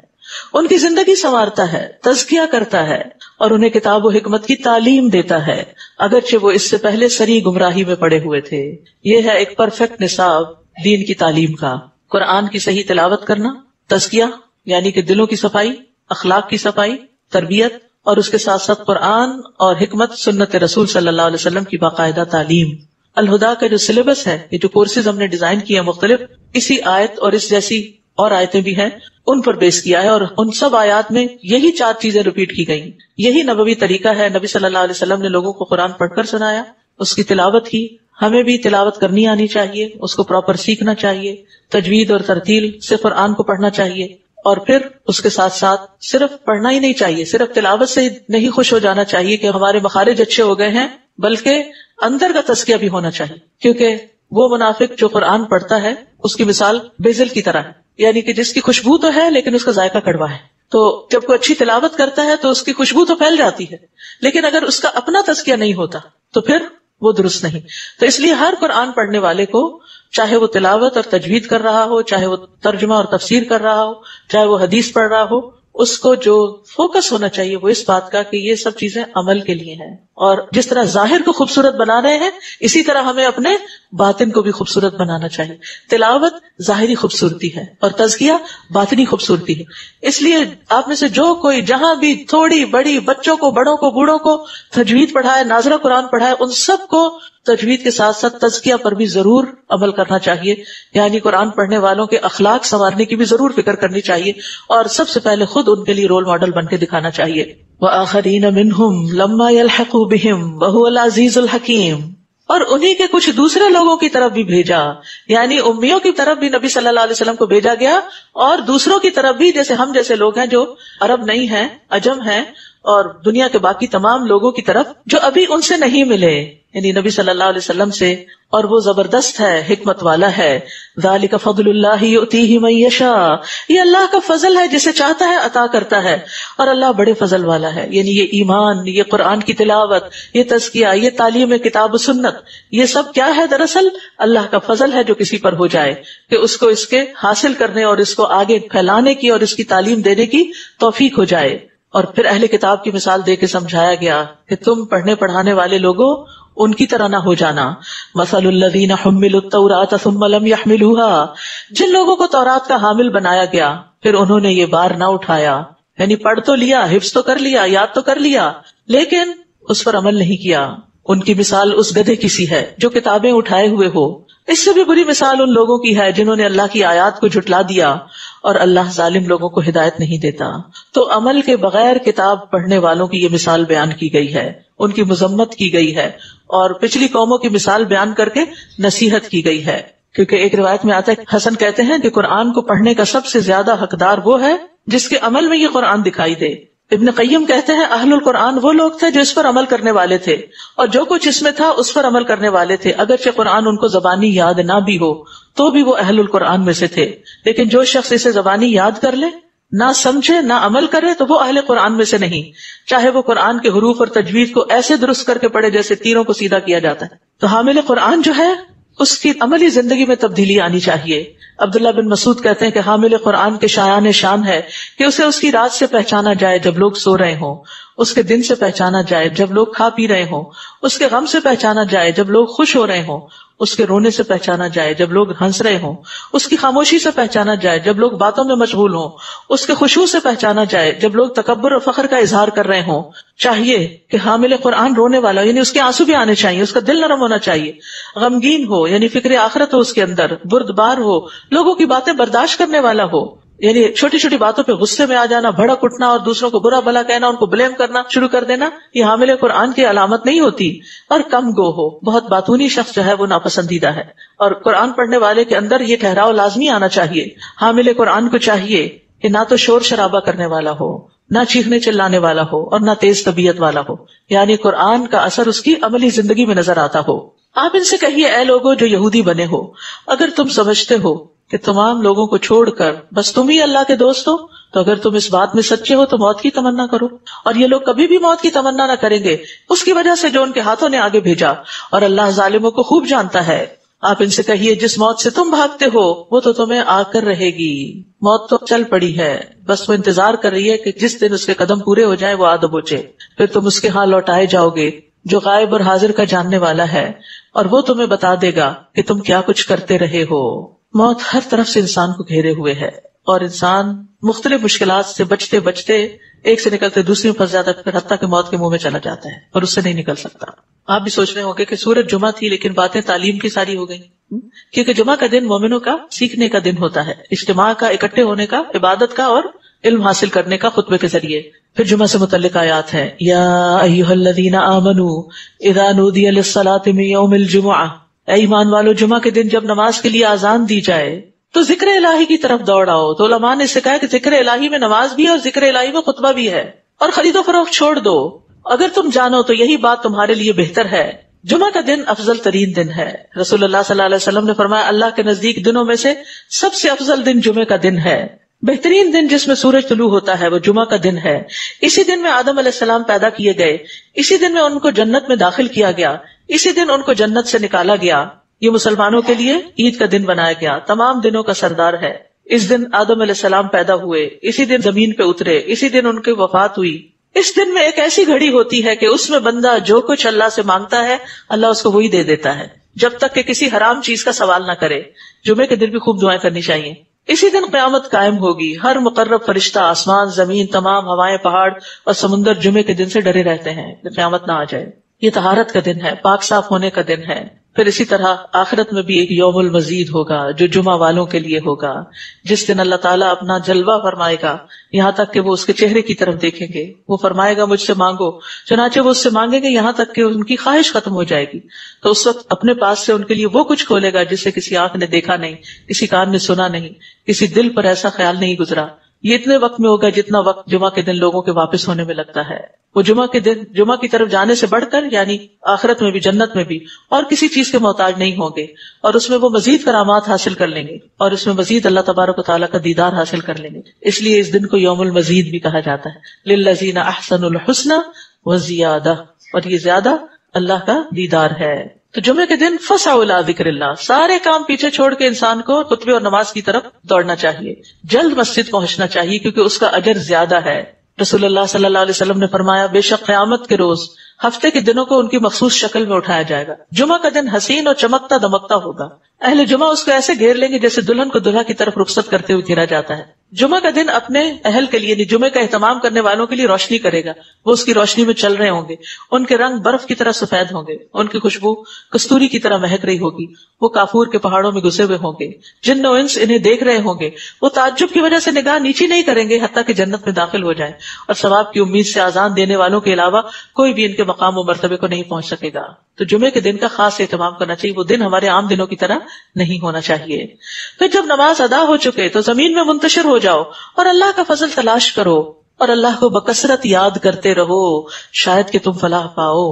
ان کی زندگی سنوارتا ہے، تزکیہ کرتا ہے اور انہیں کتاب و حکمت کی تعلیم دیتا ہے، اگرچہ وہ اس سے پہلے سری گمراہی میں پڑے ہوئے تھے۔ یہ ہے ایک پرفیکٹ نصاب دین کی تعلیم کا، قرآن کی صحیح تلاوت کرنا، تزکیہ یعنی کہ دلوں کی صفائی، اخلاق کی صفائی، تربیت، اور اس کے ساتھ ساتھ قرآن اور حکمت سنت رسول صلی اللہ علیہ وسلم کی باقاعدہ تعلیم۔ الہدا کا جو سلیبس ہے، یہ جو کورسز ہم نے ڈیزائن کیے ہیں مختلف، اسی آیت اور اس جیسی اور آیتیں بھی ہیں ان پر بیس کیا ہے، اور ان سب آیات میں یہی 4 چیزیں ریپیٹ کی گئی. یہی نبوی طریقہ ہے. نبی صلی اللہ علیہ وسلم نے لوگوں کو قرآن پڑھ کر سنایا، اس کی تلاوت کی. ہمیں بھی تلاوت کرنی آنی چاہیے، اس کو پراپر سیکھنا چاہیے، تجوید اور ترتیل سے قرآن کو پڑھنا چاہیے. اور پھر اس کے ساتھ ساتھ صرف پڑھنا ہی نہیں چاہیے، صرف تلاوت سے نہیں خوش ہو جانا چاہیے کہ ہمارے مخارج اچھے ہو گئے ہیں، بلکہ اندر کا تزکیہ بھی ہونا چاہیے. کیونکہ وہ منافق جو قرآن پڑھتا ہے اس کی مثال بیزل کی طرح ہے، یعنی کہ جس کی خوشبو تو ہے لیکن اس کا ذائقہ کڑوا ہے. تو جب کوئی اچھی تلاوت کرتا ہے تو اس کی خوشبو تو پھیل جاتی ہے، لیکن اگر اس کا اپنا تزکیہ نہیں ہوتا تو پھر وہ درست نہیں. تو اس لیے ہر قرآن پڑھنے والے کو، چاہے وہ تلاوت اور تجوید کر رہا ہو، چاہے وہ ترجمہ اور تفسیر کر رہا ہو، چاہے وہ حدیث پڑھ رہا ہو، اس کو جو فوکس ہونا چاہیے وہ اس بات کا کہ یہ سب چیزیں عمل کے لیے ہیں. اور جس طرح ظاہر کو خوبصورت بنا رہے ہیں، اسی طرح ہمیں اپنے باطن کو بھی خوبصورت بنانا چاہیے. تلاوت ظاہری خوبصورتی ہے اور تزکیہ باطنی خوبصورتی ہے. اس لیے آپ میں سے جو کوئی جہاں بھی تھوڑی بڑی، بچوں کو، بڑوں کو، بوڑھوں کو تجوید پڑھائے، ناظرہ قرآن پڑھائے، ان سب کو تجوید کے ساتھ ساتھ تزکیہ پر بھی ضرور عمل کرنا چاہیے. یعنی قرآن پڑھنے والوں کے اخلاق سنوارنے کی بھی ضرور فکر کرنی چاہیے، اور سب سے پہلے خود ان کے لیے رول ماڈل بن کے دکھانا چاہیے. وَآخَرِينَ مِنْهُمْ لَمَّا يَلْحَقُوا بِهِمْ وَهُوَ الْعَزِيزُ الْحَكِيمُ. اور انہی کے کچھ دوسرے لوگوں کی طرف بھی بھیجا، یعنی امیوں کی طرف بھی نبی صلی اللہ علیہ وسلم کو بھیجا گیا، اور دوسروں کی طرف بھی، جیسے ہم جیسے لوگ ہیں جو عرب نہیں ہیں، عجم ہیں، اور دنیا کے باقی تمام لوگوں کی طرف جو ابھی ان سے نہیں ملے، یعنی نبی صلی اللہ علیہ وسلم سے. اور وہ زبردست ہے، حکمت والا ہے. ذالک فضل اللہ یؤتیہ من یشاء. یہ اللہ کا فضل ہے، جسے چاہتا ہے عطا کرتا ہے، اور اللہ بڑے فضل والا ہے. یعنی یہ ایمان، یہ قرآن کی تلاوت، یہ تزکیہ، یہ تعلیم کتاب و سنت، یہ سب کیا ہے؟ دراصل اللہ کا فضل ہے جو کسی پر ہو جائے کہ اس کو اس کے حاصل کرنے اور اس کو آگے پھیلانے کی اور اس کی تعلیم دینے کی توفیق ہو جائے. اور پھر اہل کتاب کی مثال دے کے سمجھایا گیا کہ تم پڑھنے پڑھانے والے لوگوں ان کی طرح نہ ہو جانا. مثل الذین حملوا التوراۃ ثم لم يحملوها. جن لوگوں کو تورات کا حامل بنایا گیا پھر انہوں نے یہ بار نہ اٹھایا، یعنی پڑھ تو لیا، حفظ تو کر لیا، یاد تو کر لیا، لیکن اس پر عمل نہیں کیا. ان کی مثال اس گدھے کی سی ہے جو کتابیں اٹھائے ہوئے ہو. اس سے بھی بری مثال ان لوگوں کی ہے جنہوں نے اللہ کی آیات کو جھٹلا دیا، اور اللہ ظالم لوگوں کو ہدایت نہیں دیتا. تو عمل کے بغیر کتاب پڑھنے والوں کی یہ مثال بیان کی گئی ہے، ان کی مذمت کی گئی ہے، اور پچھلی قوموں کی مثال بیان کر کے نصیحت کی گئی ہے. کیونکہ ایک روایت میں آتا ہے، حسن کہتے ہیں کہ قرآن کو پڑھنے کا سب سے زیادہ حقدار وہ ہے جس کے عمل میں یہ قرآن دکھائی دے. ابن قیم کہتے ہیں اہل القرآن وہ لوگ تھے جو اس پر عمل کرنے والے تھے، اور جو کچھ اس میں تھا اس پر عمل کرنے والے تھے. اگرچہ قرآن ان کو زبانی یاد نہ بھی ہو تو بھی وہ اہل القرآن میں سے تھے. لیکن جو شخص اسے زبانی یاد کر لے، نہ سمجھے، نہ عمل کرے، تو وہ اہل قرآن میں سے نہیں، چاہے وہ قرآن کے حروف اور تجوید کو ایسے درست کر کے پڑھے جیسے تیروں کو سیدھا کیا جاتا ہے. تو حامل قرآن جو ہے اس کی عملی زندگی میں تبدیلی آنی چاہیے. عبداللہ بن مسعود کہتے ہیں کہ حامل قرآن کے شایان شان ہے کہ اسے اس کی رات سے پہچانا جائے جب لوگ سو رہے ہوں، اس کے دن سے پہچانا جائے جب لوگ کھا پی رہے ہوں، اس کے غم سے پہچانا جائے جب لوگ خوش ہو رہے ہوں، اس کے رونے سے پہچانا جائے جب لوگ ہنس رہے ہوں، اس کی خاموشی سے پہچانا جائے جب لوگ باتوں میں مشغول ہوں، اس کے خشوع سے پہچانا جائے جب لوگ تکبر اور فخر کا اظہار کر رہے ہوں. چاہیے کہ حامل قرآن رونے والا، یعنی اس کے آنسو بھی آنے چاہیے، اس کا دل نرم ہونا چاہیے، غمگین ہو، یعنی فکر آخرت ہو اس کے اندر، بردبار ہو، لوگوں کی باتیں برداشت کرنے والا ہو. یعنی چھوٹی چھوٹی باتوں پہ غصے میں آ جانا، بھڑک اٹھنا اور دوسروں کو برا بھلا کہنا، ان کو بلیم کرنا شروع کر دینا، یہ حامل قرآن کی علامت نہیں ہوتی. اور کم گو ہو، بہت باتونی شخص جو ہے وہ ناپسندیدہ ہے. اور قرآن پڑھنے والے کے اندر یہ ٹھہراؤ لازمی آنا چاہیے. حامل قرآن کو چاہیے کہ نہ تو شور شرابہ کرنے والا ہو، نہ چیخنے چلانے والا ہو، اور نہ تیز طبیعت والا ہو. یعنی قرآن کا اثر اس کی عملی زندگی میں نظر آتا ہو. آپ ان سے کہیے، اے لوگوں جو یہودی بنے ہو، اگر تم سمجھتے ہو کہ تمام لوگوں کو چھوڑ کر بس تم ہی اللہ کے دوست ہو، تو اگر تم اس بات میں سچے ہو تو موت کی تمنا کرو. اور یہ لوگ کبھی بھی موت کی تمنا نہ کریں گے اس کی وجہ سے جو ان کے ہاتھوں نے آگے بھیجا، اور اللہ ظالموں کو خوب جانتا ہے. آپ ان سے کہیے، جس موت سے تم بھاگتے ہو وہ تو تمہیں آ کر رہے گی. موت تو چل پڑی ہے، بس وہ انتظار کر رہی ہے کہ جس دن اس کے قدم پورے ہو جائیں وہ آ دبوچے، پھر تم اس کے ہاں لوٹائے جاؤ گے جو غائب اور حاضر کا جاننے والا ہے، اور وہ تمہیں بتا دے گا کہ تم کیا کچھ کرتے رہے ہو. موت ہر طرف سے انسان کو گھیرے ہوئے ہے، اور انسان مختلف مشکلات سے بچتے بچتے ایک سے نکلتے دوسری میں پھنس جاتا ہے، پھر حتیٰ کہ موت کے منہ میں چلا جاتا ہے اور اس سے نہیں نکل سکتا. آپ بھی سوچ رہے ہوں گے کہ سورت جمعہ تھی لیکن باتیں تعلیم کی ساری ہو گئی، کیونکہ جمعہ کا دن مومنوں کا سیکھنے کا دن ہوتا ہے، اجتماع کا، اکٹھے ہونے کا، عبادت کا اور علم حاصل کرنے کا خطبے کے ذریعے۔ پھر جمعہ سے متعلق آیات ہیں، یا ایھا الذین آمنوا اذا نودی للصلاۃ من یوم الجمعہ، اے ایمان والو جمعہ کے دن جب نماز کے لیے اذان دی جائے تو ذکر الہی کی طرف دوڑ آؤ۔ تو علماء نے سکھایا کہ ذکر الہی میں نماز بھی ہے اور ذکر الہی میں خطبہ بھی ہے، اور خرید و فروخت چھوڑ دو، اگر تم جانو تو یہی بات تمہارے لیے بہتر ہے۔ جمعہ کا دن افضل ترین دن ہے۔ رسول اللہ صلی اللہ علیہ وسلم نے فرمایا اللہ کے نزدیک دنوں میں سے سب سے افضل دن جمعہ کا دن ہے، بہترین دن جس میں سورج طلوع ہوتا ہے وہ جمعہ کا دن ہے۔ اسی دن میں آدم علیہ السلام پیدا کیے گئے، اسی دن میں ان کو جنت میں داخل کیا گیا، اسی دن ان کو جنت سے نکالا گیا۔ یہ مسلمانوں کے لیے عید کا دن بنایا گیا، تمام دنوں کا سردار ہے۔ اس دن آدم علیہ السلام پیدا ہوئے، اسی دن زمین پہ اترے، اسی دن ان کی وفات ہوئی۔ اس دن میں ایک ایسی گھڑی ہوتی ہے کہ اس میں بندہ جو کچھ اللہ سے مانگتا ہے اللہ اس کو وہی دے دیتا ہے، جب تک کہ کسی حرام چیز کا سوال نہ کرے۔ جمعے کے دن بھی خوب دعائیں کرنی چاہیے۔ اسی دن قیامت قائم ہوگی، ہر مقرب فرشتہ، آسمان، زمین، تمام ہوائیں، پہاڑ اور سمندر جمعے کے دن سے ڈرے رہتے ہیں کہ قیامت نہ آ جائے۔ یہ طہارت کا دن ہے، پاک صاف ہونے کا دن ہے۔ پھر اسی طرح آخرت میں بھی ایک یوم المزید ہوگا جو جمعہ والوں کے لیے ہوگا، جس دن اللہ تعالیٰ اپنا جلوہ فرمائے گا یہاں تک کہ وہ اس کے چہرے کی طرف دیکھیں گے۔ وہ فرمائے گا مجھ سے مانگو، چنانچہ وہ اس سے مانگیں گے یہاں تک کہ ان کی خواہش ختم ہو جائے گی۔ تو اس وقت اپنے پاس سے ان کے لیے وہ کچھ کھولے گا جسے کسی آنکھ نے دیکھا نہیں، کسی کان نے سنا نہیں، کسی دل پر ایسا خیال نہیں گزرا۔ یہ اتنے وقت میں ہوگا جتنا وقت جمعہ کے دن لوگوں کے واپس ہونے میں لگتا ہے۔ وہ جمعہ کے دن جمعہ کی طرف جانے سے بڑھ کر، یعنی آخرت میں بھی، جنت میں بھی، اور کسی چیز کے محتاج نہیں ہوں گے، اور اس میں وہ مزید کرامات حاصل کر لیں گے، اور اس میں مزید اللہ تبارک و تعالیٰ کا دیدار حاصل کر لیں گے۔ اس لیے اس دن کو یوم المزید بھی کہا جاتا ہے، للذین احسنوا الحسنى وزیادہ، اور یہ زیادہ اللہ کا دیدار ہے۔ تو جمعے کے دن فسعوا الی ذکر اللہ، سارے کام پیچھے چھوڑ کے انسان کو خطبے اور نماز کی طرف دوڑنا چاہیے، جلد مسجد پہنچنا چاہیے کیونکہ اس کا اجر زیادہ ہے۔ رسول اللہ صلی اللہ علیہ وسلم نے فرمایا بے شک قیامت کے روز ہفتے کے دنوں کو ان کی مخصوص شکل میں اٹھایا جائے گا۔ جمعہ کا دن حسین اور چمکتا دمکتا ہوگا، اہل جمعہ اس کو ایسے گھیر لیں گے جیسے دلہن کو دلہا کی طرف رخصت کرتے ہوئے گھیرا جاتا ہے۔ جمعہ کا دن اپنے اہل کے لیے، جمعہ کا اہتمام کرنے والوں کے لیے روشنی کرے گا، وہ اس کی روشنی میں چل رہے ہوں گے، ان کے رنگ برف کی طرح سفید ہوں گے، ان کی خوشبو کستوری کی طرح مہک رہی ہوگی، وہ کافور کے پہاڑوں میں گھسے ہوئے ہوں گے، جن و انس انہیں دیکھ رہے ہوں گے، وہ تعجب کی وجہ سے نگاہ نیچی نہیں کریں گے حتیٰ کہ جنت میں داخل ہو جائیں، اور ثواب کی امید سے آذان دینے والوں کے علاوہ کوئی بھی ان کے مقام و مرتبے کو نہیں پہنچ سکے گا۔ تو جمعے کے دن کا خاص اہتمام کرنا چاہیے، وہ دن ہمارے عام دنوں کی طرح نہیں ہونا چاہیے۔ پھر جب نماز ادا ہو چکے تو زمین میں منتشر ہو جاؤ اور اللہ کا فضل تلاش کرو اور اللہ کو بکثرت یاد کرتے رہو، شاید کہ تم فلاح پاؤ۔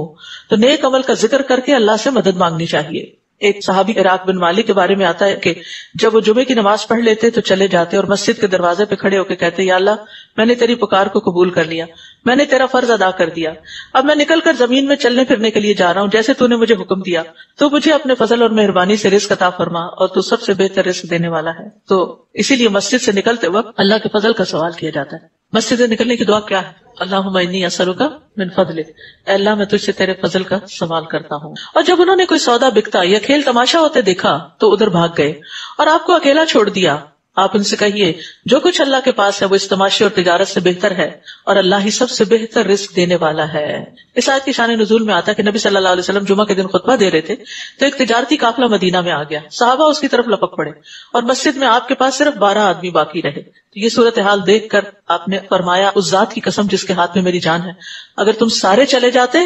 تو نیک عمل کا ذکر کر کے اللہ سے مدد مانگنی چاہیے۔ ایک صحابی عراق بن مالک کے بارے میں آتا ہے کہ جب وہ جمعے کی نماز پڑھ لیتے تو چلے جاتے اور مسجد کے دروازے پہ کھڑے ہو کے کہتے یا اللہ میں نے تیری پکار کو قبول کر لیا، میں نے تیرا فرض ادا کر دیا، اب میں نکل کر زمین میں چلنے پھرنے کے لیے جا رہا ہوں جیسے تو نے مجھے حکم دیا، تو مجھے اپنے فضل اور مہربانی سے رزق عطا فرما اور تو سب سے بہتر رزق دینے والا ہے۔ تو اسی لیے مسجد سے نکلتے وقت اللہ کے فضل کا سوال کیا جاتا ہے۔ مسجد سے نکلنے کی دعا کیا ہے؟ اللہم انی اسألک من فضلک، اے اللہ میں تجھ سے تیرے فضل کا سوال کرتا ہوں۔ اور جب انہوں نے کوئی سودا بکتا یا کھیل تماشا ہوتے دیکھا تو ادھر بھاگ گئے اور آپ کو اکیلا چھوڑ دیا، آپ ان سے کہیے جو کچھ اللہ کے پاس ہے وہ اس تماشے اور تجارت سے بہتر ہے اور اللہ ہی سب سے بہتر رزق دینے والا ہے۔ اس آیت کی شان نزول میں آتا ہے کہ نبی صلی اللہ علیہ وسلم جمعہ کے دن خطبہ دے رہے تھے تو ایک تجارتی قافلہ مدینہ میں آ گیا، صحابہ اس کی طرف لپک پڑے اور مسجد میں آپ کے پاس صرف 12 آدمی باقی رہے۔ تو یہ صورتحال دیکھ کر آپ نے فرمایا اس ذات کی قسم جس کے ہاتھ میں میری جان ہے، اگر تم سارے چلے جاتے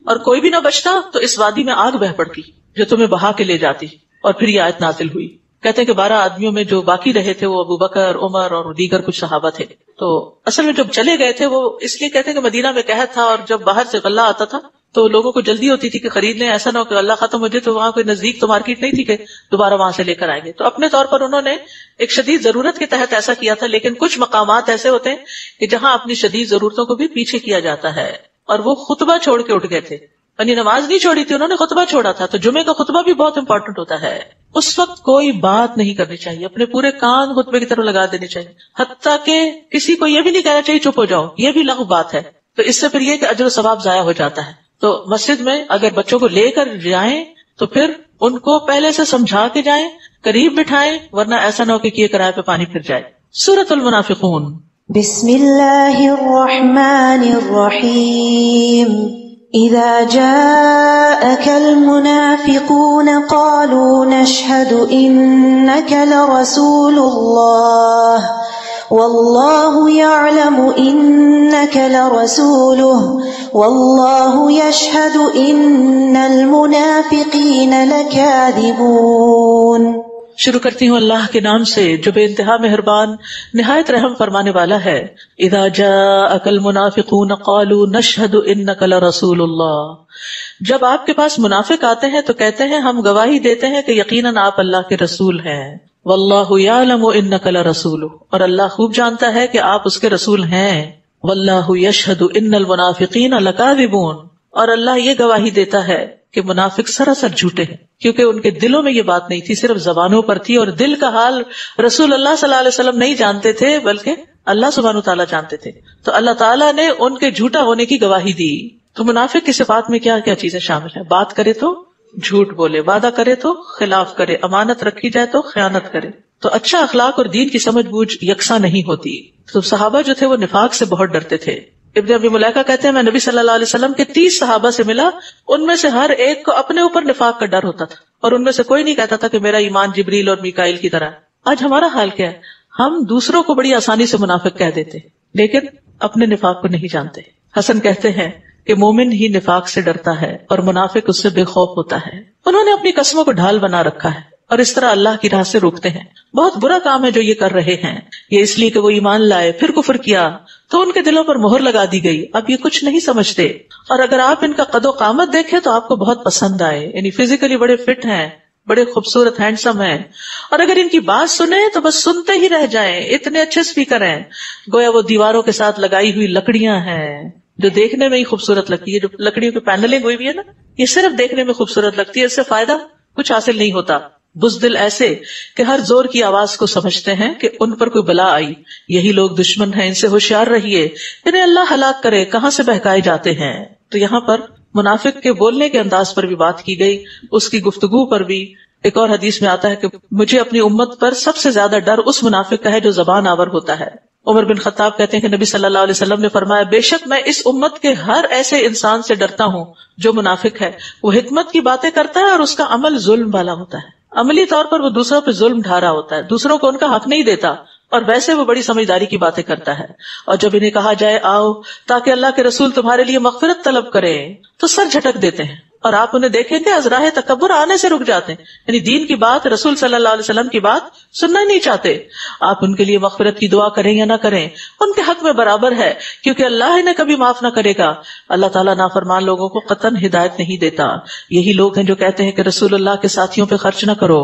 اور کوئی بھی نہ بچتا تو اس وادی میں آگ بہہ پڑتی جو تمہیں بہا کے لے جاتی۔ اور پھر یہ آیت نازل ہوئی۔ کہتے ہیں کہ 12 آدمیوں میں جو باقی رہے تھے وہ ابو بکر، عمر اور دیگر کچھ صحابہ تھے۔ تو اصل میں جب چلے گئے تھے وہ اس لیے کہتے ہیں کہ مدینہ میں قحط تھا اور جب باہر سے غلہ آتا تھا تو لوگوں کو جلدی ہوتی تھی کہ خرید لیں، ایسا نہ ہو کہ غلہ ختم ہو جائے تو وہاں کوئی نزدیک تو مارکیٹ نہیں تھی کہ دوبارہ وہاں سے لے کر آئیں گے۔ تو اپنے طور پر انہوں نے ایک شدید ضرورت کے تحت ایسا کیا تھا، لیکن کچھ مقامات ایسے ہوتے ہیں کہ جہاں اپنی شدید ضرورتوں کو بھی پیچھے کیا جاتا ہے، اور وہ خطبہ چھوڑ کے اٹھ گئے تھے، یعنی نماز نہیں چھوڑی تھی انہوں نے، خطبہ چھوڑا تھا۔ تو جمعے کا خطبہ بھی بہت امپورٹنٹ ہوتا ہے۔ اس وقت کوئی بات نہیں کرنی چاہیے، اپنے پورے کان خطبے کی طرف لگا دینے چاہیے، حتیٰ کہ کسی کو یہ بھی نہیں کہنا چاہیے چپ ہو جاؤ، یہ بھی لغو بات ہے۔ تو اس سے پھر یہ کہ اجر و ثواب ضائع ہو جاتا ہے۔ تو مسجد میں اگر بچوں کو لے کر جائیں تو پھر ان کو پہلے سے سمجھا کے جائیں، قریب بٹھائیں، ورنہ ایسا نہ ہو کہ کیے کرائے پہ پانی پھر جائے۔ سورۃ المنافقون۔ بسم اللہ الرحمن الرحیم إذا جاءك المنافقون قالوا نشهد إنك لرسول الله والله يعلم إنك لرسوله والله يشهد إن المنافقين لكاذبون. شروع کرتی ہوں اللہ کے نام سے جو بے انتہا مہربان نہایت رحم فرمانے والا ہے. اذا جاءك المنافقون قالوا نشهد انك لرسول اللہ. جب آپ کے پاس منافق آتے ہیں تو کہتے ہیں ہم گواہی دیتے ہیں کہ یقیناً آپ اللہ کے رسول ہیں. واللہ یعلم انک لرسولہ، اور اللہ خوب جانتا ہے کہ آپ اس کے رسول ہیں. واللہ یشہد ان المنافقین لکاذبون، اور اللہ یہ گواہی دیتا ہے کہ منافق سراسر جھوٹے ہیں، کیونکہ ان کے دلوں میں یہ بات نہیں تھی، صرف زبانوں پر تھی، اور دل کا حال رسول اللہ صلی اللہ علیہ وسلم نہیں جانتے تھے بلکہ اللہ سبحانہ تعالیٰ جانتے تھے. تو اللہ تعالیٰ نے ان کے جھوٹا ہونے کی گواہی دی. تو منافق کی صفات میں کیا کیا چیزیں شامل ہیں؟ بات کرے تو جھوٹ بولے، وعدہ کرے تو خلاف کرے، امانت رکھی جائے تو خیانت کرے. تو اچھا اخلاق اور دین کی سمجھ بوجھ یکساں نہیں ہوتی. تو صحابہ جو تھے وہ نفاق سے بہت ڈرتے تھے. ابن ابی ملیکہ کہتے ہیں میں نبی صلی اللہ علیہ وسلم کے 30 صحابہ سے ملا، ان میں سے ہر ایک کو اپنے اوپر نفاق کا ڈر ہوتا تھا، اور ان میں سے کوئی نہیں کہتا تھا کہ میرا ایمان جبریل اور میکائیل کی طرح. آج ہمارا حال کیا ہے؟ ہم دوسروں کو بڑی آسانی سے منافق کہہ دیتے لیکن اپنے نفاق کو نہیں جانتے. حسن کہتے ہیں کہ مومن ہی نفاق سے ڈرتا ہے اور منافق اس سے بے خوف ہوتا ہے. انہوں نے اپنی قسموں کو ڈھال بنا رکھا ہے اور اس طرح اللہ کی راہ سے روکتے ہیں. بہت برا کام ہے جو یہ کر رہے ہیں. یہ اس لیے کہ وہ ایمان لائے پھر کفر کیا تو ان کے دلوں پر مہر لگا دی گئی. اب یہ کچھ نہیں سمجھتے، اور اگر آپ ان کا قد و قامت دیکھیں تو آپ کو بہت پسند آئے. یعنی فزیکلی بڑے فٹ ہیں، بڑے خوبصورت ہینڈسم ہیں، اور اگر ان کی بات سنیں تو بس سنتے ہی رہ جائیں. اتنے اچھے اسپیکر ہیں، گویا وہ دیواروں کے ساتھ لگائی ہوئی لکڑیاں ہیں جو دیکھنے میں ہی خوبصورت لگتی ہے. جو لکڑیوں کی پینلنگ ہوئی بھی ہے نا، یہ صرف دیکھنے میں خوبصورت لگتی ہے، اس سے فائدہ کچھ حاصل نہیں ہوتا. بزدل ایسے کہ ہر زور کی آواز کو سمجھتے ہیں کہ ان پر کوئی بلا آئی. یہی لوگ دشمن ہیں، ان سے ہوشیار رہیے، انہیں اللہ ہلاک کرے، کہاں سے بہکائے جاتے ہیں. تو یہاں پر منافق کے بولنے کے انداز پر بھی بات کی گئی، اس کی گفتگو پر بھی. ایک اور حدیث میں آتا ہے کہ مجھے اپنی امت پر سب سے زیادہ ڈر اس منافق کا ہے جو زبان آور ہوتا ہے. عمر بن خطاب کہتے ہیں کہ نبی صلی اللہ علیہ وسلم نے فرمایا بے شک میں اس امت کے ہر ایسے انسان سے ڈرتا ہوں جو منافق ہے. وہ حکمت کی باتیں کرتا ہے اور اس کا عمل ظلم والا ہوتا ہے. عملی طور پر وہ دوسروں پہ ظلم ڈھا رہا ہوتا ہے، دوسروں کو ان کا حق نہیں دیتا، اور ویسے وہ بڑی سمجھداری کی باتیں کرتا ہے. اور جب انہیں کہا جائے آؤ تاکہ اللہ کے رسول تمہارے لیے مغفرت طلب کرے تو سر جھٹک دیتے ہیں، اور آپ انہیں دیکھیں گے از راہ تکبر آنے سے رک جاتے ہیں. یعنی دین کی بات، رسول صلی اللہ علیہ وسلم کی بات سننا ہی نہیں چاہتے. آپ ان کے لیے مغفرت کی دعا کریں یا نہ کریں ان کے حق میں برابر ہے، کیونکہ اللہ انہیں کبھی معاف نہ کرے گا. اللہ تعالیٰ نافرمان لوگوں کو قطعاً ہدایت نہیں دیتا. یہی لوگ ہیں جو کہتے ہیں کہ رسول اللہ کے ساتھیوں پہ خرچ نہ کرو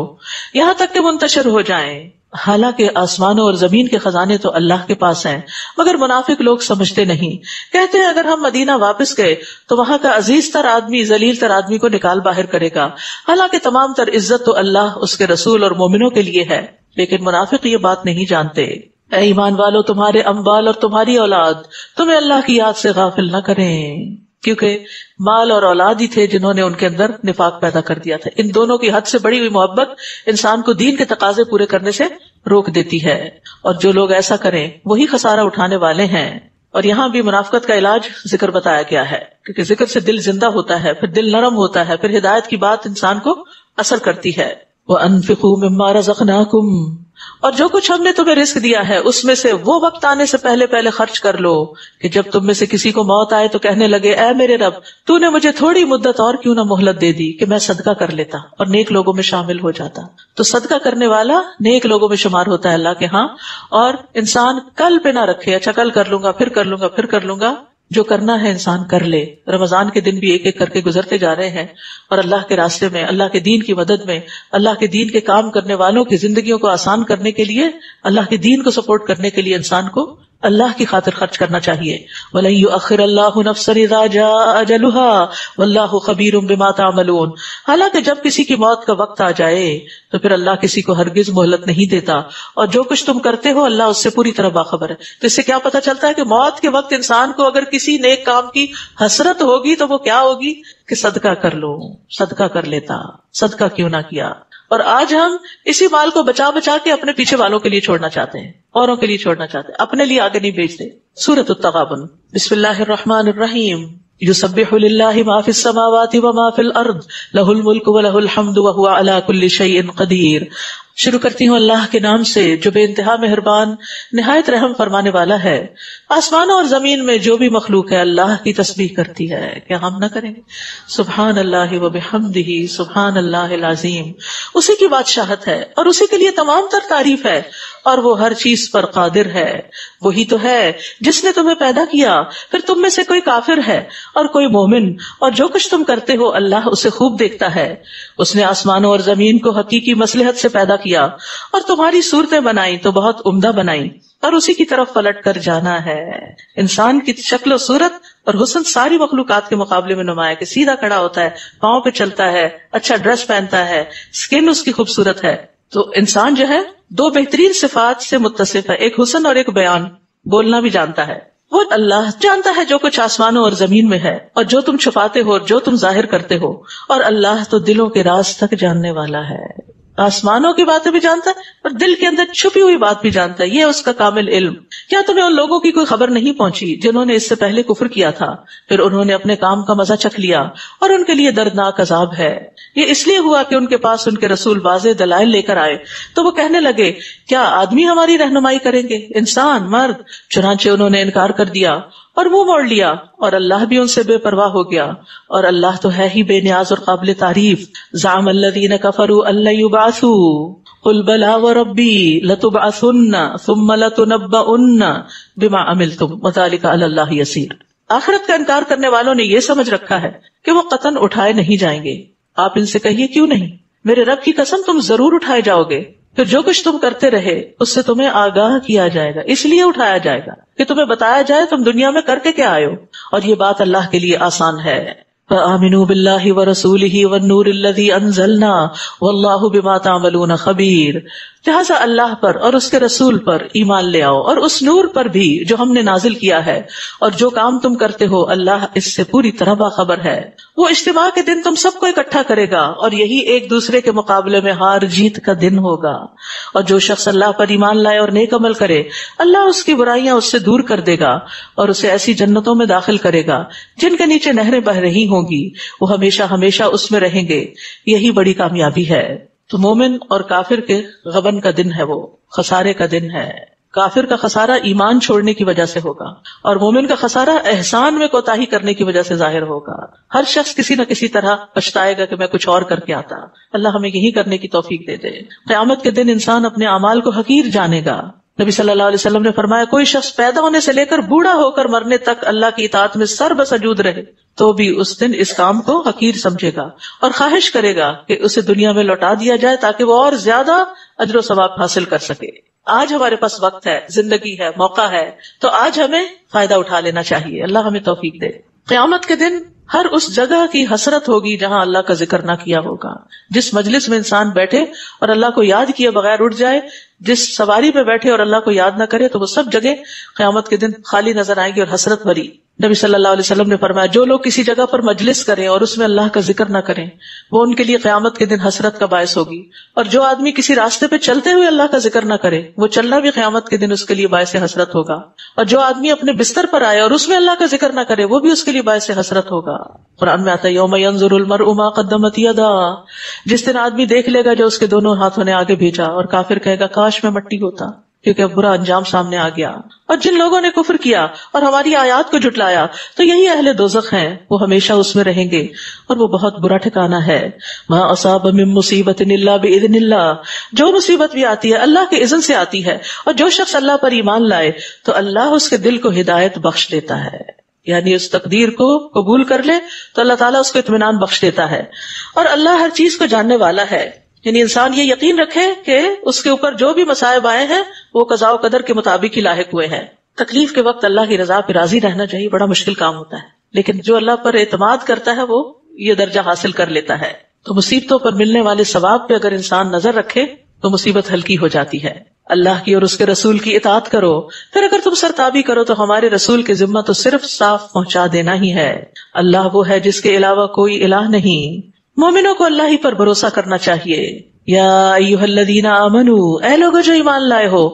یہاں تک کہ منتشر ہو جائیں. حالانکہ آسمانوں اور زمین کے خزانے تو اللہ کے پاس ہیں، مگر منافق لوگ سمجھتے نہیں. کہتے ہیں اگر ہم مدینہ واپس گئے تو وہاں کا عزیز تر آدمی ذلیل تر آدمی کو نکال باہر کرے گا. حالانکہ تمام تر عزت تو اللہ، اس کے رسول اور مومنوں کے لیے ہے. لیکن منافق یہ بات نہیں جانتے. اے ایمان والو، تمہارے اموال اور تمہاری اولاد تمہیں اللہ کی یاد سے غافل نہ کریں، کیونکہ مال اور اولاد ہی تھے جنہوں نے ان کے اندر نفاق پیدا کر دیا تھا. ان دونوں کی حد سے بڑی ہوئی محبت انسان کو دین کے تقاضے پورے کرنے سے روک دیتی ہے، اور جو لوگ ایسا کریں وہی خسارہ اٹھانے والے ہیں. اور یہاں بھی منافقت کا علاج ذکر بتایا گیا ہے، کیونکہ ذکر سے دل زندہ ہوتا ہے، پھر دل نرم ہوتا ہے، پھر ہدایت کی بات انسان کو اثر کرتی ہے. وَأَنفِقُوا مِمَّا رَزَقْنَاكُمْ، اور جو کچھ ہم نے تمہیں رزق دیا ہے اس میں سے وہ وقت آنے سے پہلے خرچ کر لو کہ جب تم میں سے کسی کو موت آئے تو کہنے لگے اے میرے رب تو نے مجھے تھوڑی مدت اور کیوں نہ مہلت دے دی کہ میں صدقہ کر لیتا اور نیک لوگوں میں شامل ہو جاتا. تو صدقہ کرنے والا نیک لوگوں میں شمار ہوتا ہے اللہ کے ہاں. اور انسان کل پہ نہ رکھے، اچھا کل کر لوں گا، پھر کر لوں گا، پھر کر لوں گا. جو کرنا ہے انسان کر لے. رمضان کے دن بھی ایک ایک کر کے گزرتے جا رہے ہیں، اور اللہ کے راستے میں، اللہ کے دین کی مدد میں، اللہ کے دین کے کام کرنے والوں کی زندگیوں کو آسان کرنے کے لیے، اللہ کے دین کو سپورٹ کرنے کے لیے انسان کو اللہ کی خاطر خرچ کرنا چاہیے. وَلَن يُؤَخِّرَ اللَّهُ نَفْسًا إِذَا جَاءَ أَجَلُهَا وَاللَّهُ خَبِيرٌ بِمَا تَعْمَلُونَ. حالانکہ جب کسی کی موت کا وقت آ جائے تو پھر اللہ کسی کو ہرگز مہلت نہیں دیتا، اور جو کچھ تم کرتے ہو اللہ اس سے پوری طرح باخبر ہے. تو اس سے کیا پتہ چلتا ہے کہ موت کے وقت انسان کو اگر کسی نیک کام کی حسرت ہوگی تو وہ کیا ہوگی کہ صدقہ کر لو، صدقہ کر لیتا، صدقہ کیوں نہ کیا. اور آج ہم اسی مال کو بچا بچا کے اپنے پیچھے والوں کے لیے چھوڑنا چاہتے ہیں، اوروں کے لیے چھوڑنا چاہتے ہیں، اپنے لیے آگے نہیں بیچتے. سورۃ التغابن. بسم اللہ الرحمن الرحیم. یسبح للہ ما فی السماوات وما فی الارض لہ الملک ولہ الحمد وہو علی کل شیء قدیر. شروع کرتی ہوں اللہ کے نام سے جو بے انتہا مہربان نہایت رحم فرمانے والا ہے. آسمانوں اور زمین میں جو بھی مخلوق ہے اللہ کی تسبیح کرتی ہے، کیا ہم نہ کریں گے؟ سبحان اللہ وبحمدہ سبحان اللہ العظیم. اسی کی بادشاہت ہے اور اسی کے لیے تمام تر تعریف ہے، اور وہ ہر چیز پر قادر ہے. وہی تو ہے جس نے تمہیں پیدا کیا، پھر تم میں سے کوئی کافر ہے اور کوئی مومن، اور جو کچھ تم کرتے ہو اللہ اسے خوب دیکھتا ہے. اس نے آسمانوں اور زمین کو حقیقی مصلحت سے پیدا کیا اور تمہاری صورتیں بنائی تو بہت عمدہ بنائی، اور اسی کی طرف پلٹ کر جانا ہے. انسان کی شکل و صورت اور حسن ساری مخلوقات کے مقابلے میں نمایاں کہ سیدھا کھڑا ہوتا ہے، پاؤں پہ چلتا ہے، اچھا ڈریس پہنتا ہے، اسکن اس کی خوبصورت ہے. تو انسان جو ہے دو بہترین صفات سے متصف ہے، ایک حسن اور ایک بیان، بولنا بھی جانتا ہے. وہ اللہ جانتا ہے جو کچھ آسمانوں اور زمین میں ہے اور جو تم چھپاتے ہو اور جو تم ظاہر کرتے ہو، اور اللہ تو دلوں کے راز تک جاننے والا ہے. آسمانوں کی باتیں بھی جانتا ہے اور دل کے اندر چھپی ہوئی بات بھی جانتا ہے. یہ اس کا کامل علم. کیا تمہیں ان لوگوں کی کوئی خبر نہیں پہنچی جنہوں نے اس سے پہلے کفر کیا تھا، پھر انہوں نے اپنے کام کا مزہ چکھ لیا اور ان کے لیے دردناک عذاب ہے. یہ اس لیے ہوا کہ ان کے پاس ان کے رسول واضح دلائل لے کر آئے تو وہ کہنے لگے کیا آدمی ہماری رہنمائی کریں گے، انسان مرد؟ چنانچہ انہوں نے انکار کر دیا اور منہ موڑ لیا، اور اللہ بھی ان سے بے پرواہ ہو گیا، اور اللہ تو ہے ہی بے نیاز اور قابل تعریف. زعم الذین کفروا ان لن یبعثوا قل بلی وربی لتبعثن ثم لتنبؤن بما عملتم وذلک علی اللہ یسیر. آخرت کا انکار کرنے والوں نے یہ سمجھ رکھا ہے کہ وہ قطعاً اٹھائے نہیں جائیں گے. آپ ان سے کہیے کیوں نہیں، میرے رب کی قسم تم ضرور اٹھائے جاؤ گے، پھر جو کچھ تم کرتے رہے اس سے تمہیں آگاہ کیا جائے گا، اس لیے اٹھایا جائے گا کہ تمہیں بتایا جائے تم دنیا میں کر کے کیا آئے ہو. اور یہ بات اللہ کے لیے آسان ہے. فآمنوا باللہ ورسولہ والنور الذی انزلنا واللہ بما تعملون خبیر. لہٰذا اللہ پر اور اس کے رسول پر ایمان لے آؤ، اور اس نور پر بھی جو ہم نے نازل کیا ہے، اور جو کام تم کرتے ہو اللہ اس سے پوری طرح باخبر ہے. وہ اجتماع کے دن تم سب کو اکٹھا کرے گا اور یہی ایک دوسرے کے مقابلے میں ہار جیت کا دن ہوگا. اور جو شخص اللہ پر ایمان لائے اور نیک عمل کرے اللہ اس کی برائیاں اس سے دور کر دے گا اور اسے ایسی جنتوں میں داخل کرے گا جن کے نیچے نہریں بہ رہی ہوں گی، وہ ہمیشہ ہمیشہ اس میں رہیں گے. یہی بڑی کامیابی ہے. تو مومن اور کافر کے غبن کا دن ہے، وہ خسارے کا دن ہے. کافر کا خسارہ ایمان چھوڑنے کی وجہ سے ہوگا اور مومن کا خسارہ احسان میں کوتاہی کرنے کی وجہ سے ظاہر ہوگا. ہر شخص کسی نہ کسی طرح پچھتائے گا کہ میں کچھ اور کر کے آتا. اللہ ہمیں یہی کرنے کی توفیق دے دے. قیامت کے دن انسان اپنے اعمال کو حقیر جانے گا. نبی صلی اللہ علیہ وسلم نے فرمایا کوئی شخص پیدا ہونے سے لے کر بوڑھا ہو کر مرنے تک اللہ کی اطاعت میں سر بسجود رہے تو بھی اس دن اس کام کو حقیر سمجھے گا اور خواہش کرے گا کہ اسے دنیا میں لوٹا دیا جائے تاکہ وہ اور زیادہ اجر و ثواب حاصل کر سکے. آج ہمارے پاس وقت ہے، زندگی ہے، موقع ہے، تو آج ہمیں فائدہ اٹھا لینا چاہیے. اللہ ہمیں توفیق دے. قیامت کے دن ہر اس جگہ کی حسرت ہوگی جہاں اللہ کا ذکر نہ کیا ہوگا. جس مجلس میں انسان بیٹھے اور اللہ کو یاد کیے بغیر اٹھ جائے، جس سواری پہ بیٹھے اور اللہ کو یاد نہ کرے، تو وہ سب جگہ قیامت کے دن خالی نظر آئیں گی اور حسرت بھری. نبی صلی اللہ علیہ وسلم نے فرمایا جو لوگ کسی جگہ پر مجلس کریں اور اس میں اللہ کا ذکر نہ کریں وہ ان کے لیے قیامت کے دن حسرت کا باعث ہوگی. اور جو آدمی کسی راستے پہ چلتے ہوئے اللہ کا ذکر نہ کرے وہ چلنا بھی قیامت کے دن اس کے لیے باعث حسرت ہوگا. اور جو آدمی اپنے بستر پر آئے اور اس میں اللہ کا ذکر نہ کرے وہ بھی اس کے لیے باعث حسرت ہوگا. قرآن میں آتا ہے یوم ینظر المرء ما قدمت یداہ، جس دن آدمی دیکھ لے گا جو اس کے دونوں ہاتھوں نے آگے بھیجا، اور کافر کہے گا کاش میں مٹی ہوتا، کیونکہ اب برا انجام سامنے آ گیا. اور جن لوگوں نے کفر کیا اور ہماری آیات کو جھٹلایا تو یہی اہل دوزخ ہیں، وہ ہمیشہ اس میں رہیں گے اور وہ بہت برا ٹھکانہ ہے. ما اصاب من مصیبت الا باذن اللہ، جو مصیبت بھی آتی ہے اللہ کے اذن سے آتی ہے. اور جو شخص اللہ پر ایمان لائے تو اللہ اس کے دل کو ہدایت بخش دیتا ہے، یعنی اس تقدیر کو قبول کر لے تو اللہ تعالیٰ اس کو اطمینان بخش دیتا ہے. اور اللہ ہر چیز کو جاننے والا ہے، یعنی انسان یہ یقین رکھے کہ اس کے اوپر جو بھی مصائب آئے ہیں وہ قضاء و قدر کے مطابق ہی لاحق ہوئے ہیں. تکلیف کے وقت اللہ کی رضا پہ راضی رہنا چاہیے، بڑا مشکل کام ہوتا ہے، لیکن جو اللہ پر اعتماد کرتا ہے وہ یہ درجہ حاصل کر لیتا ہے. تو مصیبتوں پر ملنے والے ثواب پہ اگر انسان نظر رکھے تو مصیبت ہلکی ہو جاتی ہے. اللہ کی اور اس کے رسول کی اطاعت کرو، پھر اگر تم سرتابی کرو تو ہمارے رسول کے ذمہ تو صرف صاف پہنچا دینا ہی ہے. اللہ وہ ہے جس کے علاوہ کوئی الہ نہیں. مومنوں کو اللہ ہی پر بھروسہ کرنا چاہیے. یا ایھا الذین آمنوا، اے لوگو جو ایمان لائے ہو،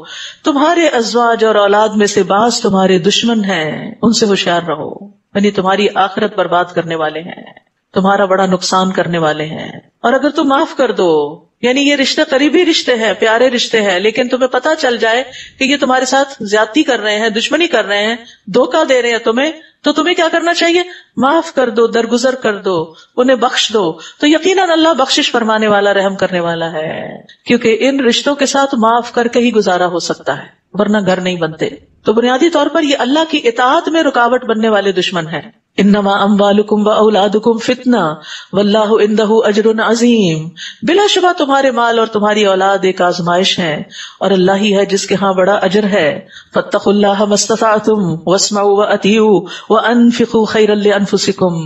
تمہارے ازواج اور اولاد میں سے بعض تمہارے دشمن ہیں، ان سے ہوشیار رہو. یعنی تمہاری آخرت برباد کرنے والے ہیں، تمہارا بڑا نقصان کرنے والے ہیں. اور اگر تم معاف کر دو، یعنی یہ رشتے قریبی رشتے ہیں، پیارے رشتے ہیں، لیکن تمہیں پتا چل جائے کہ یہ تمہارے ساتھ زیادتی کر رہے ہیں، دشمنی کر رہے ہیں، دھوکہ دے رہے ہیں تمہیں، تو تمہیں کیا کرنا چاہیے؟ معاف کر دو، درگزر کر دو، انہیں بخش دو. تو یقیناً اللہ بخشش فرمانے والا، رحم کرنے والا ہے، کیونکہ ان رشتوں کے ساتھ معاف کر کے ہی گزارا ہو سکتا ہے، ورنہ گھر نہیں بنتے. تو بنیادی طور پر یہ اللہ کی اطاعت میں رکاوٹ بننے والے دشمن ہیں. انما اموالکم واولادکم فتنہ واللہ عندہ اجر عظیم. بلا شبہ تمہارے مال اور تمہاری اولاد ایک آزمائش ہے، اور اللہ ہی ہے جس کے ہاں بڑا اجر ہے. فاتقوا اللہ ما استطعتم واسمعوا واطیعوا وانفقوا خیرا لانفسکم.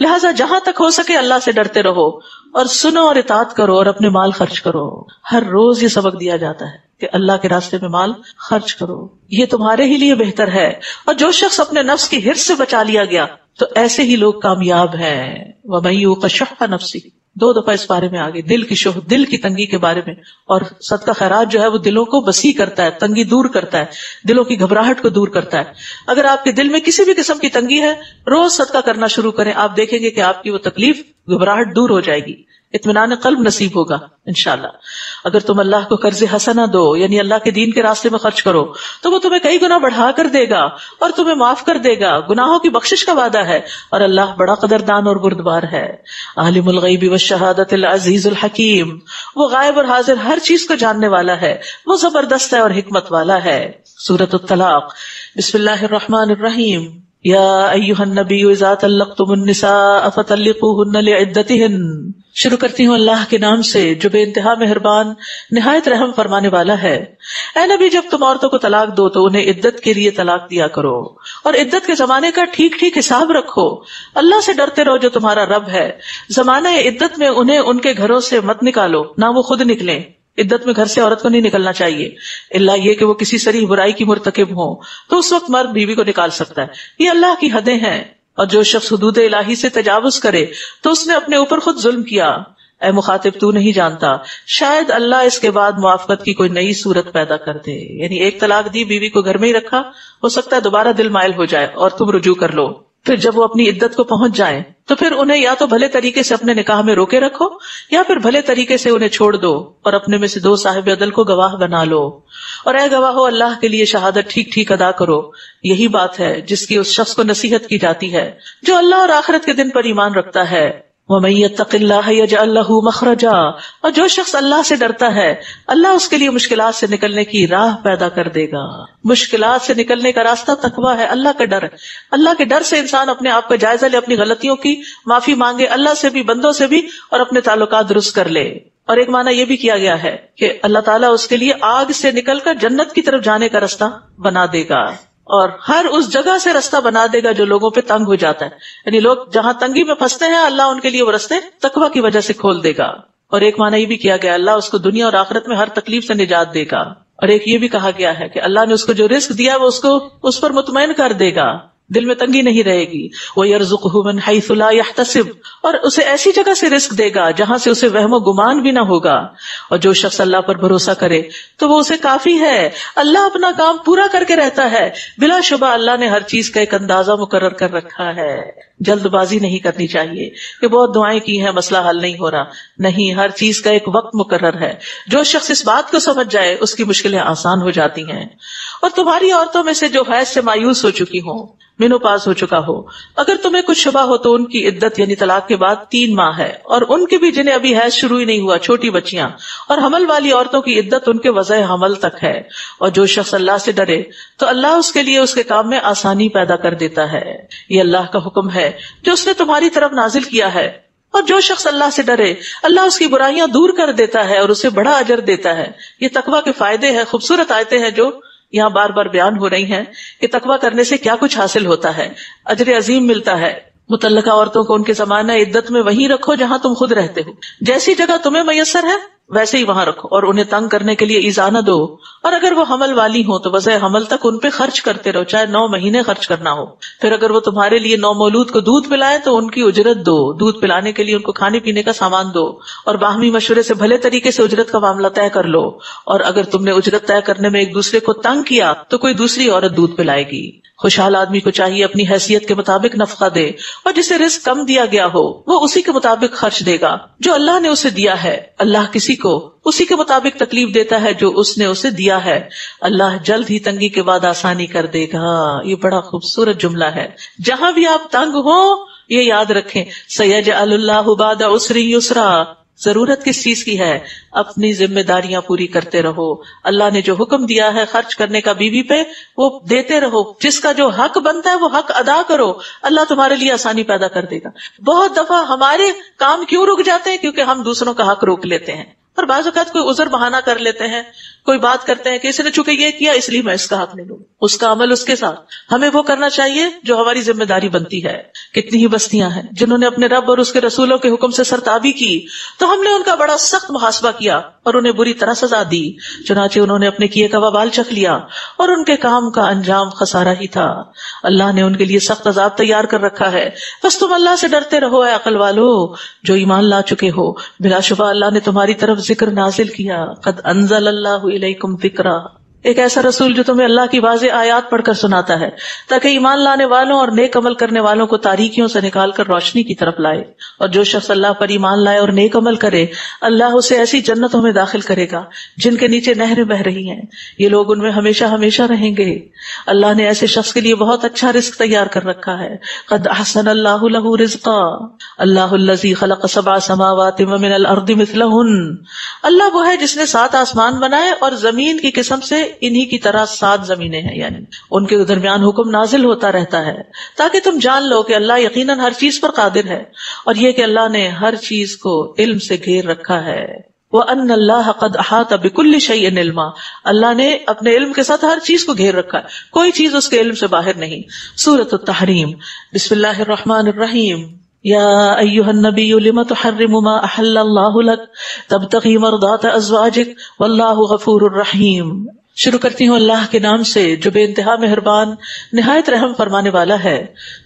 لہذا جہاں تک ہو سکے اللہ سے ڈرتے رہو، اور سنو اور اطاعت کرو، اور اپنے مال خرچ کرو. ہر روز یہ سبق دیا جاتا ہے کہ اللہ کے راستے میں مال خرچ کرو، یہ تمہارے ہی لیے بہتر ہے. اور جو شخص اپنے نفس کی حرص سے بچا لیا گیا تو ایسے ہی لوگ کامیاب ہیں. وَمَن يُوقَ شُحَّ نَفْسِهِ، 2 دفعہ اس بارے میں آگے، دل کی شح، دل کی تنگی کے بارے میں. اور صدقہ خیرات جو ہے وہ دلوں کو وسیع کرتا ہے، تنگی دور کرتا ہے، دلوں کی گھبراہٹ کو دور کرتا ہے. اگر آپ کے دل میں کسی بھی قسم کی تنگی ہے، روز صدقہ کرنا شروع کریں، آپ دیکھیں گے کہ آپ کی وہ تکلیف، گھبراہٹ دور ہو جائے گی، اطمینان قلب نصیب ہوگا انشاءاللہ. اگر تم اللہ کو قرض حسنہ دو، یعنی اللہ کے دین کے راستے میں خرچ کرو، تو وہ تمہیں کئی گنا بڑھا کر دے گا اور تمہیں معاف کر دے گا. گناہوں کی بخشش کا وعدہ ہے، اور اللہ بڑا قدردان اور بردبار ہے. عالم الغیب والشہادۃ العزیز الحکیم، وہ غائب اور حاضر ہر چیز کو جاننے والا ہے، وہ زبردست ہے اور حکمت والا ہے. سورۃ الطلاق. بسم اللہ الرحمن الرحیم. یا ایھا النبی اذا طلقتم النساء فطلقوهن لعدتهن. شروع کرتی ہوں اللہ کے نام سے جو بے انتہا مہربان، نہایت رحم فرمانے والا ہے. اے نبی، جب تم عورتوں کو طلاق دو تو انہیں عدت کے لیے طلاق دیا کرو، اور عدت کے زمانے کا ٹھیک ٹھیک حساب رکھو. اللہ سے ڈرتے رہو جو تمہارا رب ہے. زمانہ عدت میں انہیں ان کے گھروں سے مت نکالو، نہ وہ خود نکلیں. عدت میں گھر سے عورت کو نہیں نکلنا چاہیے، الا یہ کہ وہ کسی صریح برائی کی مرتکب ہو، تو اس وقت مرد بیوی کو نکال سکتا ہے. یہ اللہ کی حدیں ہیں، اور جو شخص حدود الہی سے تجاوز کرے تو اس نے اپنے اوپر خود ظلم کیا. اے مخاطب، تو نہیں جانتا شاید اللہ اس کے بعد موافقت کی کوئی نئی صورت پیدا کر دے. یعنی ایک طلاق دی، بیوی کو گھر میں ہی رکھا، ہو سکتا ہے دوبارہ دل مائل ہو جائے اور تم رجوع کر لو. پھر جب وہ اپنی عدت کو پہنچ جائیں تو پھر انہیں یا تو بھلے طریقے سے اپنے نکاح میں روکے رکھو، یا پھر بھلے طریقے سے انہیں چھوڑ دو، اور اپنے میں سے 2 صاحب عدل کو گواہ بنا لو. اور اے گواہو، اللہ کے لیے شہادت ٹھیک ٹھیک ادا کرو. یہی بات ہے جس کی اس شخص کو نصیحت کی جاتی ہے جو اللہ اور آخرت کے دن پر ایمان رکھتا ہے. وَمَن يَتَّقِ اللَّهَ يَجْعَل لَّهُ مَخْرَجًا. اور جو شخص اللہ سے ڈرتا ہے، اللہ اس کے لیے مشکلات سے نکلنے کی راہ پیدا کر دے گا. مشکلات سے نکلنے کا راستہ تقویٰ ہے، اللہ کا ڈر ہے. اللہ کے ڈر سے انسان اپنے آپ کا جائزہ لے، اپنی غلطیوں کی معافی مانگے، اللہ سے بھی، بندوں سے بھی، اور اپنے تعلقات درست کر لے. اور ایک معنی یہ بھی کیا گیا ہے کہ اللہ تعالیٰ اس کے لیے آگ سے نکل کر جنت کی طرف جانے کا راستہ بنا دے گا، اور ہر اس جگہ سے راستہ بنا دے گا جو لوگوں پہ تنگ ہو جاتا ہے. یعنی لوگ جہاں تنگی میں پھنستے ہیں، اللہ ان کے لیے وہ راستے تقویٰ کی وجہ سے کھول دے گا. اور ایک معنی یہ بھی کیا گیا، اللہ اس کو دنیا اور آخرت میں ہر تکلیف سے نجات دے گا. اور ایک یہ بھی کہا گیا ہے کہ اللہ نے اس کو جو رزق دیا وہ اس کو اس پر مطمئن کر دے گا، دل میں تنگی نہیں رہے گی. وَيَرْزُقْهُ مِنْ حَيْثُ لَا يَحْتَسِبُ. اور اسے ایسی جگہ سے رزق دے گا جہاں سے اسے وہم و گمان بھی نہ ہوگا. اور جو شخص اللہ پر بھروسہ کرے تو وہ اسے کافی ہے. اللہ اپنا کام پورا کر کے رہتا ہے. بلا شبہ اللہ نے ہر چیز کا ایک اندازہ مقرر کر رکھا ہے. جلد بازی نہیں کرنی چاہیے کہ بہت دعائیں کی ہیں مسئلہ حل نہیں ہو رہا. نہیں، ہر چیز کا ایک وقت مقرر ہے. جو شخص اس بات کو سمجھ جائے اس کی مشکلیں آسان ہو جاتی ہیں. اور تمہاری عورتوں میں سے جو حیض سے مایوس ہو چکی ہوں، مینوپاز ہو چکا ہو، اگر تمہیں کچھ شبہ ہو تو ان کی عدت یعنی طلاق کے بعد 3 ماہ ہے. اور ان کے بھی جنہیں ابھی حیض شروع ہی نہیں ہوا، چھوٹی بچیاں اور حمل والی عورتوں کی عدت ان کے وضع حمل تک ہے. اور جو شخص اللہ سے ڈرے تو اللہ اس کے لیے اس کے کام میں آسانی پیدا کر دیتا ہے. یہ اللہ کا حکم ہے جو اس نے تمہاری طرف نازل کیا ہے. اور جو شخص اللہ سے ڈرے اللہ اس کی برائیاں دور کر دیتا ہے اور اسے بڑا اجر دیتا ہے. یہ تقویٰ کے فائدے ہیں. خوبصورت آیتیں ہیں جو یہاں بار بار بیان ہو رہی ہیں کہ تقویٰ کرنے سے کیا کچھ حاصل ہوتا ہے، اجر عظیم ملتا ہے. متعلقہ عورتوں کو ان کے زمانہ عدت میں وہیں رکھو جہاں تم خود رہتے ہو. جیسی جگہ تمہیں میسر ہے ویسے ہی وہاں رکھو، اور انہیں تنگ کرنے کے لیے ایذا نہ دو. اور اگر وہ حمل والی ہوں تو وضع حمل تک ان پہ خرچ کرتے رہو، چاہے 9 مہینے خرچ کرنا ہو. پھر اگر وہ تمہارے لیے نومولود کو دودھ پلائے تو ان کی اجرت دو. دودھ پلانے کے لیے ان کو کھانے پینے کا سامان دو، اور باہمی مشورے سے بھلے طریقے سے اجرت کا معاملہ طے کر لو. اور اگر تم نے اجرت طے کرنے میں ایک دوسرے کو تنگ کیا تو کوئی دوسری عورت دودھ پلائے گی. خوشحال آدمی کو چاہیے اپنی حیثیت کے مطابق نفقہ دے، اور جسے رزق کم دیا گیا ہو وہ اسی کے مطابق خرچ دے گا جو اللہ نے اسے دیا ہے۔ اللہ کسی کو اسی کے مطابق تکلیف دیتا ہے جو اس نے اسے دیا ہے۔ اللہ جلد ہی تنگی کے بعد آسانی کر دے گا۔ یہ بڑا خوبصورت جملہ ہے۔ جہاں بھی آپ تنگ ہو یہ یاد رکھیں، سیجعل اللہ بعد عسر یسرا۔ ضرورت کس چیز کی ہے؟ اپنی ذمہ داریاں پوری کرتے رہو۔ اللہ نے جو حکم دیا ہے خرچ کرنے کا بیوی پہ وہ دیتے رہو، جس کا جو حق بنتا ہے وہ حق ادا کرو، اللہ تمہارے لیے آسانی پیدا کر دے گا۔ بہت دفعہ ہمارے کام کیوں رک جاتے ہیں؟ کیونکہ ہم دوسروں کا حق روک لیتے ہیں، اور بعض اوقات کوئی عذر بہانہ کر لیتے ہیں، کوئی بات کرتے ہیں کہ اس نے چونکہ یہ کیا اس لیے میں اس کا حق نہیں لوں، اس کا عمل اس کے ساتھ۔ ہمیں وہ کرنا چاہیے جو ہماری ذمہ داری بنتی ہے۔ کتنی ہی بستیاں ہیں جنہوں نے اپنے رب اور اس کے رسولوں کے حکم سے سرتابی کی تو ہم نے ان کا بڑا سخت محاسبہ کیا اور انہیں بری طرح سزا دی، چنانچہ انہوں نے اپنے کیے کا وبال چکھ لیا اور ان کے کام کا انجام خسارہ ہی تھا۔ اللہ نے ان کے لیے سخت عذاب تیار کر رکھا ہے، بس تم اللہ سے ڈرتے رہو اے عقل والو جو ایمان لا چکے ہو۔ بلا شبہ اللہ نے تمہاری طرف ذکر نازل کیا، قد انزل اللہ الیکم ذکرا، ایک ایسا رسول جو تمہیں اللہ کی واضح آیات پڑھ کر سناتا ہے تاکہ ایمان لانے والوں اور نیک عمل کرنے والوں کو تاریکیوں سے نکال کر روشنی کی طرف لائے۔ اور جو شخص اللہ پر ایمان لائے اور نیک عمل کرے اللہ اسے ایسی جنتوں میں داخل کرے گا جن کے نیچے نہریں بہہ رہی ہیں، یہ لوگ ان میں ہمیشہ ہمیشہ رہیں گے۔ اللہ نے ایسے شخص کے لیے بہت اچھا رزق تیار کر رکھا ہے۔ قد احسن اللہ لہ رزقا، اللہ الذی خلق 7 سماوات ومن الارض مثلہن، اللہ وہ ہے جس نے 7 آسمان بنائے اور زمین کی قسم سے انہی کی طرح 7 زمینیں ہیں، یعنی ان کے درمیان حکم نازل ہوتا رہتا ہے تاکہ تم جان لو کہ اللہ یقیناً ہر چیز پر قادر ہے، اور یہ کہ اللہ نے ہر چیز کو علم سے گھیر رکھا ہے۔ وَأَنَّ اللَّهَ قَدْ أَحَاطَ بِكُلِّ شَيْءٍ عِلْمًا، اللہ نے اپنے علم کے ساتھ ہر چیز کو گھیر رکھا ہے، کوئی چیز اس کے علم سے باہر نہیں۔ سورۃ التحریم، بسم اللہ الرحمن الرحیم۔ یا ایھا النبی لم تحرم ما احل اللہ لک تبتغی مرضات ازواجک واللہ غفور الرحیم۔ شروع کرتی ہوں اللہ کے نام سے جو بے انتہا مہربان نہایت رحم فرمانے والا ہے۔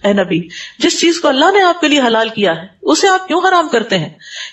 اے نبی، جس چیز کو اللہ نے آپ کے لیے حلال کیا ہے اسے آپ کیوں حرام کرتے ہیں؟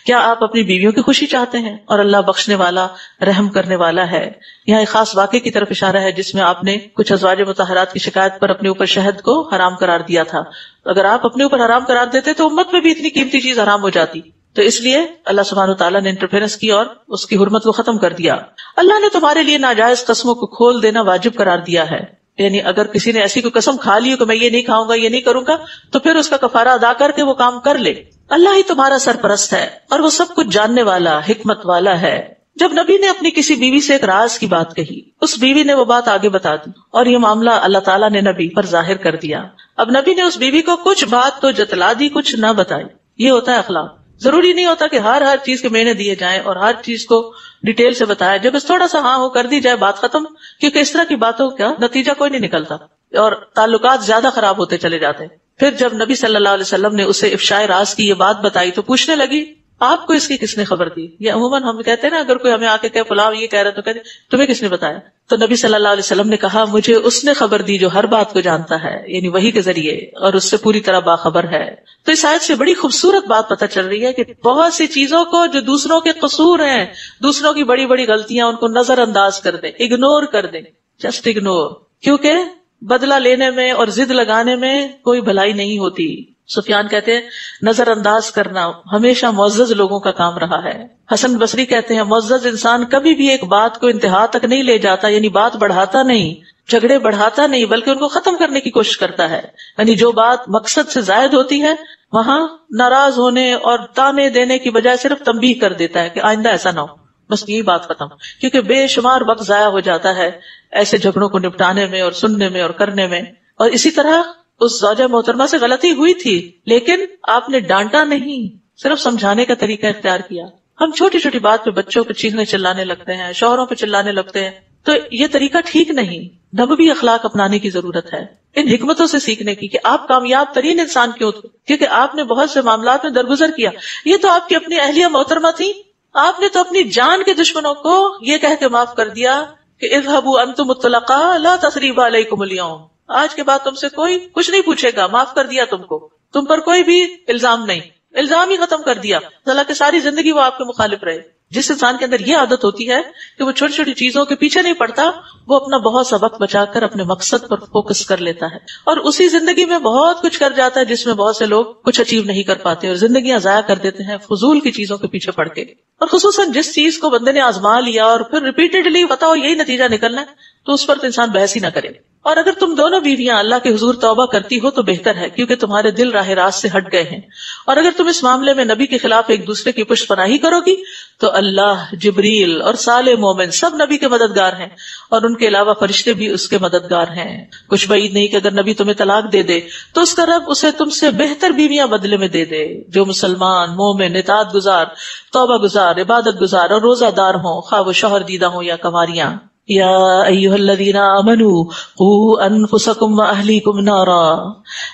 کیا آپ اپنی بیویوں کی خوشی چاہتے ہیں؟ اور اللہ بخشنے والا رحم کرنے والا ہے۔ یہاں ایک خاص واقعے کی طرف اشارہ ہے جس میں آپ نے کچھ ازواج مطہرات کی شکایت پر اپنے اوپر شہد کو حرام قرار دیا تھا۔ اگر آپ اپنے اوپر حرام قرار دیتے تو امت میں بھی اتنی قیمتی چیز حرام ہو جاتی، تو اس لیے اللہ سبحانہ وتعالیٰ نے انٹرفیرنس کی اور اس کی حرمت کو ختم کر دیا۔ اللہ نے تمہارے لیے ناجائز قسموں کو کھول دینا واجب قرار دیا ہے، یعنی اگر کسی نے ایسی کوئی قسم کھا لی ہو کہ میں یہ نہیں کھاؤں گا، یہ نہیں کروں گا، تو پھر اس کا کفارہ ادا کر کے وہ کام کر لے۔ اللہ ہی تمہارا سرپرست ہے اور وہ سب کچھ جاننے والا حکمت والا ہے۔ جب نبی نے اپنی کسی بیوی سے ایک راز کی بات کہی، اس بیوی نے وہ بات آگے بتا دی اور یہ معاملہ اللہ تعالیٰ نے نبی پر ظاہر کر دیا۔ اب نبی نے اس بیوی کو کچھ بات تو جتلا دی، کچھ نہ بتائی۔ یہ ہوتا ہے اخلاق۔ ضروری نہیں ہوتا کہ ہر چیز کے معنی دیے جائیں اور ہر چیز کو ڈیٹیل سے بتایا جائے، بس تھوڑا سا ہاں ہو کر دی جائے، بات ختم، کیونکہ اس طرح کی باتوں کا نتیجہ کوئی نہیں نکلتا اور تعلقات زیادہ خراب ہوتے چلے جاتے ہیں۔ پھر جب نبی صلی اللہ علیہ وسلم نے اسے افشاء راز کی یہ بات بتائی تو پوچھنے لگی آپ کو اس کی کس نے خبر دی؟ یہ عموماً ہم کہتے ہیں نا، اگر کوئی ہمیں آ کے کہ فلاں یہ کہہ رہا تو کہتے تمہیں کس نے بتایا؟ تو نبی صلی اللہ علیہ وسلم نے کہا مجھے اس نے خبر دی جو ہر بات کو جانتا ہے، یعنی وحی کے ذریعے، اور اس سے پوری طرح باخبر ہے۔ تو اس آیت سے بڑی خوبصورت بات پتہ چل رہی ہے کہ بہت سی چیزوں کو جو دوسروں کے قصور ہیں، دوسروں کی بڑی بڑی غلطیاں، ان کو نظر انداز کر دیں، اگنور کر دیں، جسٹ اگنور، کیونکہ بدلہ لینے میں اور ضد لگانے میں کوئی بھلائی نہیں ہوتی۔ سفیان کہتے ہیں نظر انداز کرنا ہمیشہ معزز لوگوں کا کام رہا ہے۔ حسن بصری کہتے ہیں معزز انسان کبھی بھی ایک بات کو انتہا تک نہیں لے جاتا، یعنی بات بڑھاتا نہیں، جھگڑے بڑھاتا نہیں، بلکہ ان کو ختم کرنے کی کوشش کرتا ہے۔ یعنی جو بات مقصد سے زائد ہوتی ہے وہاں ناراض ہونے اور تانے دینے کی بجائے صرف تنبیہ کر دیتا ہے کہ آئندہ ایسا نہ ہو، بس یہی بات ختم، کیونکہ بے شمار وقت ضائع ہو جاتا ہے ایسے جھگڑوں کو نپٹانے میں اور سننے میں اور کرنے میں۔ اور اسی طرح اس زوجہ محترمہ سے غلطی ہوئی تھی لیکن آپ نے ڈانٹا نہیں، صرف سمجھانے کا طریقہ اختیار کیا۔ ہم چھوٹی چھوٹی بات پہ بچوں پہ چیخنے چلانے لگتے ہیں، شوہروں پہ چلانے لگتے ہیں، تو یہ طریقہ ٹھیک نہیں۔ نبوی اخلاق اپنانے کی ضرورت ہے، ان حکمتوں سے سیکھنے کی کہ آپ کامیاب ترین انسان کیوں تھے، کیونکہ آپ نے بہت سے معاملات میں درگزر کیا۔ یہ تو آپ کی اپنی اہلیہ محترمہ تھی، آپ نے تو اپنی جان کے دشمنوں کو یہ کہہ کے معاف کر دیا کہ اذهبوا انتم الطلقاء لا تثریب علیکم اليوم، آج کے بعد تم سے کوئی کچھ نہیں پوچھے گا، معاف کر دیا تم کو، تم پر کوئی بھی الزام نہیں، الزام ہی ختم کر دیا، حالانکہ ساری زندگی وہ آپ کے مخالف رہے۔ جس انسان کے اندر یہ عادت ہوتی ہے کہ وہ چھوٹی چھوٹی چیزوں کے پیچھے نہیں پڑتا، وہ اپنا بہت سا وقت بچا کر اپنے مقصد پر فوکس کر لیتا ہے، اور اسی زندگی میں بہت کچھ کر جاتا ہے جس میں بہت سے لوگ کچھ اچیو نہیں کر پاتے اور زندگیاں ضائع کر دیتے ہیں فضول کی چیزوں کے پیچھے پڑ کے۔ اور خصوصاً جس چیز کو بندے نے آزما لیا اور پھر ریپیٹڈلی پتا ہو یہی نتیجہ نکلنا ہے، تو اس پر تو انسان بحث ہی نہ کرے۔ اور اگر تم دونوں بیویاں اللہ کے حضور توبہ کرتی ہو تو بہتر ہے، کیونکہ تمہارے دل راہ راست سے ہٹ گئے ہیں، اور اگر تم اس معاملے میں نبی کے خلاف ایک دوسرے کی پشت پناہی کرو گی تو اللہ، جبریل اور صالح مومن سب نبی کے مددگار ہیں، اور ان کے علاوہ فرشتے بھی اس کے مددگار ہیں۔ کچھ بعید نہیں کہ اگر نبی تمہیں طلاق دے دے تو اس کا رب اسے تم سے بہتر بیویاں بدلے میں دے دے، جو مسلمان، مومن، اطاعت گزار، توبہ گزار، عبادت گزار اور روزہ دار ہوں، خواہ وہ شوہر دیدہ ہوں یا کنواریاں۔ یا ایھا الذین آمنوا قوا انفسکم واہلیکم نارا،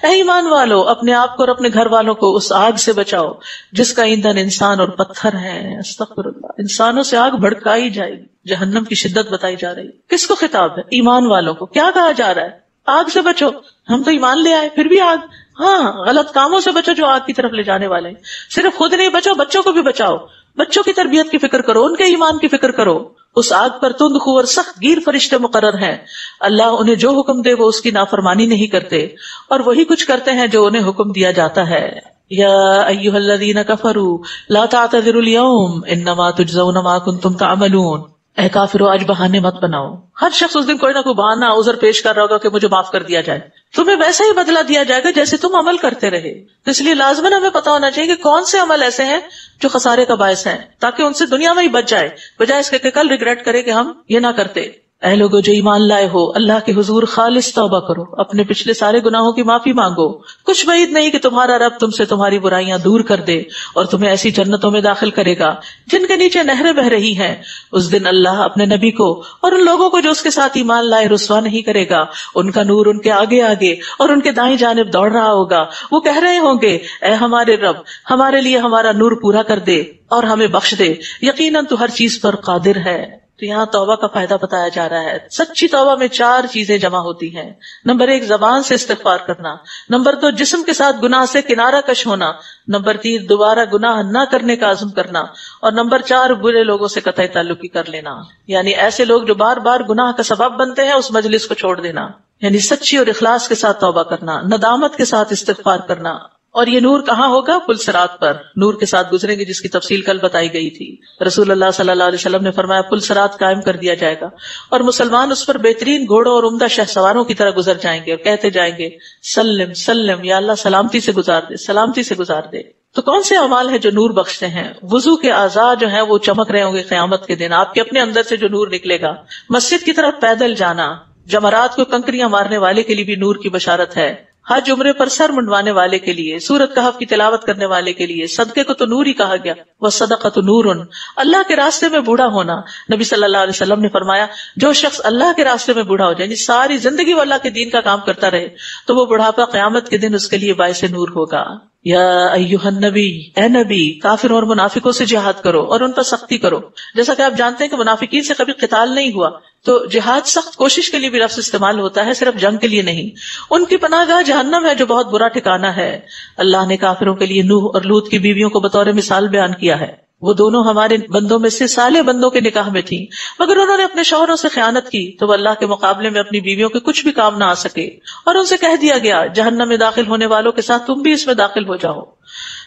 اے ایمان والو اپنے آپ کو اور اپنے گھر والوں کو اس آگ سے بچاؤ جس کا ایندھن انسان اور پتھر ہے۔ استغفر اللہ، انسانوں سے آگ بھڑکائی جائے گی، جہنم کی شدت بتائی جا رہی ہے۔ کس کو خطاب ہے؟ ایمان والوں کو۔ کیا کہا جا رہا ہے؟ آگ سے بچو۔ ہم تو ایمان لے آئے پھر بھی آگ، ہاں غلط کاموں سے بچو جو آگ کی طرف لے جانے والے ہیں۔ صرف خود نہیں بچو، بچوں کو بھی بچاؤ، بچوں کی تربیت کی فکر کرو، ان کے ایمان کی فکر کرو۔ اس آگ پر تند خو اور سخت گیر فرشتے مقرر ہیں، اللہ انہیں جو حکم دے وہ اس کی نافرمانی نہیں کرتے، اور وہی کچھ کرتے ہیں جو انہیں حکم دیا جاتا ہے۔ یا ایھا الذین کفروا لا تعتذروا اليوم انما تجزون ما کنتم تعملون، اے کافرو آج بہانے مت بناؤ۔ ہر شخص اس دن کوئی نہ کوئی بہانہ عذر پیش کر رہا ہوگا کہ مجھے معاف کر دیا جائے، تمہیں ویسا ہی بدلہ دیا جائے گا جیسے تم عمل کرتے رہے۔ تو اس لیے لازماً ہمیں پتا ہونا چاہیے کہ کون سے عمل ایسے ہیں جو خسارے کا باعث ہیں، تاکہ ان سے دنیا میں ہی بچ جائے، بجائے اس کے کہ کل ریگریٹ کرے کہ ہم یہ نہ کرتے۔ اے لوگو جو ایمان لائے ہو، اللہ کے حضور خالص توبہ کرو، اپنے پچھلے سارے گناہوں کی معافی مانگو۔ کچھ بعید نہیں کہ تمہارا رب تم سے تمہاری برائیاں دور کر دے اور تمہیں ایسی جنتوں میں داخل کرے گا جن کے نیچے نہریں بہ رہی ہیں۔ اس دن اللہ اپنے نبی کو اور ان لوگوں کو جو اس کے ساتھ ایمان لائے رسوا نہیں کرے گا، ان کا نور ان کے آگے آگے اور ان کے دائیں جانب دوڑ رہا ہوگا۔ وہ کہہ رہے ہوں گے، اے ہمارے رب، ہمارے لیے ہمارا نور پورا کر دے اور ہمیں بخش دے، یقیناً تو ہر چیز پر قادر ہے۔ تو یہاں توبہ کا فائدہ بتایا جا رہا ہے۔ سچی توبہ میں 4 چیزیں جمع ہوتی ہیں۔ نمبر 1 زبان سے استغفار کرنا، نمبر 2 جسم کے ساتھ گناہ سے کنارہ کش ہونا، نمبر 3 دوبارہ گناہ نہ کرنے کا عزم کرنا، اور نمبر 4 برے لوگوں سے قطعی تعلقی کر لینا، یعنی ایسے لوگ جو بار بار گناہ کا سبب بنتے ہیں اس مجلس کو چھوڑ دینا، یعنی سچی اور اخلاص کے ساتھ توبہ کرنا، ندامت کے ساتھ استغفار کرنا۔ اور یہ نور کہاں ہوگا؟ پل صراط پر نور کے ساتھ گزریں گے، جس کی تفصیل کل بتائی گئی تھی۔ رسول اللہ صلی اللہ علیہ وسلم نے فرمایا پل صراط قائم کر دیا جائے گا اور مسلمان اس پر بہترین گھوڑوں اور عمدہ شہ سواروں کی طرح گزر جائیں گے اور کہتے جائیں گے سلم سلم، یا اللہ سلامتی سے گزار دے، سلامتی سے گزار دے۔ تو کون سے اعمال ہیں جو نور بخشتے ہیں؟ وضو کے اعضاء جو ہیں وہ چمک رہے ہوں گے قیامت کے دن، آپ کے اپنے اندر سے جو نور نکلے گا۔ مسجد کی طرف پیدل جانا، جمرات کو کنکریاں مارنے والے کے لیے بھی نور کی بشارت ہے، حج عمرے پر سر منڈوانے والے کے لیے، سورۃ کہف کی تلاوت کرنے والے کے لیے، صدقے کو تو نور ہی کہا گیا، وَالصَّدَقَةُ نُورٌ، اللہ کے راستے میں بوڑھا ہونا۔ نبی صلی اللہ علیہ وسلم نے فرمایا جو شخص اللہ کے راستے میں بوڑھا ہو جائے، یعنی ساری زندگی وہ اللہ کے دین کا کام کرتا رہے، تو وہ بڑھاپا قیامت کے دن اس کے لیے باعث نور ہوگا۔ یا ایھا النبی، اے نبی، کافر اور منافقوں سے جہاد کرو اور ان پر سختی کرو۔ جیسا کہ آپ جانتے ہیں کہ منافقین سے کبھی قتال نہیں ہوا، تو جہاد سخت کوشش کے لیے بھی لفظ استعمال ہوتا ہے، صرف جنگ کے لیے نہیں۔ ان کی پناہ گاہ جہنم ہے جو بہت برا ٹھکانہ ہے۔ اللہ نے کافروں کے لیے نوح اور لوط کی بیویوں کو بطور مثال بیان کیا ہے۔ وہ دونوں ہمارے بندوں میں سے صالح بندوں کے نکاح میں تھیں، مگر انہوں نے اپنے شوہروں سے خیانت کی تو وہ اللہ کے مقابلے میں اپنی بیویوں کے کچھ بھی کام نہ آ سکے، اور ان سے کہہ دیا گیا جہنم میں داخل ہونے والوں کے ساتھ تم بھی اس میں داخل ہو جاؤ۔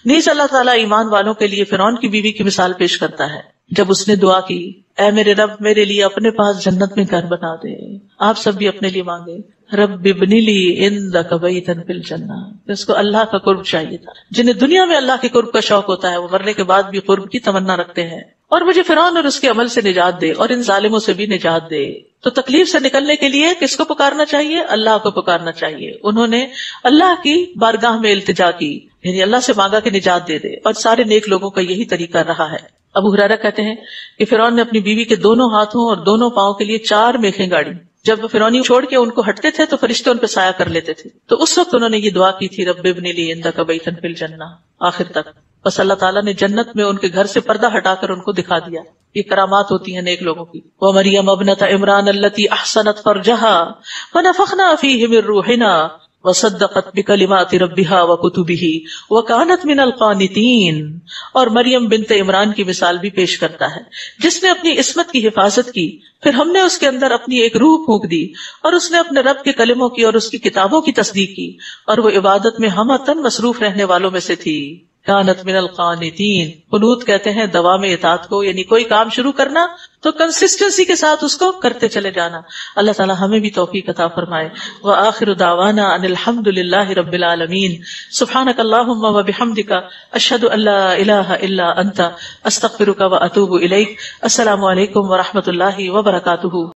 نیز اللہ تعالیٰ ایمان والوں کے لیے فرعون کی بیوی کی مثال پیش کرتا ہے جب اس نے دعا کی، اے میرے رب میرے لیے اپنے پاس جنت میں گھر بنا دے۔ آپ سب بھی اپنے لیے مانگے، رب ابن لی عندک بیتا فی الجنہ۔ اس کو اللہ کا قرب چاہیے تھا۔ جنہیں دنیا میں اللہ کے قرب کا شوق ہوتا ہے وہ مرنے کے بعد بھی قرب کی تمنا رکھتے ہیں۔ اور مجھے فرعون اور اس کے عمل سے نجات دے اور ان ظالموں سے بھی نجات دے۔ تو تکلیف سے نکلنے کے لیے کس کو پکارنا چاہیے؟ اللہ کو پکارنا چاہیے۔ انہوں نے اللہ کی بارگاہ میں التجا کی، یعنی اللہ سے مانگا کہ نجات دے دے، اور سارے نیک لوگوں کا یہی طریقہ رہا ہے۔ ابو ہریرہ کہتے ہیں کہ فرعون نے اپنی بیوی کے دونوں ہاتھوں اور دونوں پاؤں کے لیے 4 میخیں گاڑی۔ جب فرعونی چھوڑ کے ان کو ہٹتے تھے تو فرشتے ان پہ سایہ کر لیتے تھے، تو اس وقت انہوں نے یہ دعا کی تھی، رب ابن لی عندک بیتا فی الجنہ، آخر تک۔ بس اللہ تعالیٰ نے جنت میں ان کے گھر سے پردہ ہٹا کر ان کو دکھا دیا۔ یہ کرامات ہوتی ہیں نیک لوگوں کی۔ وَمَرْيَمَ ابْنَتَ عِمْرَانَ الَّتِي أَحْصَنَتْ فَرْجَهَا فَنَفَخْنَا فِيهِ مِن رُّوحِنَا وصدقت بکلمات ربها وکتبہ وکانت من القانتین. اور مریم بنت عمران کی مثال بھی پیش کرتا ہے جس نے اپنی عصمت کی حفاظت کی، پھر ہم نے اس کے اندر اپنی ایک روح پھونک دی اور اس نے اپنے رب کے کلموں کی اور اس کی کتابوں کی تصدیق کی، اور وہ عبادت میں ہمہ مصروف رہنے والوں میں سے تھی. کانت من القانتین. قنوت کہتے ہیں دوام اطاعت کو، یعنی کوئی کام شروع کرنا تو کنسسٹنسی کے ساتھ اس کو کرتے چلے جانا. اللہ تعالی ہمیں بھی توفیق عطا فرمائے. وآخر دعوانا ان الحمد للہ رب العالمین. سبحانک اللہم وبحمدک اشہد ان لا الہ الا انت استغفرک واتوب الیک. السلام علیکم ورحمۃ اللہ وبرکاتہ.